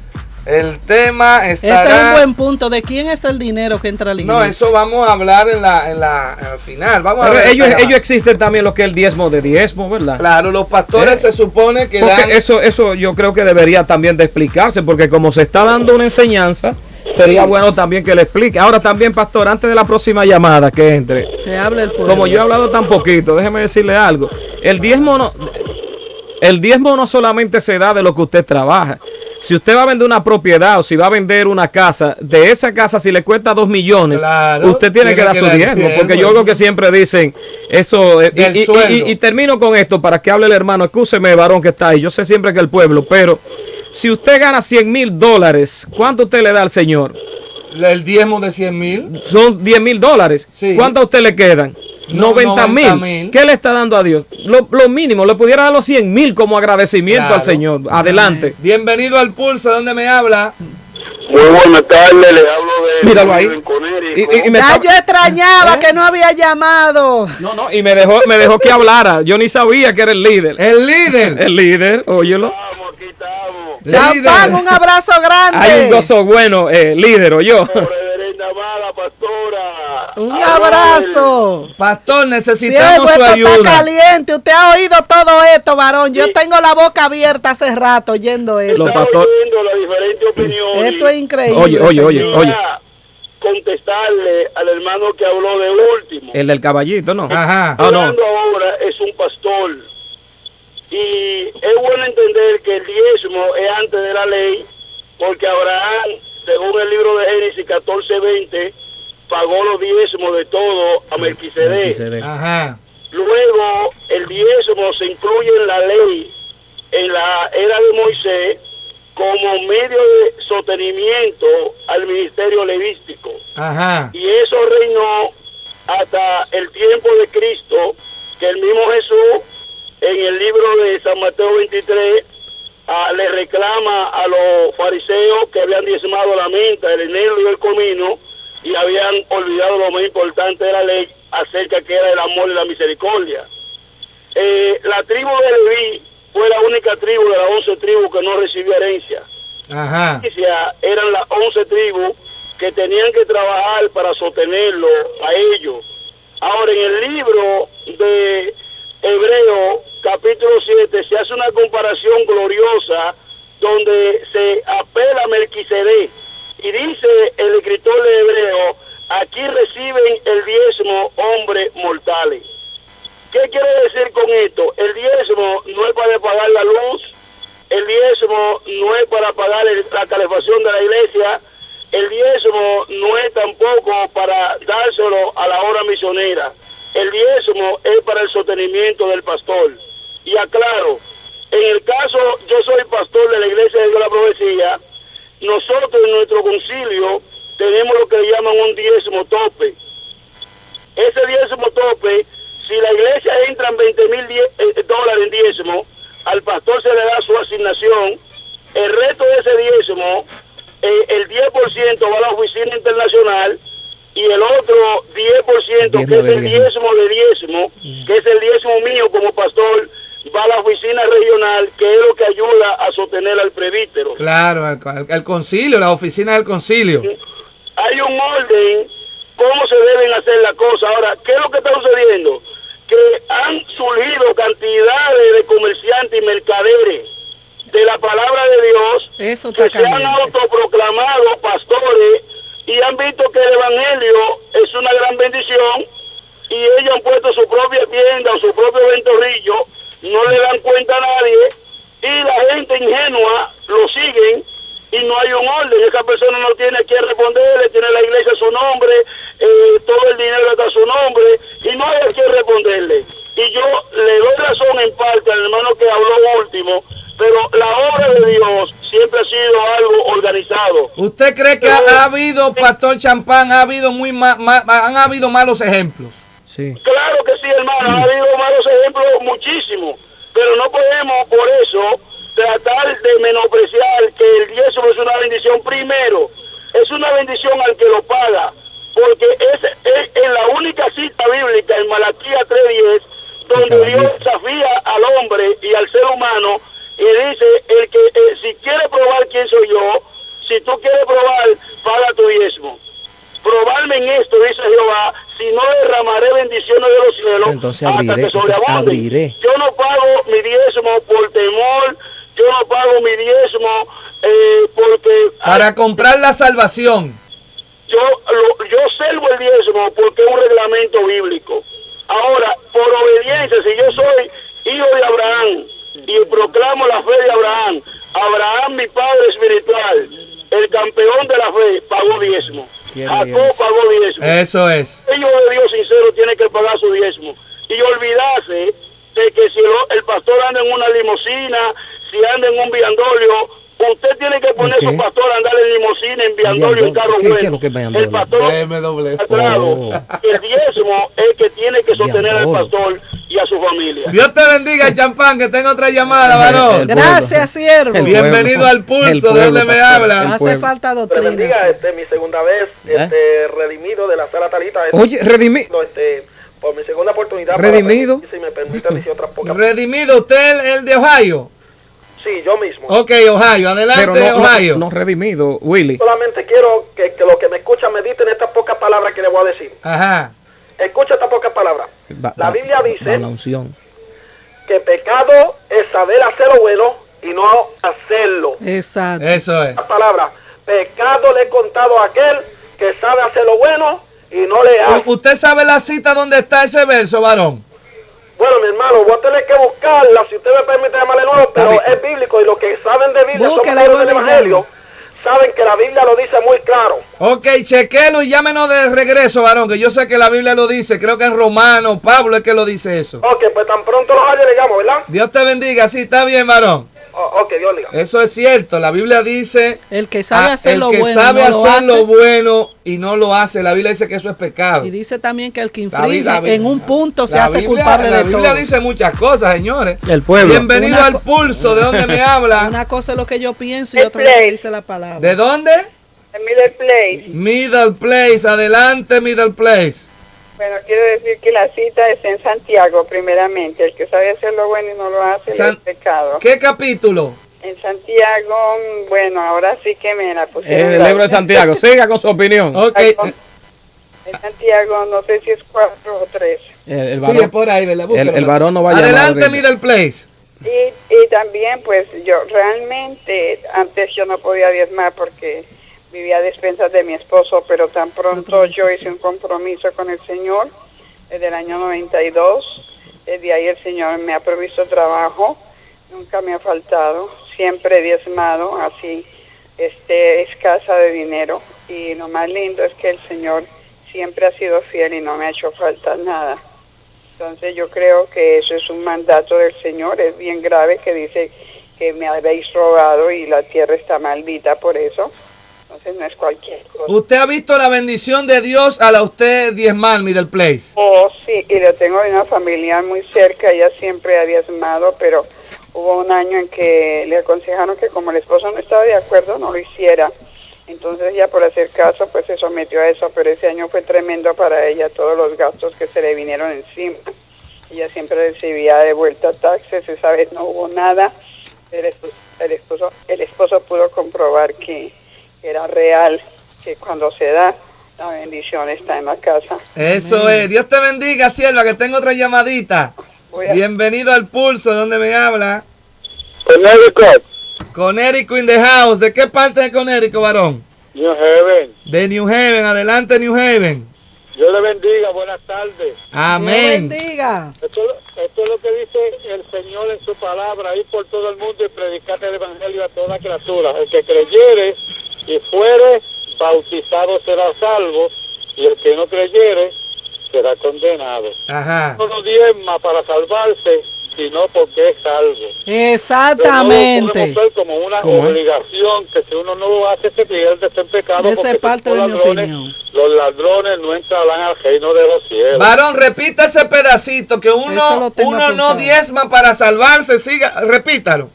El tema estará... Ese es un buen punto. ¿De quién es el dinero que entra a la iglesia? No, eso vamos a hablar al final. Vamos pero a ver ellos existen también lo que es el diezmo de diezmo, ¿verdad? Claro, los pastores se supone que porque dan... Eso yo creo que debería también de explicarse, porque como se está dando una enseñanza, sería bueno también que le explique. Ahora también, pastor, antes de la próxima llamada que entre, que hable el pueblo. Como yo he hablado tan poquito, déjeme decirle algo. El diezmo no solamente se da de lo que usted trabaja. Si usted va a vender una propiedad o si va a vender una casa, de esa casa si le cuesta 2 millones, claro, usted tiene que dar su diezmo. Porque yo creo que siempre dicen eso. Y termino con esto para que hable el hermano. Excúseme, varón que está ahí. Yo sé siempre que el pueblo, pero si usted gana $100,000, ¿cuánto usted le da al Señor? El diezmo de 100,000. Son $10,000. Sí. ¿Cuánto a usted le quedan? 90,000. ¿Qué le está dando a Dios? Lo mínimo, le pudiera dar los 100,000 como agradecimiento al Señor. Adelante. Bienvenido al Pulso, ¿de dónde me habla? Muy buenas tardes, les hablo de... Míralo ahí. Yo extrañaba que no había llamado. No, y me dejó que hablara. Yo ni sabía que era el líder. El líder. El líder, óyelo. Champán, un abrazo grande. Hay un gozo bueno, líder, oyó. Un abrazo. Pastor, necesitamos sí, su ayuda. Está caliente. Usted ha oído todo esto, varón. Yo tengo la boca abierta hace rato oyendo esto. Oyendo las diferentes opiniones. Esto es increíble. Oye. Contestarle al hermano que habló de último. El del caballito, ¿no? Ajá. Hablando ahora es un pastor. Y es bueno entender que el diezmo es antes de la ley, porque Abraham, según el libro de Génesis 14:20, pagó los diezmos de todo a Melquisedec. Ajá. Luego, el diezmo se incluye en la ley en la era de Moisés como medio de sostenimiento al ministerio levístico. Ajá. Y eso reinó hasta el tiempo de Cristo, que el mismo Jesús, en el libro de San Mateo 23, le reclama a los fariseos que habían diezmado la menta, el enero y el comino, y habían olvidado lo más importante de la ley, acerca que era el amor y la misericordia. La tribu de Leví fue la única tribu de las 11 tribus que no recibió herencia. Ajá. Eran las 11 tribus que tenían que trabajar para sostenerlo a ellos. Ahora, en el libro de Hebreo, capítulo 7, se hace una comparación gloriosa donde se apela a Melquisedec. Y dice el escritor de Hebreo, aquí reciben el diezmo hombres mortales. ¿Qué quiere decir con esto? El diezmo no es para pagar la luz, el diezmo no es para pagar la calefacción de la iglesia, el diezmo no es tampoco para dárselo a la obra misionera. El diezmo es para el sostenimiento del pastor. Y aclaro, en el caso, yo soy pastor de la iglesia de la profecía, nosotros en nuestro concilio tenemos lo que le llaman un diezmo tope. Ese diezmo tope, si la iglesia entra en $20,000 en diezmo, al pastor se le da su asignación, el resto de ese diezmo, el 10% va a la oficina internacional y el otro 10%, que es el diezmo de diezmo, que es el diezmo mío como pastor, va a la oficina regional, que es lo que ayuda a sostener al presbítero. Claro, al concilio, la oficina del concilio. Hay un orden, cómo se deben hacer las cosas. Ahora, ¿qué es lo que está sucediendo? Que han surgido cantidades de comerciantes y mercaderes de la palabra de Dios que se han autoproclamado pastores y han visto que el evangelio es una gran bendición y ellos han puesto su propia tienda o su propio ventorrillo, no le dan cuenta a nadie y la gente ingenua lo siguen y no hay un orden. Esa persona no tiene a quién responderle, tiene la iglesia a su nombre, todo el dinero está a su nombre y no hay a quién responderle. Y yo le doy razón en parte al hermano que habló último, pero la obra de Dios siempre ha sido algo organizado. ¿Usted cree que ha habido, Pastor Champán, han habido malos ejemplos? Sí. Claro que sí, hermano, ha habido malos ejemplos muchísimos, pero no podemos por eso tratar de menospreciar que el diezmo es una bendición. Primero, es una bendición al que lo paga, porque es en la única cita bíblica en Malaquías 3:10 donde Dios desafía al hombre y al ser humano y dice, el que si quiere probar quién soy yo, si tú quieres probar, paga tu diezmo. Probarme en esto, dice Jehová, si no derramaré bendiciones de los cielos. Entonces hasta que sobreabunden. Yo no pago mi diezmo por temor, yo no pago mi diezmo porque... Para comprar la salvación. Yo servo el diezmo porque es un reglamento bíblico. Ahora, por obediencia, si yo soy hijo de Abraham y proclamo la fe de Abraham, Abraham, mi padre espiritual, el campeón de la fe, pagó diezmo. Jacob pagó diezmo. Eso es. El hijo de Dios sincero tiene que pagar su diezmo. Y olvidarse de que si el pastor anda en una limusina, si anda en un viandolio, usted tiene que poner a su pastor a andar en limusina, en viandolio, en carro bueno. El pastor BMW. el diezmo es que tiene que sostener al pastor y a su familia. Dios te bendiga, Champán, que tengo otra llamada, varón. Gracias, siervo. Bienvenido al Pulso, ¿de dónde me habla? Hace falta doctrina. Bendiga, mi segunda vez, redimido de la sala Talita. Oye, redimido. Por mi segunda oportunidad. Redimido. Si me permiten decir otras pocas. Redimido, ¿usted el de Ohio? Sí, yo mismo. Ok, Ohio, adelante. Pero Ohio. No redimido, Willy. Solamente quiero que los que me escuchan mediten estas pocas palabras que les voy a decir. Ajá. Escucha estas pocas palabras. La Biblia dice la unción. que pecado es saber hacer lo bueno y no hacerlo. Exacto. Eso es. La palabra, pecado le he contado a aquel que sabe hacer lo bueno y no le hace. ¿Usted sabe la cita donde está ese verso, varón? Bueno, mi hermano, voy a tener que buscarla, si usted me permite llamarle nuevo, pero es bíblico y los que saben de Biblia, son del Evangelio, saben que la Biblia lo dice muy claro. Ok, chequelo y llámenos de regreso, varón, que yo sé que la Biblia lo dice, creo que en Romanos, Pablo es que lo dice eso. Ok, pues tan pronto los haya le llamo, ¿verdad? Dios te bendiga, sí, está bien, varón. Ok, Dios le diga. Eso es cierto, la Biblia dice... El que sabe hacer lo bueno, bueno, sabe no hacer lo lo hace. bueno y no lo hace, la Biblia dice que eso es pecado. Y dice también que el que infringe en un punto se hace culpable de todo. La Biblia dice muchas cosas, señores. El pueblo. Bienvenido al Pulso, ¿de dónde me habla? Una cosa es lo que yo pienso y otra es lo que dice la palabra. ¿De dónde? De Middle Place. Middle Place, adelante Middle Place. Bueno, quiero decir que la cita es en Santiago, primeramente. El que sabe hacer lo bueno y no lo hace es pecado. ¿Qué capítulo? En Santiago, bueno, ahora sí que me la pusieron. El libro de Santiago. Siga con su opinión. Ok. En Santiago, no sé si es 4 o 3. El varón, sí, es por ahí, ¿verdad? El varón no va a llamar. Adelante, Middle Place. Y también, pues, yo realmente, antes yo no podía diezmar porque vivía a despensas de mi esposo, pero tan pronto yo hice un compromiso con el Señor desde el año 92. Desde ahí el Señor me ha provisto trabajo, nunca me ha faltado, siempre he diezmado, así escasa de dinero. Y lo más lindo es que el Señor siempre ha sido fiel y no me ha hecho falta nada. Entonces yo creo que eso es un mandato del Señor, es bien grave que dice que me habéis robado y la tierra está maldita por eso. Entonces no es cualquier cosa. ¿Usted ha visto la bendición de Dios a la usted diezmar, Middle Place? Oh, sí, y lo tengo en una familiar muy cerca, ella siempre ha diezmado, pero hubo un año en que le aconsejaron que como el esposo no estaba de acuerdo, no lo hiciera. Entonces ella por hacer caso, pues se sometió a eso, pero ese año fue tremendo para ella, todos los gastos que se le vinieron encima. Ella siempre recibía de vuelta taxes, esa vez no hubo nada. El esposo pudo comprobar que era real, que cuando se da, la bendición está en la casa. Eso es. Dios te bendiga, sierva, que tengo otra llamadita. Bienvenido al Pulso, ¿dónde me habla? Connecticut. Connecticut in the house. ¿De qué parte de Connecticut, varón? New Haven. De New Haven. Adelante, New Haven. Dios le bendiga, buenas tardes. Amén. Dios bendiga. Esto es lo que dice el Señor en su palabra, ir por todo el mundo y predicar el Evangelio a toda criatura. El que creyere y fuere bautizado será salvo, y el que no creyere será condenado. Ajá. No diezma para salvarse, sino porque es salvo. Exactamente. Pero no lo podemos ver como una obligación, que si uno no lo hace se pierde, está en pecado. Esa es parte de mi opinión. Los ladrones no entrarán al reino de los cielos. Varón, repita ese pedacito, que uno no diezma para salvarse. Siga, repítalo.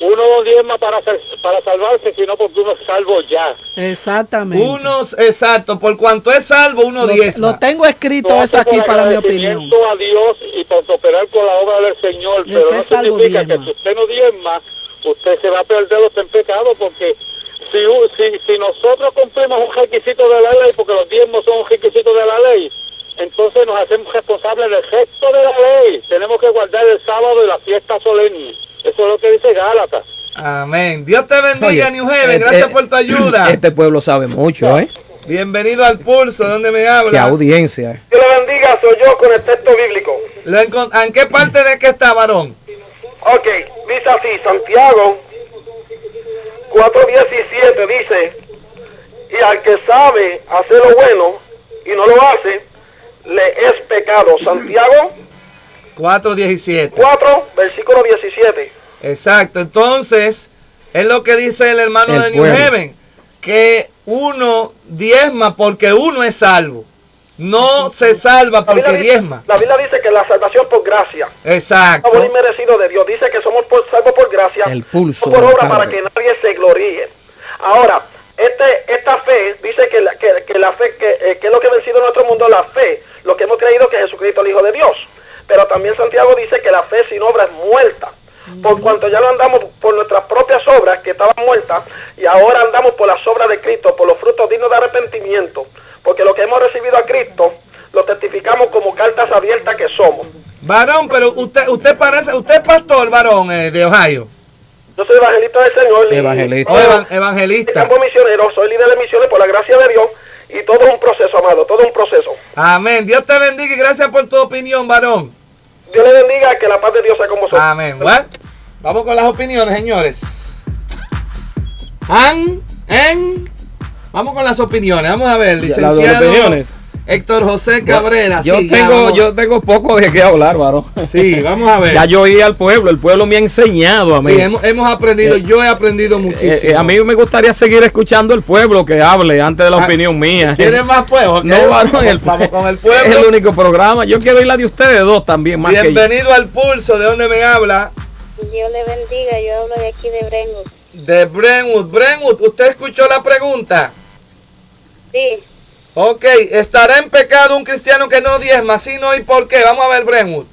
Uno no diezma para salvarse, sino porque uno es salvo ya. Exactamente. Exacto, por cuanto es salvo, uno diezma. Lo tengo escrito eso aquí para mi opinión. A Dios y para cooperar con la obra del Señor, pero no significa que si usted no diezma, usted se va a perder o está en pecado, porque si nosotros cumplimos un requisito de la ley, porque los diezmos son un requisito de la ley, entonces nos hacemos responsables del resto de la ley. Tenemos que guardar el sábado y la fiesta solemne. Eso es lo que dice Gálatas. Amén. Dios te bendiga, New Haven. Gracias por tu ayuda. Este pueblo sabe mucho, ¿eh? Bienvenido al Pulso, ¿dónde me habla? Qué audiencia. Dios le bendiga, soy yo con el texto bíblico. ¿En qué parte de que está, varón? Ok, dice así, Santiago 4:17 dice, y al que sabe hacer lo bueno y no lo hace, le es pecado. Santiago 4:17. 4, versículo 17. Exacto, entonces es lo que dice el hermano de New Haven, que uno diezma porque uno es salvo. no se salva porque diezma. La Biblia dice que la salvación por gracia. Exacto. Favor inmerecido de Dios. Dice que somos salvos por gracia. El pulso. No por obra para que nadie se gloríe. Ahora, esta fe dice que la fe, que es lo que ha vencido en nuestro mundo, la fe, lo que hemos creído que Jesucristo es el Hijo de Dios. Pero también Santiago dice que la fe sin obra es muerta. Por cuanto ya lo andamos por nuestras propias obras que estaban muertas, y ahora andamos por las obras de Cristo, por los frutos dignos de arrepentimiento, porque lo que hemos recibido a Cristo lo testificamos como cartas abiertas que somos. Varón, pero usted parece, usted es pastor, varón, de Ohio. Yo soy evangelista del Señor. Evangelista. Evangelista. Campo misionero, soy líder de misiones por la gracia de Dios, y todo es un proceso, amado, todo es un proceso. Amén. Dios te bendiga y gracias por tu opinión, varón. Dios le bendiga, que la paz de Dios sea con vosotros. Amén. Bueno, vamos con las opiniones, señores. Vamos con las opiniones. Vamos a ver, licenciado Héctor José Cabrera. Yo tengo poco de qué hablar, varón. Sí, vamos a ver. Ya yo oí al pueblo, el pueblo me ha enseñado a mí. Sí, hemos aprendido, yo he aprendido muchísimo. A mí me gustaría seguir escuchando el pueblo que hable antes de la opinión mía. ¿Quieren más pueblo? No, varón, vamos con el pueblo. Es el único programa. Yo quiero oír la de ustedes dos también. Más Bienvenido al Pulso. ¿De dónde me habla? Dios le bendiga, yo hablo de aquí de Brentwood. De Brentwood. Brentwood, ¿usted escuchó la pregunta? Sí. Ok, ¿estará en pecado un cristiano que no diezma? Sí, no, ¿y por qué? Vamos a ver, Brentwood.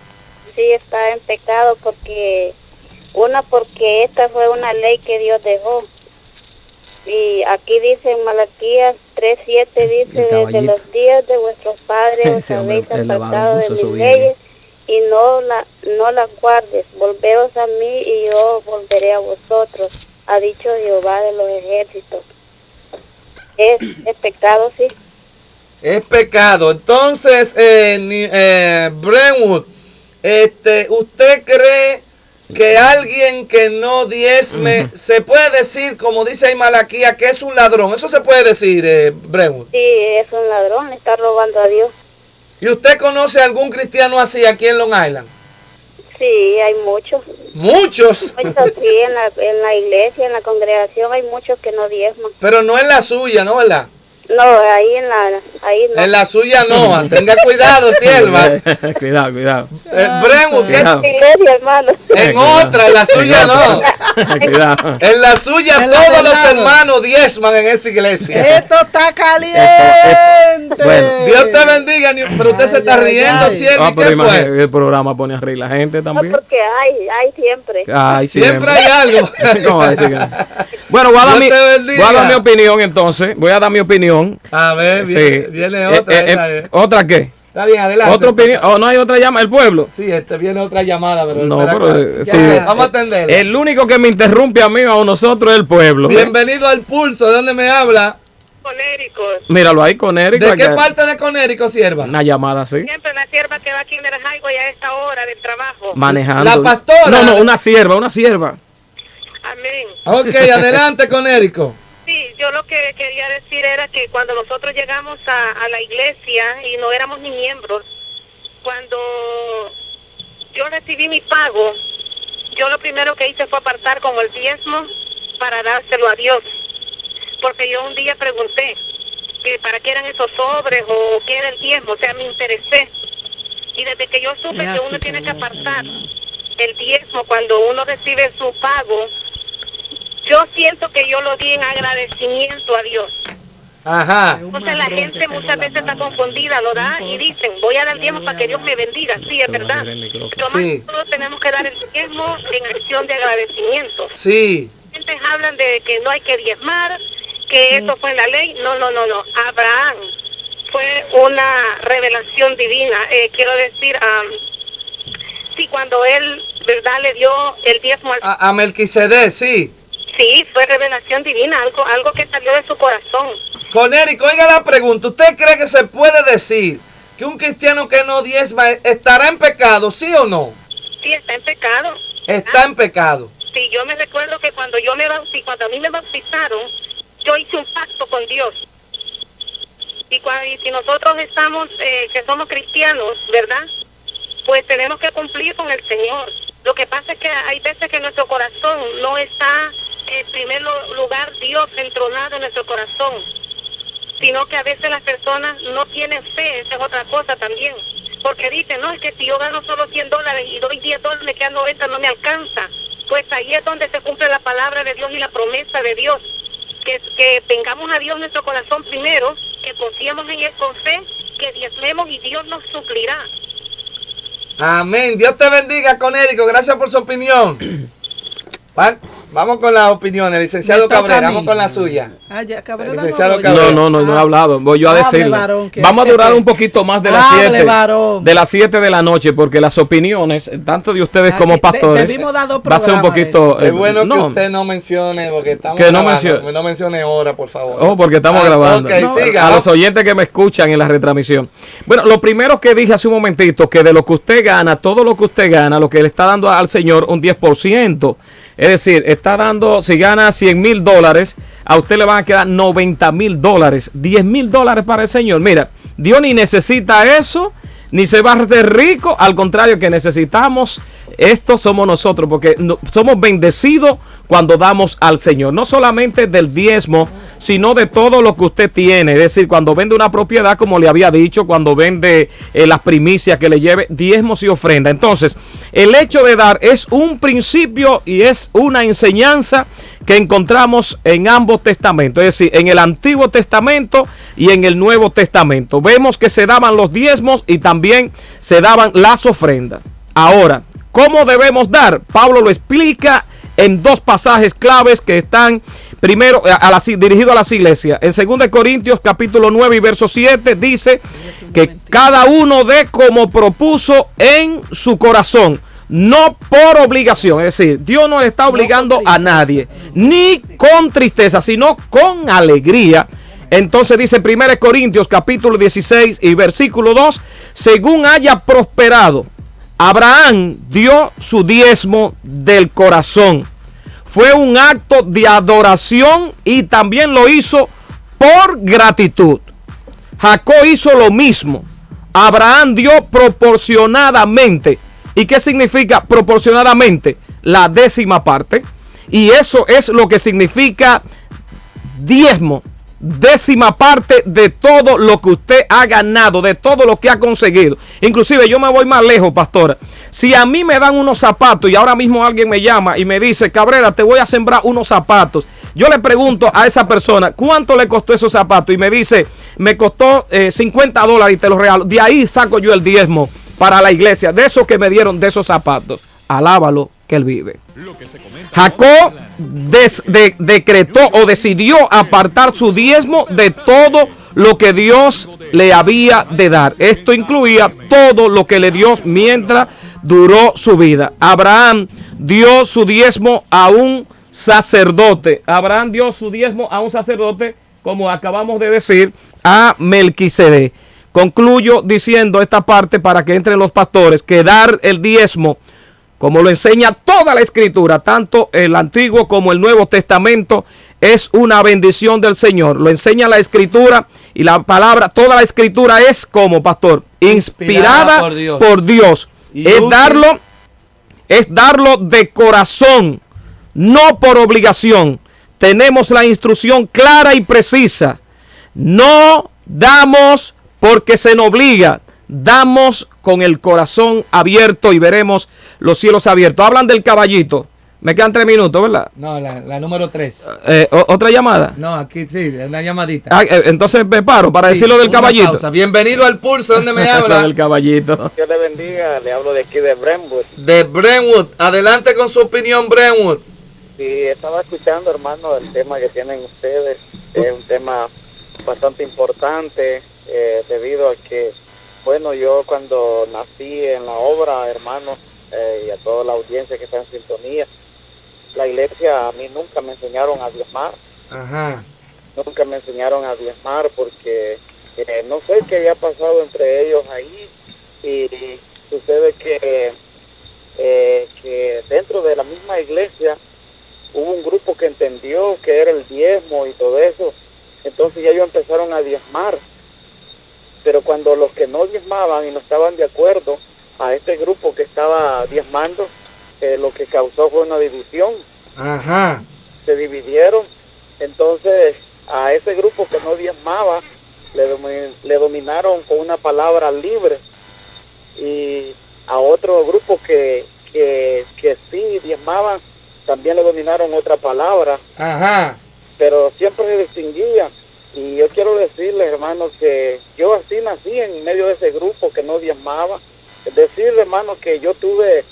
Sí, está en pecado porque esta fue una ley que Dios dejó. Y aquí dice en Malaquías 3:7, dice, desde los días de vuestros padres os habéis apartado de mis leyes y no la guardes. Volveos a mí y yo volveré a vosotros, ha dicho Jehová de los ejércitos. Es pecado, sí. Es pecado. Entonces, Brentwood, ¿usted cree que alguien que no diezme, se puede decir, como dice ahí Malaquías, que es un ladrón? Eso se puede decir, Brentwood. Sí, es un ladrón, está robando a Dios. ¿Y usted conoce algún cristiano así aquí en Long Island? Sí, hay muchos. ¿Muchos? Muchos, sí, en la iglesia, en la congregación hay muchos que no diezman. Pero no en la suya, ¿no, verdad? No, ahí no. En la suya no, tenga cuidado, sierva. Cuidado. Brentwood, ¿qué? Iglesia, hermano. En otra, en la suya no. Cuidado. En la suya todos los hermanos diezman en esa iglesia. Esto está caliente. Bueno, Dios te bendiga, pero usted se está riendo, sierva. pero imagínate, el programa pone a reír la gente también. No, porque hay siempre. Siempre hay algo. ¿Cómo va a decir que no? Bueno, voy a dar mi opinión entonces. Voy a dar mi opinión. A ver, viene otra. ¿Otra qué? Está bien, adelante. ¿Otra opinión? ¿O no hay otra llamada? ¿El pueblo? Sí, viene otra llamada, pero no, pero sí. Vamos a atenderla. El único que me interrumpe a mí o a nosotros es el pueblo. Bienvenido al Pulso. ¿De dónde me habla? Conérico. Míralo ahí, Conérico. ¿De qué parte de Conérico, sierva? Una llamada así. Siempre una sierva que va aquí en el highway a esta hora del trabajo. Manejando. La pastora. No, una sierva. Amén. Ok, adelante, Conérico. Sí, yo lo que quería decir era que cuando nosotros llegamos a la iglesia y no éramos ni miembros, cuando yo recibí mi pago, yo lo primero que hice fue apartar como el diezmo para dárselo a Dios. Porque yo un día pregunté que para qué eran esos sobres o qué era el diezmo, o sea, me interesé. Y desde que yo supe que uno tiene que apartar el diezmo cuando uno recibe su pago, yo siento que yo lo di en agradecimiento a Dios. Ajá. Entonces la gente muchas veces está confundida, lo da y dicen, voy a dar diezmo para que Dios me bendiga. Sí, es verdad. Pero más que todo tenemos que dar el diezmo en acción de agradecimiento. Sí. Gente hablan de que no hay que diezmar, que eso fue la ley. No. Abraham fue una revelación divina. Quiero decir, sí, cuando él, verdad, le dio el diezmo a Melquisedec, sí. Sí, fue revelación divina, algo que salió de su corazón. Conérico, oiga la pregunta. ¿Usted cree que se puede decir que un cristiano que no diezma estará en pecado, sí o no? Sí, está en pecado. Está en pecado. Sí, yo me recuerdo que cuando cuando a mí me bautizaron, yo hice un pacto con Dios. Y si nosotros estamos, que somos cristianos, ¿verdad? Pues tenemos que cumplir con el Señor. Lo que pasa es que hay veces que nuestro corazón no está en primer lugar Dios entronado en nuestro corazón. sino que a veces las personas no tienen fe. Esa es otra cosa también, porque dicen, no, es que si yo gano solo $100 y doy $10, me quedan 90, no me alcanza. Pues ahí es donde se cumple la palabra de Dios y la promesa de Dios, que tengamos a Dios en nuestro corazón primero, que confiemos en Él con fe, que diezmemos y Dios nos suplirá. Amén. Dios te bendiga, Conérico. Gracias por su opinión. Vamos con las opiniones, licenciado Cabrera. Vamos con la suya. Ya, Cabrera, licenciado Cabrera. No he hablado. Voy yo a decirle. Vamos a durar un poquito más de las 7 de las 7 de la noche, porque las opiniones, tanto de ustedes como pastores, va a ser un poquito. Es bueno que usted no mencione, porque estamos grabando. No mencione hora, por favor. Oh, porque estamos grabando. Okay, siga, a los oyentes que me escuchan en la retransmisión. Bueno, lo primero que dije hace un momentito, que de lo que usted gana, todo lo que usted gana, lo que le está dando al Señor, un 10%. Es decir, está dando, si gana $100,000, a usted le van a quedar $90,000, $10,000 para el Señor. Mira, Dios ni necesita eso, ni se va a hacer rico, al contrario, que necesitamos esto somos nosotros, porque somos bendecidos cuando damos al Señor, no solamente del diezmo, sino de todo lo que usted tiene. Es decir, cuando vende una propiedad, como le había dicho, cuando vende las primicias, que le lleve diezmos y ofrenda. Entonces, el hecho de dar es un principio y es una enseñanza que encontramos en ambos testamentos, es decir, en el Antiguo Testamento y en el Nuevo Testamento. Vemos que se daban los diezmos y también se daban las ofrendas. Ahora, ¿cómo debemos dar? Pablo lo explica en dos pasajes claves que están primero dirigido a las iglesias. En 2 Corintios capítulo 9 y verso 7 dice que cada uno dé como propuso en su corazón, no por obligación. Es decir, Dios no le está obligando a nadie, ni con tristeza, sino con alegría. Entonces dice 1 Corintios capítulo 16 y versículo 2, según haya prosperado. Abraham dio su diezmo del corazón. Fue un acto de adoración y también lo hizo por gratitud. Jacob hizo lo mismo. Abraham dio proporcionadamente. ¿Y qué significa proporcionadamente? La 10ª parte. Y eso es lo que significa diezmo. 10ª parte de todo lo que usted ha ganado, de todo lo que ha conseguido. Inclusive yo me voy más lejos, pastora. Si a mí me dan unos zapatos y ahora mismo alguien me llama y me dice, Cabrera, te voy a sembrar unos zapatos, yo le pregunto a esa persona, ¿cuánto le costó esos zapatos? Y me dice, me costó $50 y te los regalo. De ahí saco yo el diezmo para la iglesia, de esos que me dieron, de esos zapatos. Alábalo, que él vive. Jacob decretó o decidió apartar su diezmo de todo lo que Dios le había de dar. Esto incluía todo lo que le dio mientras duró su vida. Abraham dio su diezmo a un sacerdote. Abraham dio su diezmo a un sacerdote, como acabamos de decir, a Melquisedec. Concluyo diciendo esta parte para que entren los pastores, que dar el diezmo, como lo enseña toda la Escritura, tanto el Antiguo como el Nuevo Testamento, es una bendición del Señor. Lo enseña la Escritura y la palabra, toda la Escritura es como, pastor, inspirada por Dios. Es darlo de corazón, no por obligación. Tenemos la instrucción clara y precisa. No damos porque se nos obliga. Damos con el corazón abierto y veremos los cielos abiertos. Hablan del caballito. Me quedan 3 minutos, ¿verdad? No, la número 3. ¿Otra llamada? No, aquí sí, una llamadita. Entonces me paro para decirlo del caballito. Pausa. Bienvenido al Pulso, ¿dónde me habla? Del caballito. Dios le bendiga, le hablo de aquí de Brentwood. De Brentwood, adelante con su opinión, Brentwood. Sí, estaba escuchando, hermano, el tema que tienen ustedes. Es un tema bastante importante debido a que, bueno, yo cuando nací en la obra, hermanos, y a toda la audiencia que está en sintonía, la iglesia a mí nunca me enseñaron a diezmar. Ajá. Nunca me enseñaron a diezmar porque no sé qué había pasado entre ellos ahí, y sucede que dentro de la misma iglesia hubo un grupo que entendió que era el diezmo y todo eso, entonces ya ellos empezaron a diezmar. Pero cuando los que no diezmaban y no estaban de acuerdo a este grupo que estaba diezmando, lo que causó fue una división. Ajá. Se dividieron. Entonces, a ese grupo que no diezmaba le dominaron con una palabra libre, y a otro grupo que sí diezmaban también le dominaron otra palabra. Ajá. Pero siempre se distinguía. Y yo quiero decirles, hermanos, que yo así nací en medio de ese grupo que no diezmaba. Es decir, hermanos, que yo tuve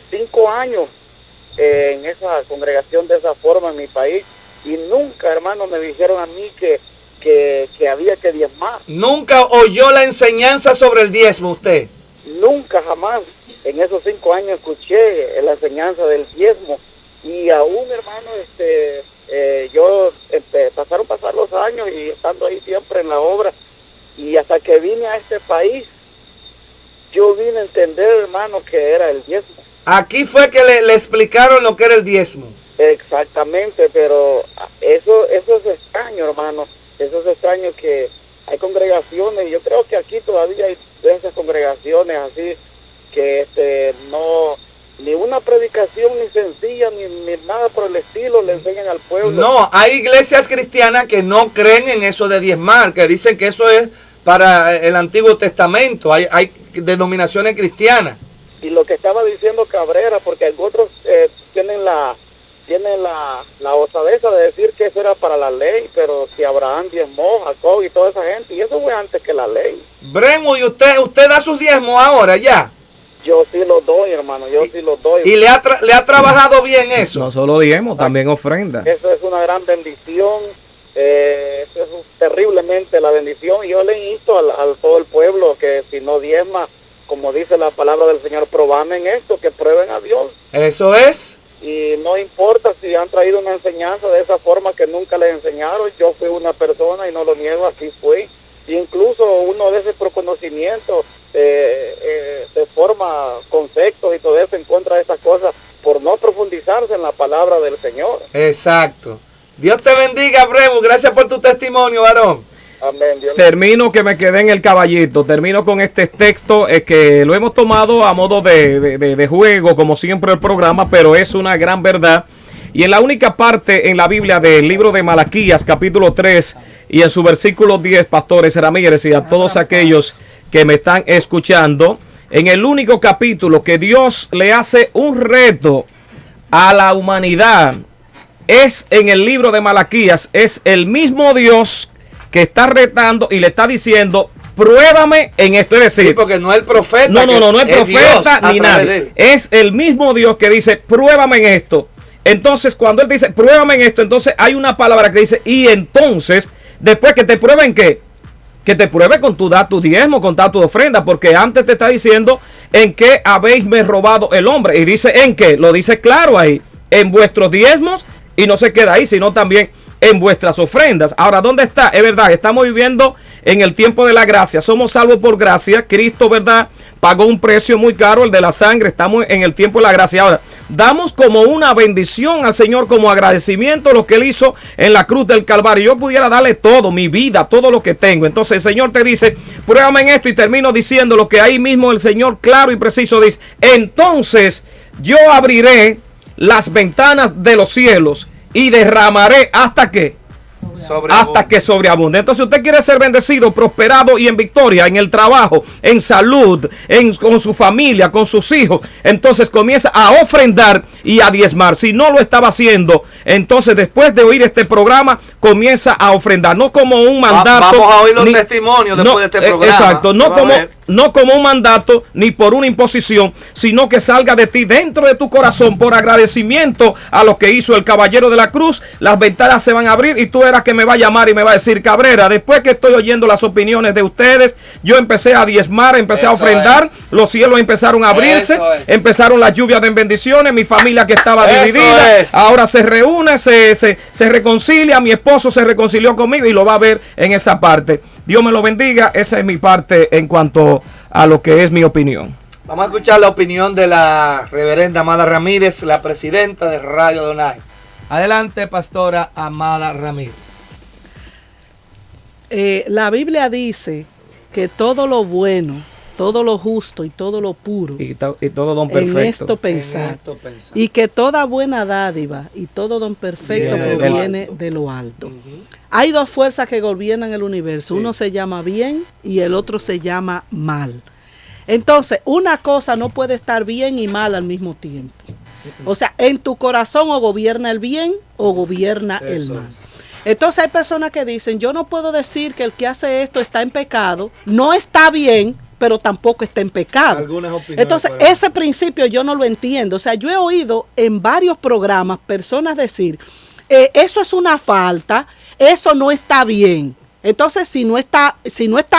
5 años en esa congregación de esa forma en mi país, y nunca, hermanos, me dijeron a mí que había que diezmar. ¿Nunca oyó la enseñanza sobre el diezmo usted? Nunca, jamás. En esos 5 años escuché la enseñanza del diezmo, y aún, hermano, pasar los años y estando ahí siempre en la obra, y hasta que vine a este país, yo vine a entender, hermano, que era el diezmo. Aquí fue que le explicaron lo que era el diezmo. Exactamente, pero eso es extraño, hermano. Eso es extraño que hay congregaciones, y yo creo que aquí todavía hay esas congregaciones así, que no, ni una predicación ni sencilla, ni nada por el estilo le enseñan al pueblo. No, hay iglesias cristianas que no creen en eso de diezmar, que dicen que eso es para el Antiguo Testamento. Hay denominaciones cristianas. Y lo que estaba diciendo Cabrera, porque otros tienen la osadeza de decir que eso era para la ley, pero si Abraham diezmó, Jacob y toda esa gente, y eso fue antes que la ley. Bremo, ¿y usted da sus diezmos ahora ya? Yo sí los doy, hermano, yo sí los doy. ¿Y le ha trabajado bien eso? No solo diezmo, también ofrenda. Eso es una gran bendición, eso es terriblemente la bendición. Y yo le insto a todo el pueblo que si no diezma, como dice la palabra del Señor, probadme en esto, que prueben a Dios. Eso es. Y no importa si han traído una enseñanza de esa forma que nunca les enseñaron. Yo fui una persona, y no lo niego, así fui. Incluso uno de ese por conocimiento se forma conceptos y todo eso en contra de esas cosas por no profundizarse en la palabra del Señor. Exacto. Dios te bendiga, Bremo. Gracias por tu testimonio, varón. Amén. Termino que me quedé en el caballito. Termino con este texto que lo hemos tomado a modo de juego, como siempre el programa, pero es una gran verdad. Y en la única parte en la Biblia del libro de Malaquías, capítulo 3, y en su versículo 10, pastores Ramírez y a todos aquellos que me están escuchando, en el único capítulo que Dios le hace un reto a la humanidad, es en el libro de Malaquías. Es el mismo Dios que está retando y le está diciendo: pruébame en esto. Es decir, sí, porque no es el profeta. No es profeta ni nadie. Es el mismo Dios que dice: pruébame en esto. Entonces, cuando él dice pruébame en esto, entonces hay una palabra que dice: y entonces, después que te prueben, ¿qué? Que te pruebe con tu diezmo, con tu ofrenda, porque antes te está diciendo en qué habéis me robado el hombre. Y dice en qué, lo dice claro ahí: en vuestros diezmos, y no se queda ahí, sino también en vuestras ofrendas. Ahora, ¿dónde está? Es verdad, estamos viviendo en el tiempo de la gracia. Somos salvos por gracia. Cristo, ¿verdad?, pagó un precio muy caro, el de la sangre. Estamos en el tiempo de la gracia. Ahora, damos como una bendición al Señor, como agradecimiento a lo que Él hizo en la cruz del Calvario. Yo pudiera darle todo, mi vida, todo lo que tengo. Entonces el Señor te dice: pruébame en esto. Y termino diciendo lo que ahí mismo el Señor claro y preciso dice: entonces yo abriré las ventanas de los cielos y derramaré hasta que sobreabunde. Entonces, usted quiere ser bendecido, prosperado y en victoria en el trabajo, en salud, con su familia, con sus hijos. Entonces comienza a ofrendar y a diezmar. Si no lo estaba haciendo, entonces después de oír este programa, comienza a ofrendar. No como un mandato. Vamos a oír los testimonios después de este programa. Exacto. No como un mandato ni por una imposición, sino que salga de ti, dentro de tu corazón, por agradecimiento a lo que hizo el caballero de la cruz. Las ventanas se van a abrir y tú eras que me va a llamar y me va a decir: Cabrera, después que estoy oyendo las opiniones de ustedes, yo empecé a diezmar, empecé a ofrendar, los cielos empezaron a abrirse, empezaron las lluvias de bendiciones, mi familia que estaba dividida, ahora se reúne, se reconcilia, mi esposo se reconcilió conmigo, y lo va a ver en esa parte. Dios me lo bendiga. Esa es mi parte en cuanto a lo que es mi opinión. Vamos a escuchar la opinión de la reverenda Amada Ramírez, la presidenta de Radio Adonai. Adelante, pastora Amada Ramírez. La Biblia dice que todo lo bueno, todo lo justo y todo lo puro y todo don perfecto, en esto pensar, y que toda buena dádiva y todo don perfecto proviene de lo alto. Hay dos fuerzas que gobiernan el universo. Sí. Uno se llama bien y el otro se llama mal. Entonces, una cosa no puede estar bien y mal al mismo tiempo. O sea, en tu corazón o gobierna el bien o gobierna el mal. Entonces hay personas que dicen, yo no puedo decir que el que hace esto está en pecado, no está bien, pero tampoco está en pecado. Entonces, ese principio yo no lo entiendo. O sea, yo he oído en varios programas personas decir, eso es una falta, eso no está bien. Entonces, si no está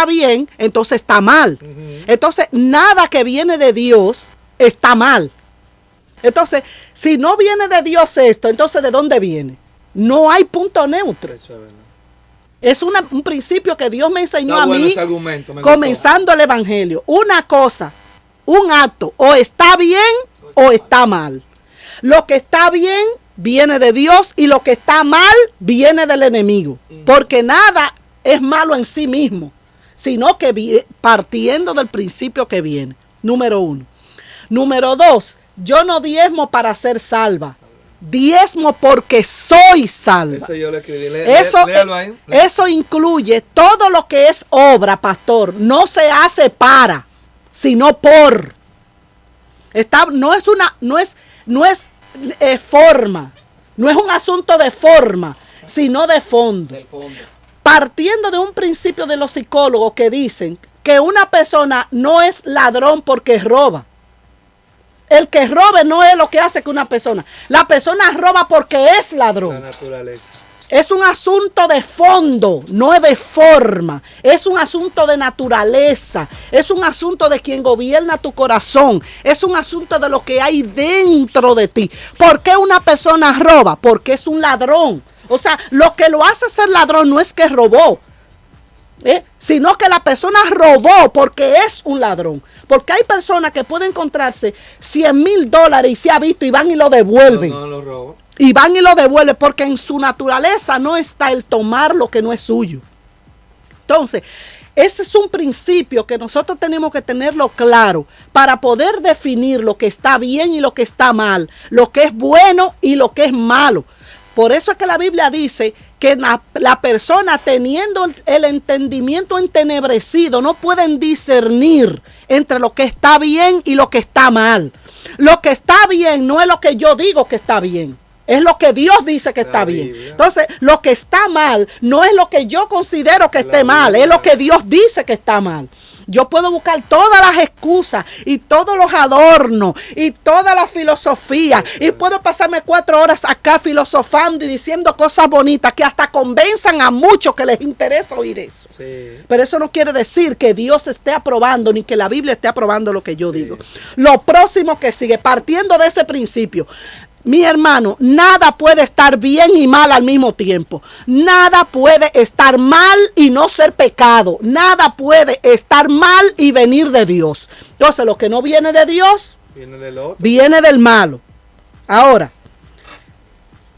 bien, entonces está mal. Entonces, nada que viene de Dios está mal. Entonces, si no viene de Dios esto, entonces ¿de dónde viene? No hay punto neutro. Es un principio que Dios me enseñó a mí comenzando el evangelio. Una cosa, un acto, o está bien o está mal. Lo que está bien viene de Dios y lo que está mal viene del enemigo. Porque nada es malo en sí mismo, sino que partiendo del principio que viene. Número 1. Número 2, yo no diezmo para ser salva. Diezmo porque soy salva. Eso yo lo escribí. Léalo ahí. Eso incluye todo lo que es obra, pastor. No se hace para, sino por. No es forma. No es un asunto de forma, sino de fondo. Partiendo de un principio de los psicólogos que dicen que una persona no es ladrón porque roba. El que robe no es lo que hace que una persona. La persona roba porque es ladrón. La naturaleza. Es un asunto de fondo, no es de forma. Es un asunto de naturaleza. Es un asunto de quien gobierna tu corazón. Es un asunto de lo que hay dentro de ti. ¿Por qué una persona roba? Porque es un ladrón. O sea, lo que lo hace ser ladrón no es que robó, sino que la persona robó porque es un ladrón. Porque hay personas que pueden encontrarse $100,000 y se ha visto y van y lo devuelven. No lo robo. Y van y lo devuelven porque en su naturaleza no está el tomar lo que no es suyo. Entonces, ese es un principio que nosotros tenemos que tenerlo claro para poder definir lo que está bien y lo que está mal, lo que es bueno y lo que es malo. Por eso es que la Biblia dice que la persona teniendo el entendimiento entenebrecido no pueden discernir entre lo que está bien y lo que está mal. Lo que está bien no es lo que yo digo que está bien. Es lo que Dios dice que está bien. Entonces, lo que está mal no es lo que yo considero que esté mal, es lo que Dios dice que está mal. Yo puedo buscar todas las excusas y todos los adornos y toda la filosofía y puedo pasarme 4 horas acá filosofando y diciendo cosas bonitas que hasta convenzan a muchos que les interesa oír eso. Sí. Pero eso no quiere decir que Dios esté aprobando ni que la Biblia esté aprobando lo que yo digo. Lo próximo que sigue, partiendo de ese principio, mi hermano, nada puede estar bien y mal al mismo tiempo. Nada puede estar mal y no ser pecado. Nada puede estar mal y venir de Dios. Entonces, lo que no viene de Dios, viene del malo. Ahora,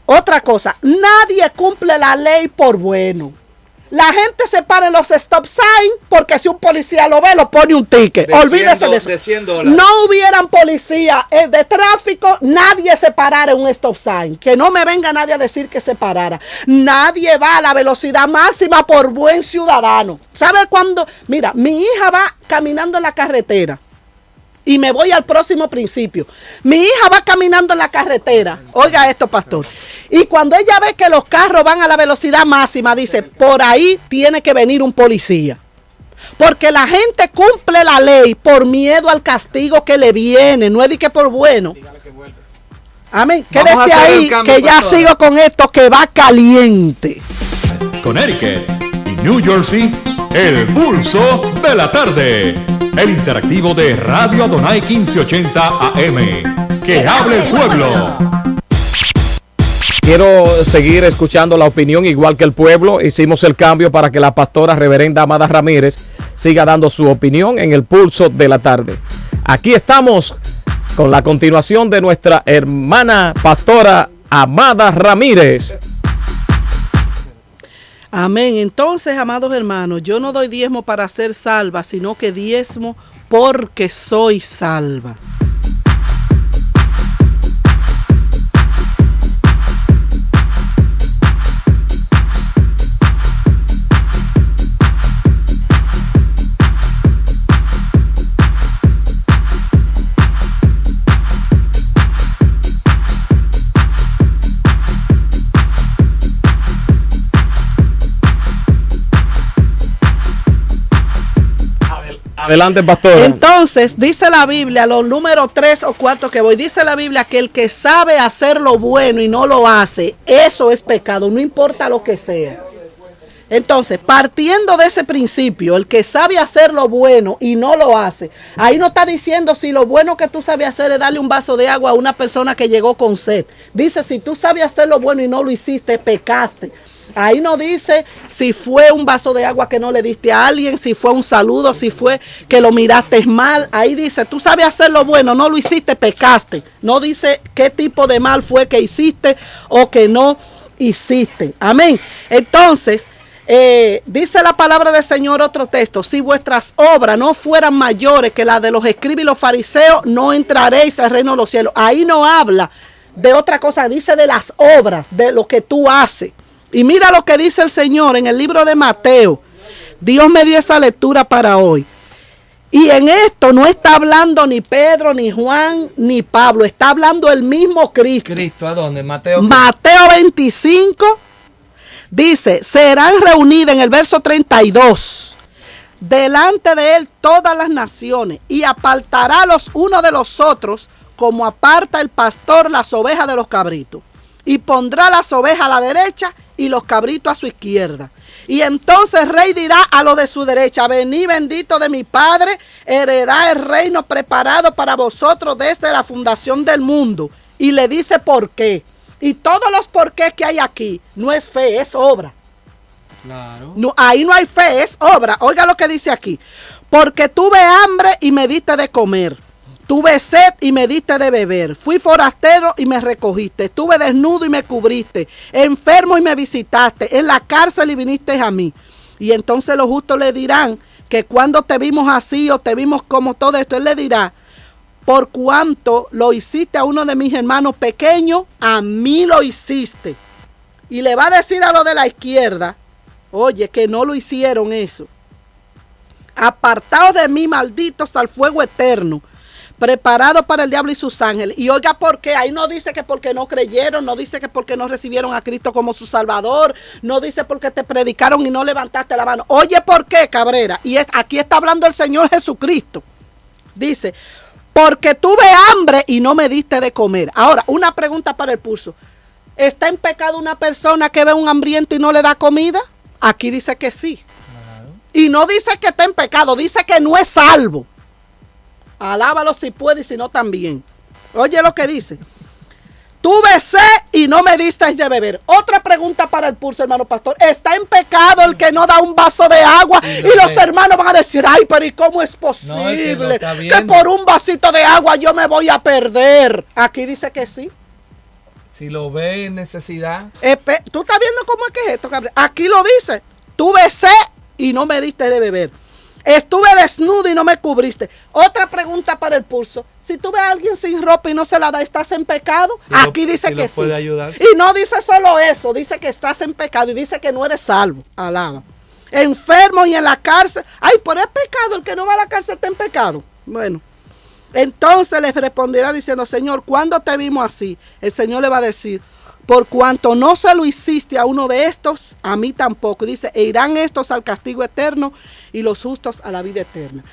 otra cosa, nadie cumple la ley por bueno. La gente se para en los stop sign porque si un policía lo ve, lo pone un ticket. Olvídese de eso. No hubieran policía de tráfico, nadie se parara en un stop sign. Que no me venga nadie a decir que se parara. Nadie va a la velocidad máxima por buen ciudadano. ¿Sabe cuándo? Mira, mi hija va caminando en la carretera. Y me voy al próximo principio. Mi hija va caminando en la carretera. Oiga esto, pastor. Y cuando ella ve que los carros van a la velocidad máxima, dice, por ahí tiene que venir un policía. Porque la gente cumple la ley por miedo al castigo que le viene. No es de que por bueno. Amén. Quédese ahí que ya sigo con esto que va caliente. Connecticut y New Jersey, el pulso de la tarde. El interactivo de Radio Adonai 1580 AM. Que hable el pueblo. Quiero seguir escuchando la opinión igual que el pueblo. Hicimos el cambio para que la pastora reverenda Amada Ramírez siga dando su opinión en el pulso de la tarde. Aquí estamos con la continuación de nuestra hermana pastora Amada Ramírez. Amén. Entonces, amados hermanos, yo no doy diezmo para ser salva, sino que diezmo porque soy salva. Adelante, pastor. Entonces, dice la Biblia, los números 3 o 4 que voy, dice la Biblia que el que sabe hacer lo bueno y no lo hace, eso es pecado, no importa lo que sea. Entonces, partiendo de ese principio, el que sabe hacer lo bueno y no lo hace, ahí no está diciendo si lo bueno que tú sabes hacer es darle un vaso de agua a una persona que llegó con sed. Dice, si tú sabes hacer lo bueno y no lo hiciste, pecaste. Ahí no dice si fue un vaso de agua que no le diste a alguien, si fue un saludo, si fue que lo miraste mal. Ahí dice, tú sabes hacer lo bueno, no lo hiciste, pecaste. No dice qué tipo de mal fue que hiciste o que no hiciste. Amén. Entonces, dice la palabra del Señor, otro texto, si vuestras obras no fueran mayores que las de los escribas y los fariseos, no entraréis al reino de los cielos. Ahí no habla de otra cosa, dice de las obras, de lo que tú haces. Y mira lo que dice el Señor en el libro de Mateo. Dios me dio esa lectura para hoy. Y en esto no está hablando ni Pedro, ni Juan, ni Pablo. Está hablando el mismo Cristo. ¿Cristo a dónde? Mateo 25 dice, serán reunidas en el verso 32. Delante de él todas las naciones y apartará los unos de los otros como aparta el pastor las ovejas de los cabritos. Y pondrá las ovejas a la derecha y los cabritos a su izquierda. Y entonces el rey dirá a los de su derecha, venid bendito de mi Padre, heredad el reino preparado para vosotros desde la fundación del mundo. Y le dice por qué. Y todos los por qué que hay aquí, no es fe, es obra. Claro. No, ahí no hay fe, es obra. Oiga lo que dice aquí. Porque tuve hambre y me diste de comer. Tuve sed y me diste de beber. Fui forastero y me recogiste. Estuve desnudo y me cubriste. Enfermo y me visitaste. En la cárcel y viniste a mí. Y entonces los justos le dirán que cuando te vimos así o te vimos como todo esto, él le dirá, por cuanto lo hiciste a uno de mis hermanos pequeños, a mí lo hiciste. Y le va a decir a los de la izquierda, oye, que no lo hicieron eso. Apartados de mí, malditos, al fuego eterno, preparado para el diablo y sus ángeles. Y oiga por qué, ahí no dice que porque no creyeron, no dice que porque no recibieron a Cristo como su Salvador, no dice porque te predicaron y no levantaste la mano. Oye, ¿por qué, Cabrera? Y aquí está hablando el Señor Jesucristo. Dice, porque tuve hambre y no me diste de comer. Ahora, una pregunta para el pulso. ¿Está en pecado una persona que ve a un hambriento y no le da comida? Aquí dice que sí. Y no dice que está en pecado, dice que no es salvo. Alábalo si puede y si no también. Oye lo que dice. Tuve sed y no me disteis de beber. Otra pregunta para el pulso, hermano pastor. ¿Está en pecado el que no da un vaso de agua? Y los hermanos van a decir, ay, pero ¿y cómo es posible que por un vasito de agua yo me voy a perder? Aquí dice que sí. Si lo ve en necesidad. ¿Tú estás viendo cómo es que es esto, cabrón? Aquí lo dice. Tuve sed y no me diste de beber. Estuve desnudo y no me cubriste. Otra pregunta para el pulso. Si tú ves a alguien sin ropa y no se la da, ¿estás en pecado? Aquí dice que sí. Puede ayudar. Y no dice solo eso, dice que estás en pecado y dice que no eres salvo. Alaba. Enfermo y en la cárcel. Ay, pero es pecado, el que no va a la cárcel está en pecado. Bueno, entonces les responderá diciendo, Señor, ¿cuándo te vimos así? El Señor le va a decir, por cuanto no se lo hiciste a uno de estos, a mí tampoco. Dice, e irán estos al castigo eterno y los justos a la vida eterna.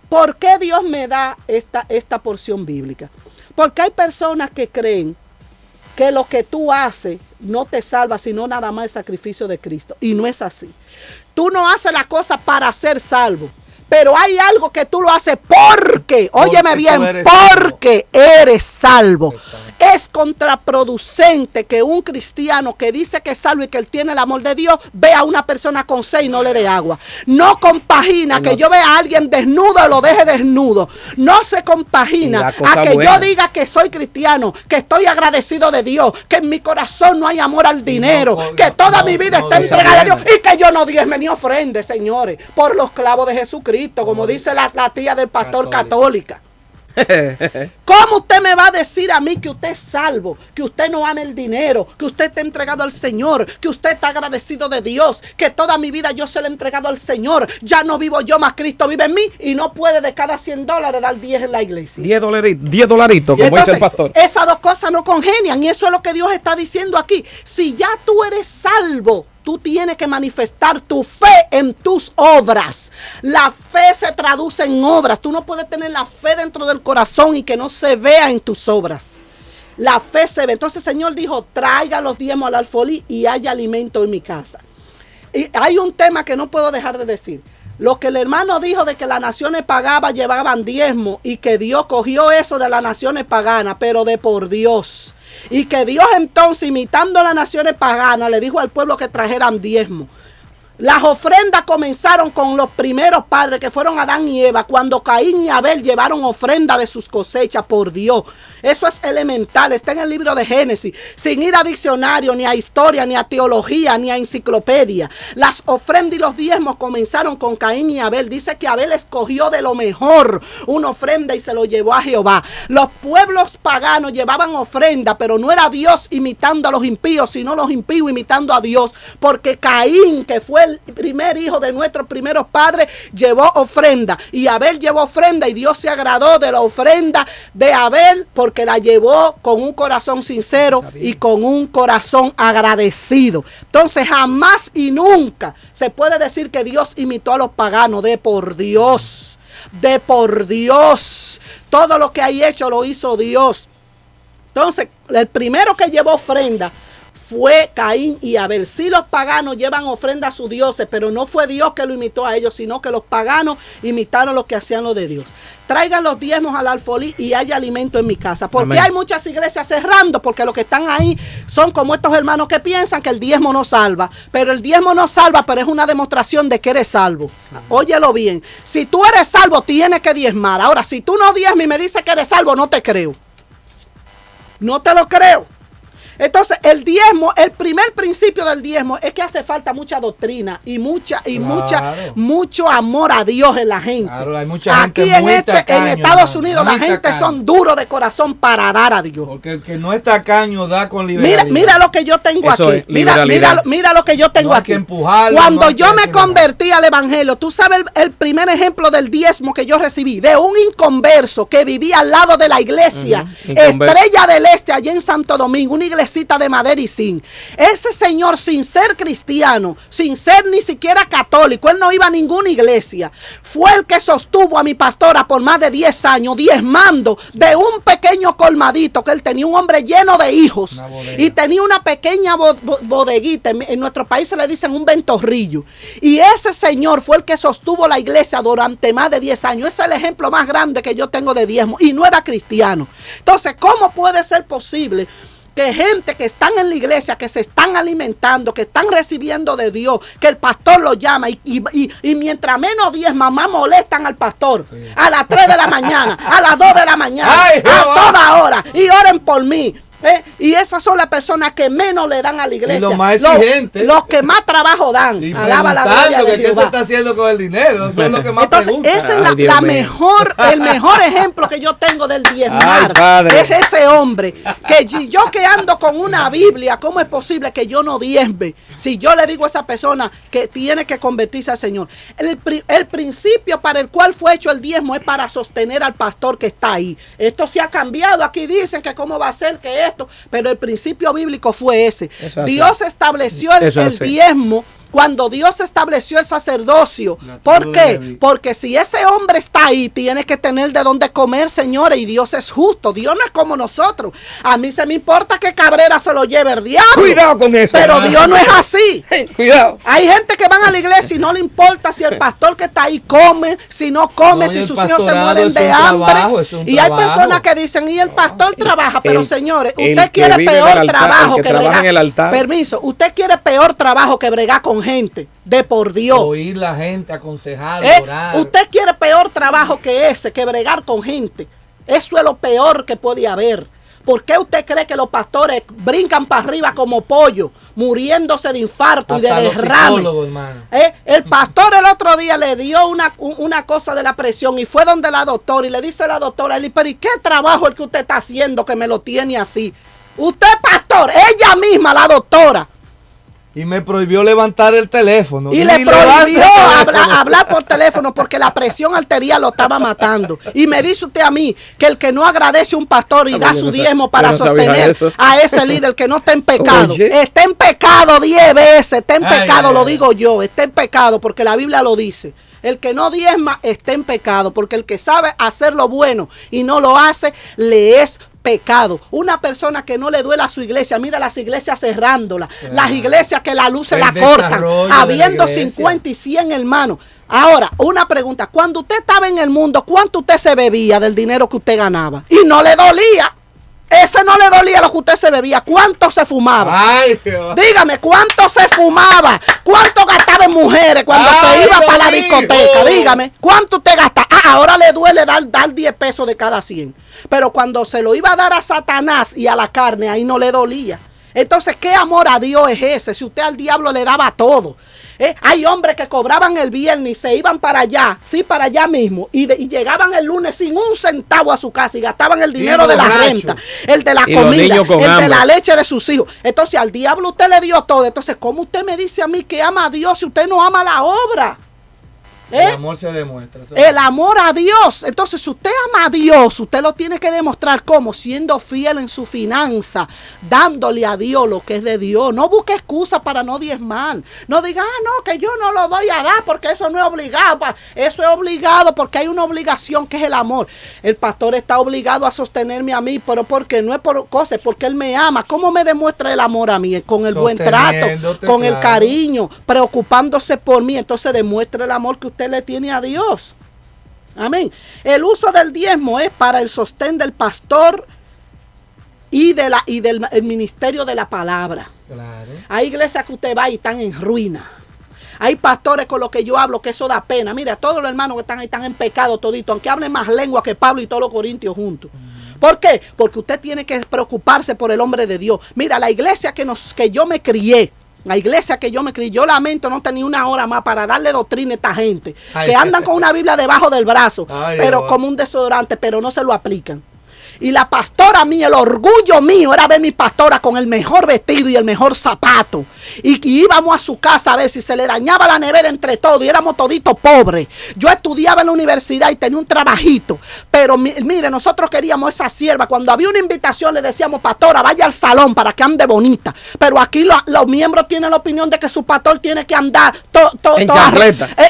¿Por qué Dios me da esta porción bíblica? Porque hay personas que creen que lo que tú haces no te salva, sino nada más el sacrificio de Cristo. Y no es así. Tú no haces la cosa para ser salvo. Pero hay algo que tú lo haces porque, óyeme bien, porque eres salvo. Es contraproducente que un cristiano que dice que es salvo y que él tiene el amor de Dios, vea a una persona con sed y no le dé agua. No compagina que yo vea a alguien desnudo y lo deje desnudo. No se compagina a que yo diga que soy cristiano, que estoy agradecido de Dios, que en mi corazón no hay amor al dinero, que toda mi vida está entregada a Dios y que yo no diezme ni ofrende, señores, por los clavos de Jesucristo. Como dice la tía del pastor católica. ¿Cómo usted me va a decir a mí que usted es salvo, que usted no ama el dinero, que usted está entregado al Señor, que usted está agradecido de Dios, que toda mi vida yo se lo he entregado al Señor, ya no vivo yo, más Cristo vive en mí, y no puede de cada $100 dar 10 en la iglesia? $10, como entonces, dice el pastor. Esas dos cosas no congenian y eso es lo que Dios está diciendo aquí. Si ya tú eres salvo, tú tienes que manifestar tu fe en tus obras. La fe se traduce en obras. Tú no puedes tener la fe dentro del corazón y que no se vea en tus obras. La fe se ve. Entonces el Señor dijo, traiga los diezmos al alfolí y haya alimento en mi casa. Y hay un tema que no puedo dejar de decir. Lo que el hermano dijo de que las naciones paganas llevaban diezmo y que Dios cogió eso de las naciones paganas, pero de por Dios. Y que Dios entonces, imitando a las naciones paganas, le dijo al pueblo que trajeran diezmo. Las ofrendas comenzaron con los primeros padres, que fueron Adán y Eva, cuando Caín y Abel llevaron ofrenda de sus cosechas por Dios. Eso es elemental, está en el libro de Génesis, sin ir a diccionario, ni a historia, ni a teología, ni a enciclopedia. Las ofrendas y los diezmos comenzaron con Caín y Abel. Dice que Abel escogió de lo mejor una ofrenda y se lo llevó a Jehová. Los pueblos paganos llevaban ofrenda, pero no era Dios imitando a los impíos, sino los impíos imitando a Dios, porque Caín, que fue el primer hijo de nuestros primeros padres, llevó ofrenda, y Abel llevó ofrenda, y Dios se agradó de la ofrenda de Abel porque la llevó con un corazón sincero y con un corazón agradecido. Entonces jamás y nunca se puede decir que Dios imitó a los paganos. De por Dios, de por Dios, todo lo que hay hecho lo hizo Dios. Entonces el primero que llevó ofrenda fue Caín y Abel. Sí, los paganos llevan ofrenda a sus dioses, pero no fue Dios que lo imitó a ellos, sino que los paganos imitaron lo que hacían los de Dios. Traigan los diezmos al alfolí y haya alimento en mi casa. ¿Por qué hay muchas iglesias cerrando? Porque los que están ahí son como estos hermanos que piensan que el diezmo no salva. Pero el diezmo no salva, pero es una demostración de que eres salvo. Óyelo bien. Si tú eres salvo, tienes que diezmar. Ahora, si tú no diezmas y me dices que eres salvo, no te creo. No te lo creo. Entonces el diezmo, el primer principio del diezmo es que hace falta mucha doctrina y mucho amor a Dios en la gente. Claro, hay mucha gente aquí muy tacaño, en Estados Unidos la gente tacaño. Son duros de corazón para dar a Dios. Porque el que no es tacaño da con liberalidad. Mira lo que yo tengo eso aquí. Mira lo que yo tengo aquí. Cuando yo me convertí al evangelio, tú sabes el primer ejemplo del diezmo que yo recibí de un inconverso que vivía al lado de la iglesia Estrella del Este allá en Santo Domingo, una iglesia de madera y zinc. Ese señor, sin ser cristiano, sin ser ni siquiera católico, él no iba a ninguna iglesia, fue el que sostuvo a mi pastora por más de 10 años, diezmando de un pequeño colmadito que él tenía, un hombre lleno de hijos, y tenía una pequeña bodeguita, en nuestro país se le dicen un ventorrillo, y ese señor fue el que sostuvo la iglesia durante más de 10 años. Ese es el ejemplo más grande que yo tengo de diezmo, y no era cristiano. Entonces, ¿cómo puede ser posible que gente que están en la iglesia, que se están alimentando, que están recibiendo de Dios, que el pastor lo llama y mientras menos 10 mamás molestan al pastor a las 3 de la mañana, a las 2 de la mañana, a toda hora, y oren por mí? Y esas son las personas que menos le dan a la iglesia. Y los más exigentes. Los que más trabajo dan. Y alaba la gloria de Jehová. ¿Qué se está haciendo con el dinero? Eso es lo que más preguntan. Ese es el mejor ejemplo que yo tengo del diezmar. Es ese hombre que yo que ando con una Biblia, ¿cómo es posible que yo no diezme? Si yo le digo a esa persona que tiene que convertirse al Señor. El principio para el cual fue hecho el diezmo es para sostener al pastor que está ahí. Esto se ha cambiado. Aquí dicen que cómo va a ser que esto, pero el principio bíblico fue ese. Dios estableció el diezmo cuando Dios estableció el sacerdocio. ¿Por qué? Porque si ese hombre está ahí, tiene que tener de dónde comer, señores, y Dios es justo. Dios no es como nosotros. A mí se me importa que Cabrera se lo lleve el diablo. Cuidado con eso. Pero Dios no es así. Cuidado. Hay gente que van a la iglesia y no le importa si el pastor que está ahí come, si no come, si sus hijos se mueren de hambre. Y hay personas que dicen, y el pastor trabaja, pero señores, usted quiere peor trabajo que bregar. Permiso, usted quiere peor trabajo que bregar con gente, de por Dios. Oír la gente, aconsejar, orar. Usted quiere peor trabajo que ese, que bregar con gente. Eso es lo peor que puede haber. ¿Por qué usted cree que los pastores brincan para arriba como pollo, muriéndose de infarto hasta y de derrame? El pastor el otro día le dio una cosa de la presión y fue donde la doctora y le dice a la doctora, pero ¿y qué trabajo el que usted está haciendo que me lo tiene así? Usted, pastor, ella misma, la doctora, y me prohibió levantar el teléfono. Y le prohibió hablar por teléfono porque la presión arterial lo estaba matando. Y me dice usted a mí que el que no agradece a un pastor y da su diezmo para sostener a ese líder que no está en pecado, está en pecado 10 veces, está en pecado, lo digo yo, está en pecado porque la Biblia lo dice. El que no diezma está en pecado, porque el que sabe hacer lo bueno y no lo hace, le es pecado. Una persona que no le duele a su iglesia, mira las iglesias cerrándola, las iglesias que la luz se la cortan, habiendo 50 y 100 hermanos. Ahora, una pregunta, cuando usted estaba en el mundo, ¿cuánto usted se bebía del dinero que usted ganaba? Y no le dolía. Ese no le dolía lo que usted se bebía. ¿Cuánto se fumaba? Ay, dígame, ¿cuánto se fumaba? ¿Cuánto gastaba en mujeres cuando se iba para la discoteca? Dígame, ¿cuánto usted gasta? Ahora le duele dar 10 pesos de cada 100. Pero cuando se lo iba a dar a Satanás y a la carne, ahí no le dolía. Entonces, ¿qué amor a Dios es ese? Si usted al diablo le daba todo. Hay hombres que cobraban el viernes y se iban para allá, sí, para allá mismo, y llegaban el lunes sin un centavo a su casa y gastaban el dinero de la renta, el de la comida, el de la leche de sus hijos. Entonces, al diablo usted le dio todo. Entonces, ¿cómo usted me dice a mí que ama a Dios si usted no ama la obra? El amor se demuestra. El amor a Dios. Entonces, si usted ama a Dios, usted lo tiene que demostrar como siendo fiel en su finanza, dándole a Dios lo que es de Dios. No busque excusas para no diezmar. No diga, no, que yo no lo doy a dar porque eso no es obligado. Eso es obligado porque hay una obligación que es el amor. El pastor está obligado a sostenerme a mí, pero porque no es por cosas, porque él me ama. ¿Cómo me demuestra el amor a mí? Con el buen trato, con el cariño, preocupándose por mí. Entonces demuestra el amor que usted le tiene a Dios. Amén. El uso del diezmo es para el sostén del pastor y del el ministerio de la palabra. Claro. Hay iglesias que usted va y están en ruina. Hay pastores con los que yo hablo que eso da pena. Mira, todos los hermanos que están ahí están en pecado todito, aunque hablen más lengua que Pablo y todos los corintios juntos. ¿Por qué? Porque usted tiene que preocuparse por el hombre de Dios. Mira, la iglesia que yo me crié, la iglesia que yo me crié, yo lamento no tenía una hora más para darle doctrina a esta gente que andan con una Biblia debajo del brazo, pero como un desodorante, pero no se lo aplican. Y la pastora mía, el orgullo mío era ver mi pastora con el mejor vestido y el mejor zapato. Y íbamos a su casa a ver si se le dañaba la nevera entre todos y éramos toditos pobres. Yo estudiaba en la universidad y tenía un trabajito. Pero mire, nosotros queríamos esa sierva. Cuando había una invitación le decíamos, pastora, vaya al salón para que ande bonita. Pero aquí los miembros tienen la opinión de que su pastor tiene que andar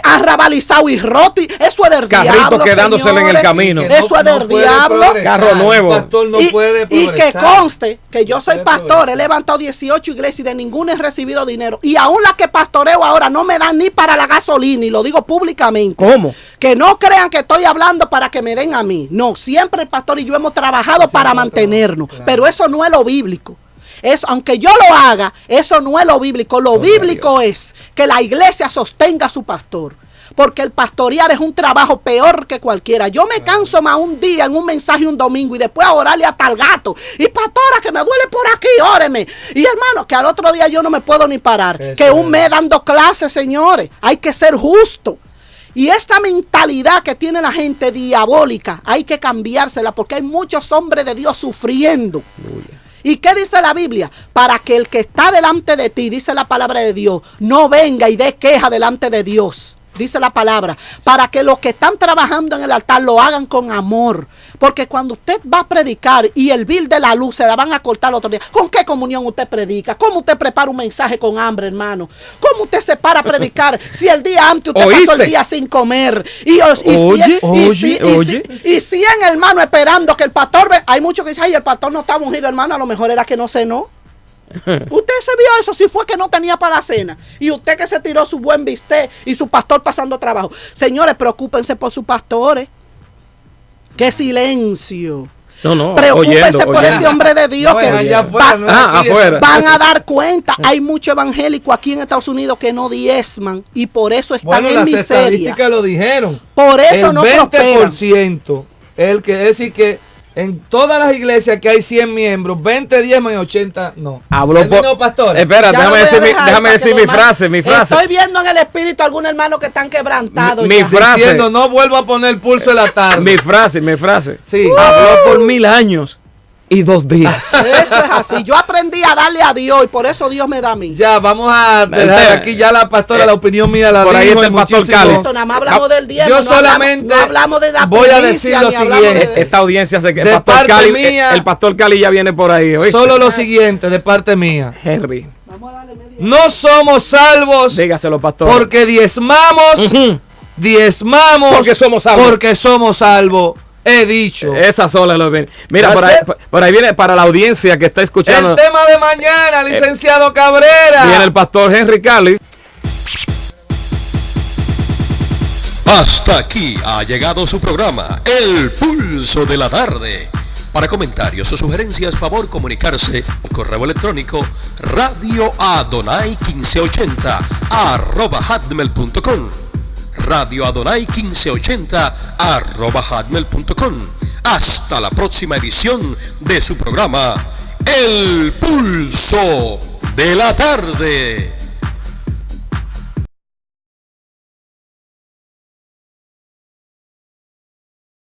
arrabalizado y roto. Eso es del diablo, carrito quedándosele en el camino. Eso es del diablo. Carro nuevo. Pastor no puede y que conste que yo soy pastor, he levantado 18 iglesias y de ninguna he recibido dinero. Y aún las que pastoreo ahora no me dan ni para la gasolina, y lo digo públicamente. ¿Cómo? Que no crean que estoy hablando para que me den a mí. No, siempre el pastor y yo hemos trabajado para mantenernos. Claro. Pero eso no es lo bíblico. Eso, aunque yo lo haga, eso no es lo bíblico. Lo bíblico es que la iglesia sostenga a su pastor. Porque el pastorear es un trabajo peor que cualquiera. Yo me canso más un día en un mensaje un domingo y después a orarle hasta al gato. Y pastora, que me duele por aquí, óreme. Y hermano, que al otro día yo no me puedo ni parar. Que un mes dando clases, señores. Hay que ser justo. Y esta mentalidad que tiene la gente diabólica, hay que cambiársela porque hay muchos hombres de Dios sufriendo. ¿Y qué dice la Biblia? Para que el que está delante de ti, dice la palabra de Dios, no venga y dé queja delante de Dios. Dice la palabra, para que los que están trabajando en el altar lo hagan con amor. Porque cuando usted va a predicar y el bill de la luz se la van a cortar el otro día, ¿con qué comunión usted predica? ¿Cómo usted prepara un mensaje con hambre, hermano? ¿Cómo usted se para a predicar si el día antes usted pasó el día sin comer? Y 100 hermanos esperando que el pastor... Hay muchos que dicen, ay, el pastor no estaba ungido, hermano, a lo mejor era que no cenó. Usted se vio eso, si fue que no tenía para la cena. Y usted que se tiró su buen bistec y su pastor pasando trabajo. Señores, preocúpense por sus pastores. ¡Qué silencio! No, preocúpense por ese hombre de Dios que afuera. Van a dar cuenta. Hay mucho evangélico aquí en Estados Unidos que no diezman y por eso están en miseria. Las estadísticas lo dijeron. Por eso el no prosperan. 20%, es decir que en todas las iglesias que hay 100 miembros, 20 diezman y 80 no. Habló pastor. Espera, déjame decir mi frase. Estoy viendo en el espíritu a algunos hermanos que están quebrantados. Mi frase. Diciendo, no vuelvo a poner pulso en la tarde. Mi frase. Sí. Habló por 1000 años y 2 días. Eso es así. Yo aprendí a darle a Dios y por eso Dios me da a mí. Ya, vamos a dejar aquí ya la pastora, la opinión mía la por ahí está el pastor Cali. Nada más hablamos del diezmo. Yo solamente no hablamos de la voy a decir lo siguiente. Esta audiencia se que de parte mía, el pastor Cali ya viene por ahí. ¿oíste? Solo lo siguiente de parte mía. Henry. No somos salvos. Dígaselo, pastor. Porque diezmamos. Diezmamos. Porque somos salvos. Porque somos salvos. He dicho. Esa sola lo ven. Mira, por ahí viene para la audiencia que está escuchando. El tema de mañana, licenciado Cabrera. Viene el pastor Henry Cali. Hasta aquí ha llegado su programa, El Pulso de la Tarde. Para comentarios o sugerencias, favor comunicarse por correo electrónico radioadonai1580@hotmail.com radioadonai1580@hotmail.com. Hasta la próxima edición de su programa El Pulso de la Tarde.